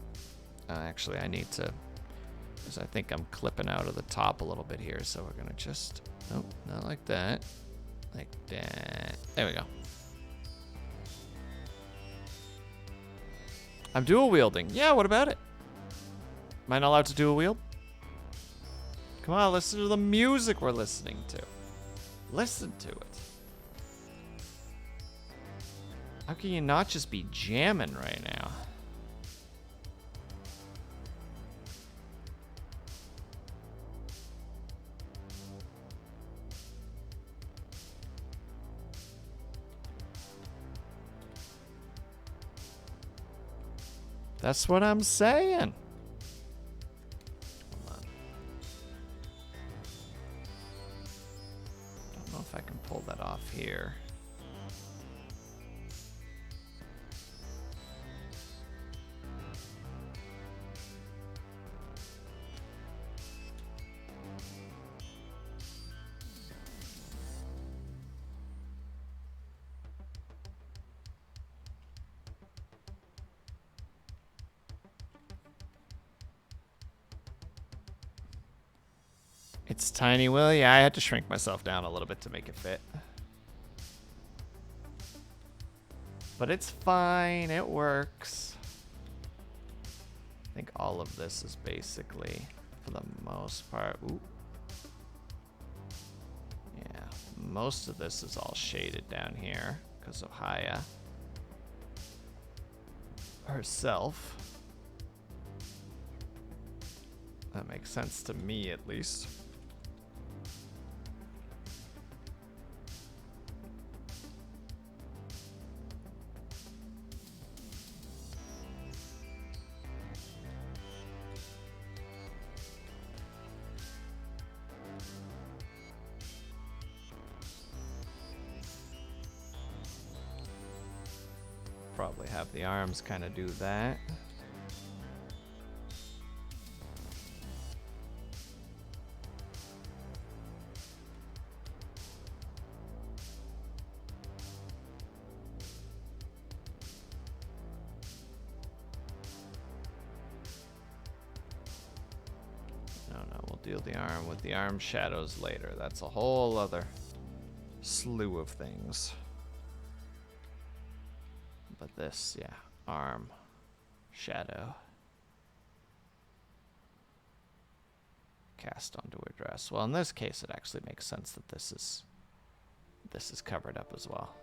Actually, I need to... because I think I'm clipping out of the top a little bit here, so we're gonna just... nope, not like that. Like that. There we go. I'm dual wielding. Yeah, what about it? Am I not allowed to dual wield? Come on, listen to the music we're listening to. Listen to it. How can you not just be jamming right now? That's what I'm saying. Hold on. Don't know if I can pull that off here. It's tiny, Will. Yeah, I had to shrink myself down a little bit to make it fit. But it's fine. It works. I think all of this is basically, for the most part... Ooh. Yeah, most of this is all shaded down here because of Haya herself. That makes sense to me, at least. Probably have the arms kind of do that. No, we'll deal the arm with the arm shadows later. That's a whole other slew of things. But this, yeah, arm, shadow, cast onto her dress. Well, in this case, it actually makes sense that this is covered up as well.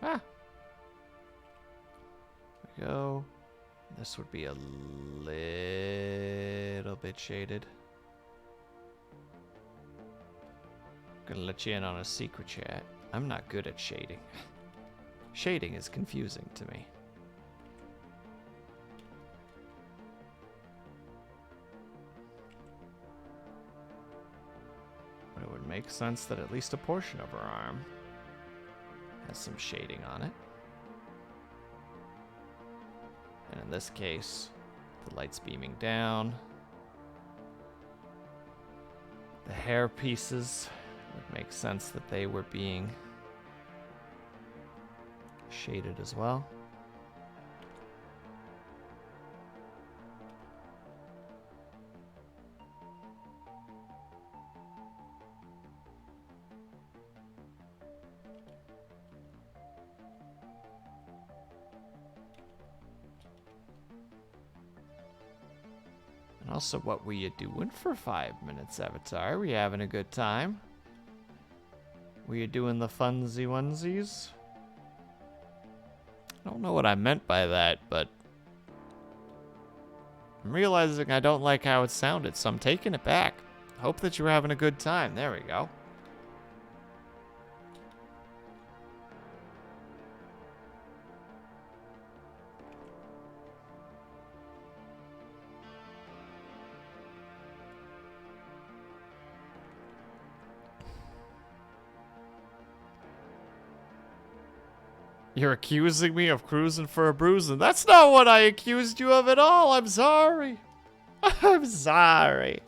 Ah, there we go. This would be a little bit shaded. Gonna let you in on a secret, chat. I'm not good at shading. Shading is confusing to me. But it would make sense that at least a portion of her arm has some shading on it. And in this case, the light's beaming down. The hair pieces would make sense that they were being shaded as well. And also, what were you doing for 5 minutes, Avatar? Were you having a good time? Were you doing the funsy onesies? I don't know what I meant by that, but I'm realizing I don't like how it sounded, so I'm taking it back. Hope that you were having a good time. There we go. You're accusing me of cruising for a bruising. That's not what I accused you of at all. I'm sorry. I'm sorry.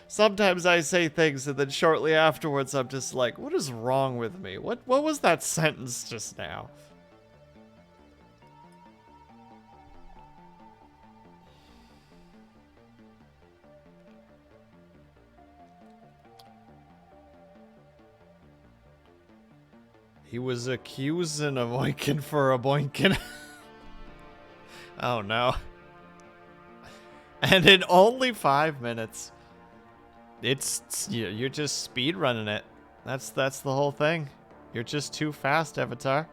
Sometimes I say things and then shortly afterwards I'm just like, what is wrong with me? What was that sentence just now? He was accusing a boinkin for a boinkin. Oh no. And in only 5 minutes. You're just speed running it. That's the whole thing. You're just too fast, Avatar.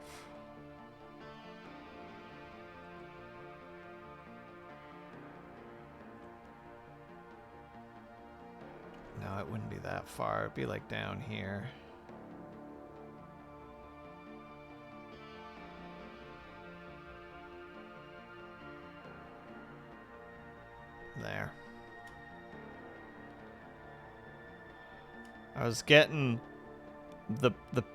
No, it wouldn't be that far. It'd be like down here. There. I was getting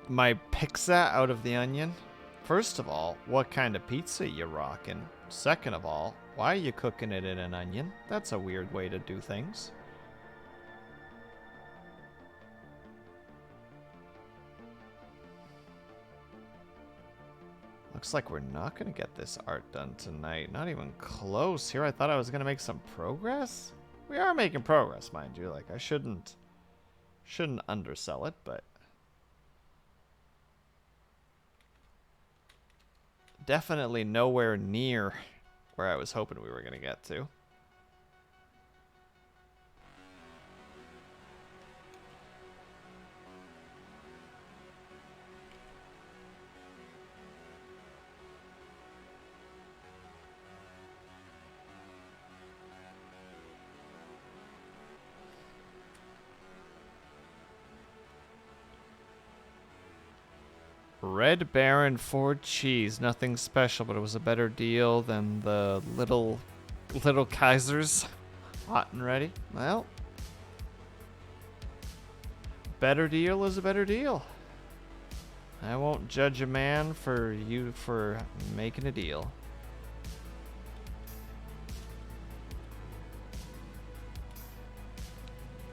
my pizza out of the onion. First of all, what kind of pizza you rocking? Second of all, why are you cooking it in an onion? That's a weird way to do things. Looks like we're not going to get this art done tonight. Not even close here. I thought I was going to make some progress. We are making progress, mind you. Like, I shouldn't undersell it, but definitely nowhere near where I was hoping we were going to get to. Red Baron Ford cheese. Nothing special, but it was a better deal than the little Kaisers. Hot and ready. Well, better deal is a better deal. I won't judge a man for making a deal.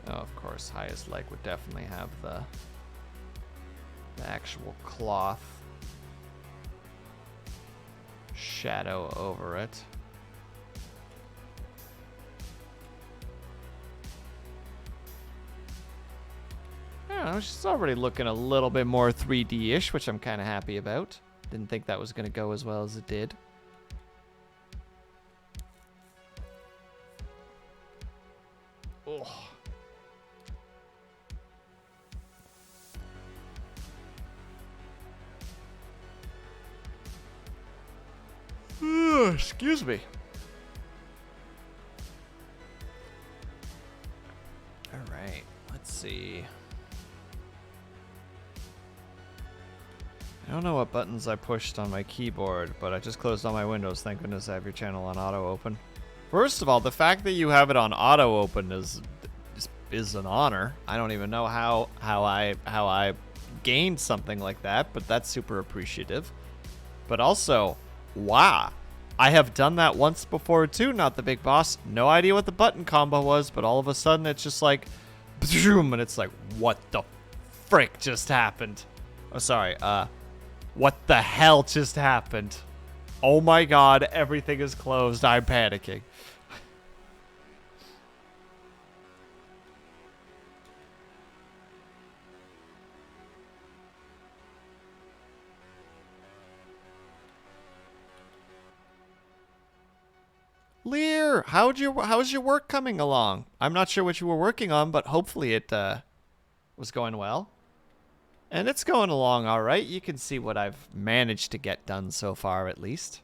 Oh, of course, highest like would definitely have the actual cloth shadow over it. I don't know, she's already looking a little bit more 3D-ish, which I'm kind of happy about. Didn't think that was going to go as well as it did. Ugh. Excuse me. All right, let's see. I don't know what buttons I pushed on my keyboard, but I just closed all my windows. Thank goodness I have your channel on auto open. First of all, the fact that you have it on auto open is an honor. I don't even know how I gained something like that, but that's super appreciative. But also, wow. I have done that once before too, not the big boss. No idea what the button combo was, but all of a sudden it's just like, boom, and it's like, what the frick just happened? Oh, sorry, what the hell just happened? Oh my god, everything is closed. I'm panicking. Lear, how's your work coming along? I'm not sure what you were working on, but hopefully it was going well. And it's going along all right. You can see what I've managed to get done so far, at least.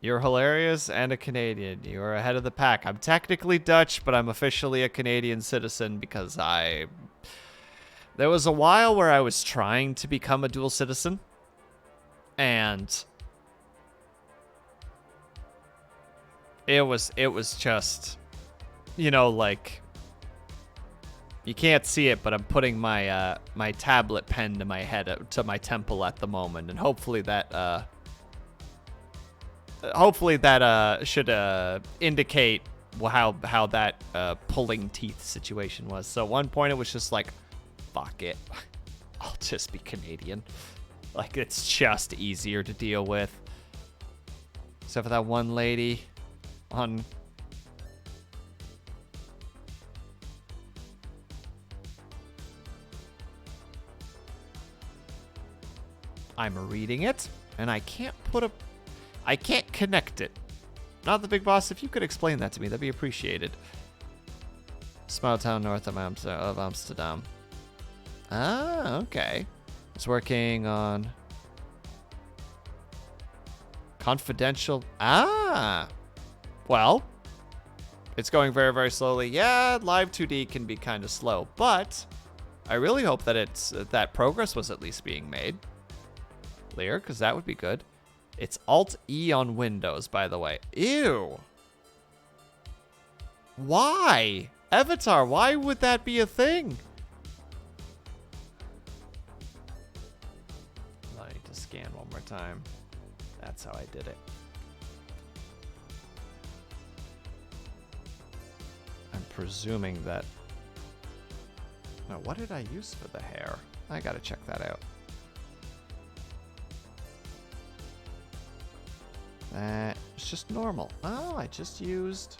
You're hilarious and a Canadian. You're ahead of the pack. I'm technically Dutch, but I'm officially a Canadian citizen because there was a while where I was trying to become a dual citizen. And it was just, you know, like, you can't see it, but I'm putting my my tablet pen to my head, to my temple at the moment, and hopefully that should indicate how that pulling teeth situation was. So at one point it was just like, fuck it, I'll just be Canadian. Like, it's just easier to deal with. Except for that one lady on... I'm reading it, and I can't connect it. Not the big boss. If you could explain that to me, that'd be appreciated. Small town north of Amsterdam. Ah, okay. It's working on confidential. Ah, well, it's going very, very slowly. Yeah, live 2D can be kind of slow, but I really hope that that progress was at least being made. Clear, because that would be good. It's Alt-E on Windows, by the way. Ew. Why? Avatar, why would that be a thing? I need to scan one more time. That's how I did it. I'm presuming that... No, what did I use for the hair? I gotta check that out. It's just normal. Oh, I just used...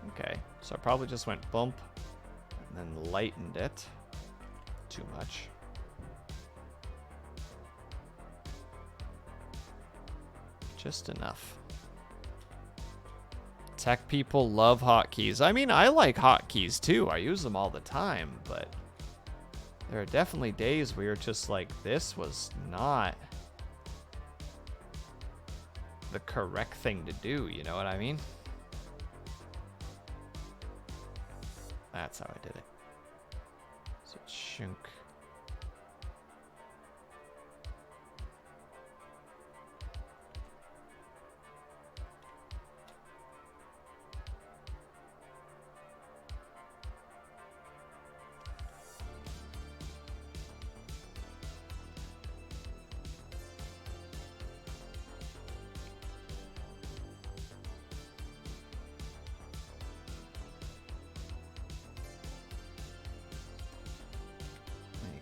Okay, so I probably just went bump and then lightened it. Too much. Just enough. Tech people love hotkeys. I mean, I like hotkeys too. I use them all the time, but there are definitely days where you're just like, this was not the correct thing to do, you know what I mean? That's how I did it. So shunk.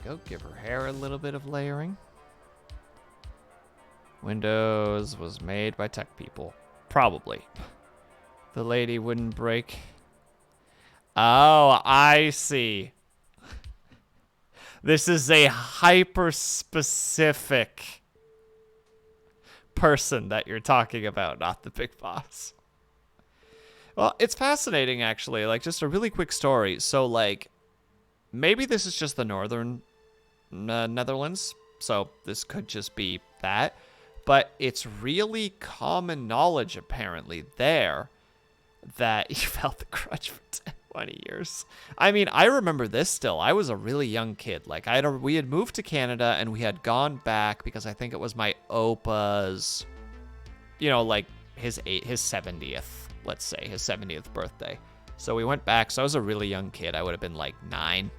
Go give her hair a little bit of layering. Windows was made by tech people. Probably. The lady wouldn't break. Oh, I see. This is a hyper-specific person that you're talking about, not the big boss. Well, it's fascinating, actually. Like, just a really quick story. So, like, maybe this is just the northern Netherlands, so this could just be that, but it's really common knowledge apparently there that you felt the crutch for 20 years. I mean, I remember this still. I was a really young kid. Like, we had moved to Canada and we had gone back because I think it was my opa's, you know, like his 70th, let's say, his 70th birthday. So we went back. So I was a really young kid. I would have been like 9.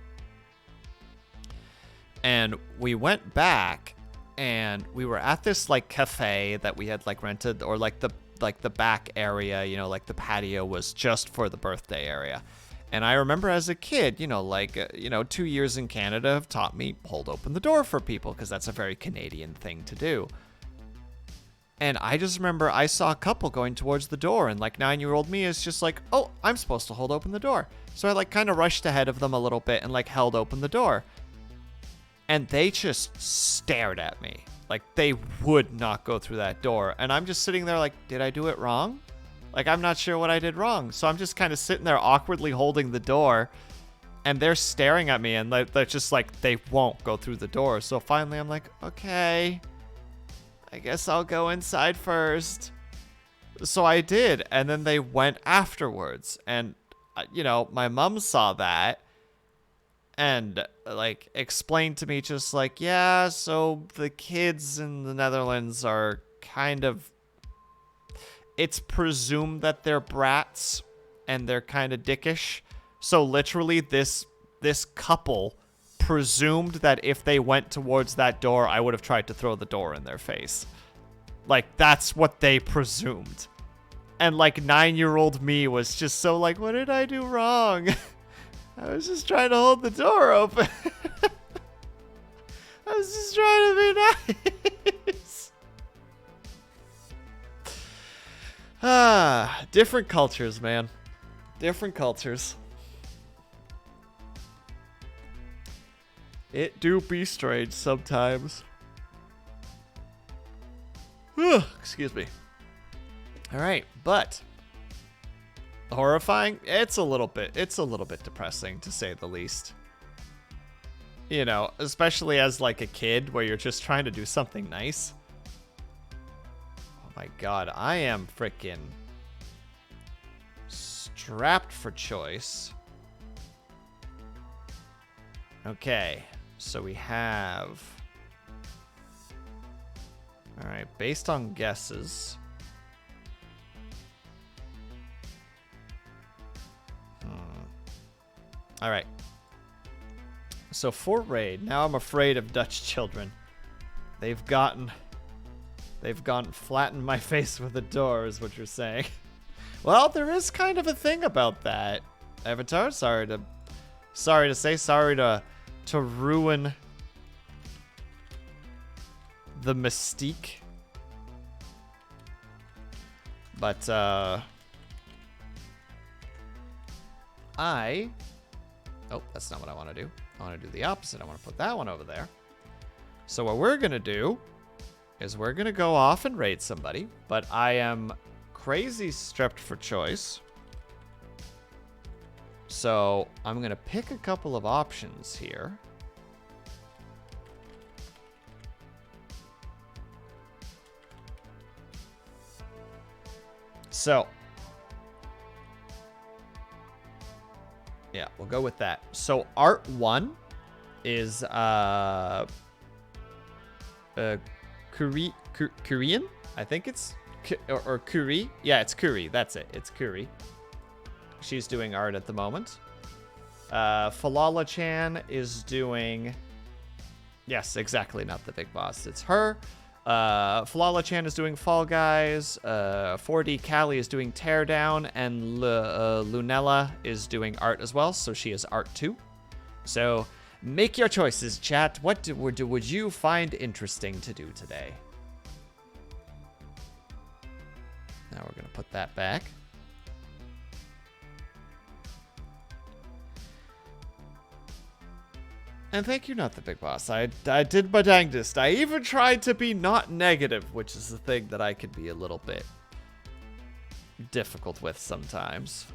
And we went back and we were at this like cafe that we had like rented, or like the back area, you know, like the patio was just for the birthday area. And I remember as a kid, you know, like, 2 years in Canada have taught me hold open the door for people because that's a very Canadian thing to do. And I just remember I saw a couple going towards the door, and like 9-year-old me is just like, oh, I'm supposed to hold open the door. So I like kind of rushed ahead of them a little bit and like held open the door. And they just stared at me. Like, they would not go through that door. And I'm just sitting there like, did I do it wrong? Like, I'm not sure what I did wrong. So I'm just kind of sitting there awkwardly holding the door. And they're staring at me. And they're just like, they won't go through the door. So finally I'm like, okay, I guess I'll go inside first. So I did. And then they went afterwards. And, my mom saw that. And, like, explained to me just like, yeah, so the kids in the Netherlands are kind of... It's presumed that they're brats, and they're kind of dickish. So literally, this couple presumed that if they went towards that door, I would have tried to throw the door in their face. Like, that's what they presumed. And, like, 9-year-old me was just so like, what did I do wrong? I was just trying to hold the door open. I was just trying to be nice. Different cultures, man. Different cultures. It do be strange sometimes. Excuse me. All right, but... horrifying? It's a little bit depressing, to say the least. You know, especially as like a kid where you're just trying to do something nice. Oh my god, I am freaking strapped for choice. Okay, so we have... Alright, based on guesses... All right. So for raid, now I'm afraid of Dutch children. They've gone flat in my face with a door, is what you're saying. Well, there is kind of a thing about that, Avatar. Sorry to ruin the mystique. But oh, that's not what I want to do. I want to do the opposite. I want to put that one over there. So what we're going to do is we're going to go off and raid somebody, but I am crazy strapped for choice. So I'm going to pick a couple of options here. So yeah, we'll go with that. So art 1 is Korean, I think it's or Kuri. Yeah, it's Kuri. That's it. It's Kuri. She's doing art at the moment. Falala-chan is doing... Yes, exactly, not the big boss. It's her. Falala-chan is doing Fall Guys. 4D Callie is doing Teardown. And Lunella is doing art as well, so she is art 2. So make your choices, chat. What would you find interesting to do today? Now we're going to put that back. And thank you, not the big boss. I did my dangest. I even tried to be not negative, which is the thing that I could be a little bit difficult with sometimes.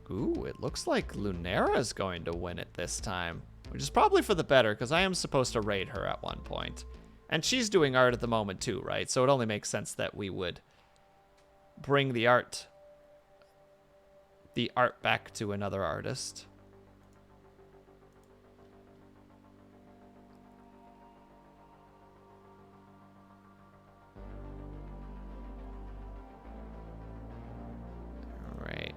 Ooh, it looks like Lunera's going to win it this time, which is probably for the better, because I am supposed to raid her at one point. And she's doing art at the moment too, right? So it only makes sense that we would bring the art back to another artist. Right.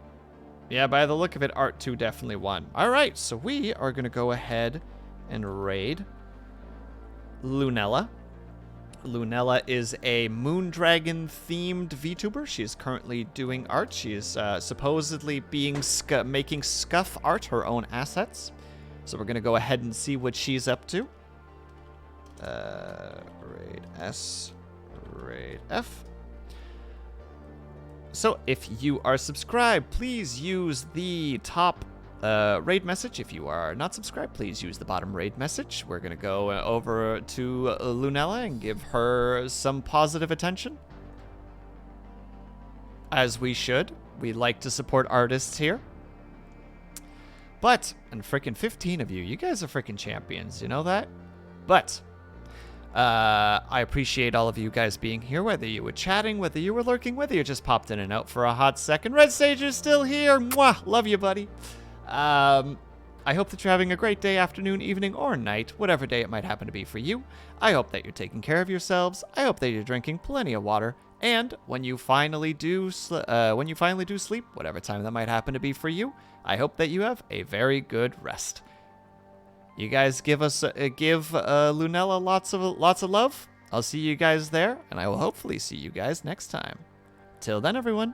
Yeah, by the look of it, Art 2 definitely won. Alright, so we are going to go ahead and raid Lunella. Lunella is a Moondragon-themed VTuber. She is currently doing art. She is supposedly making scuff art, her own assets. So we're going to go ahead and see what she's up to. Raid S, raid F. So if you are subscribed, please use the top raid message. If you are not subscribed, please use the bottom raid message. We're going to go over to Lunella and give her some positive attention. As we should. We like to support artists here. But, and freaking 15 of you guys are freaking champions, you know that? But I appreciate all of you guys being here, whether you were chatting, whether you were lurking, whether you just popped in and out for a hot second. Red Sage is still here. Mwah! Love you, buddy. I hope that you're having a great day, afternoon, evening, or night, whatever day it might happen to be for you. I hope that you're taking care of yourselves. I hope that you're drinking plenty of water. And when you finally do sleep, whatever time that might happen to be for you, I hope that you have a very good rest. You guys give Lunella lots of love. I'll see you guys there, and I will hopefully see you guys next time. Till then, everyone.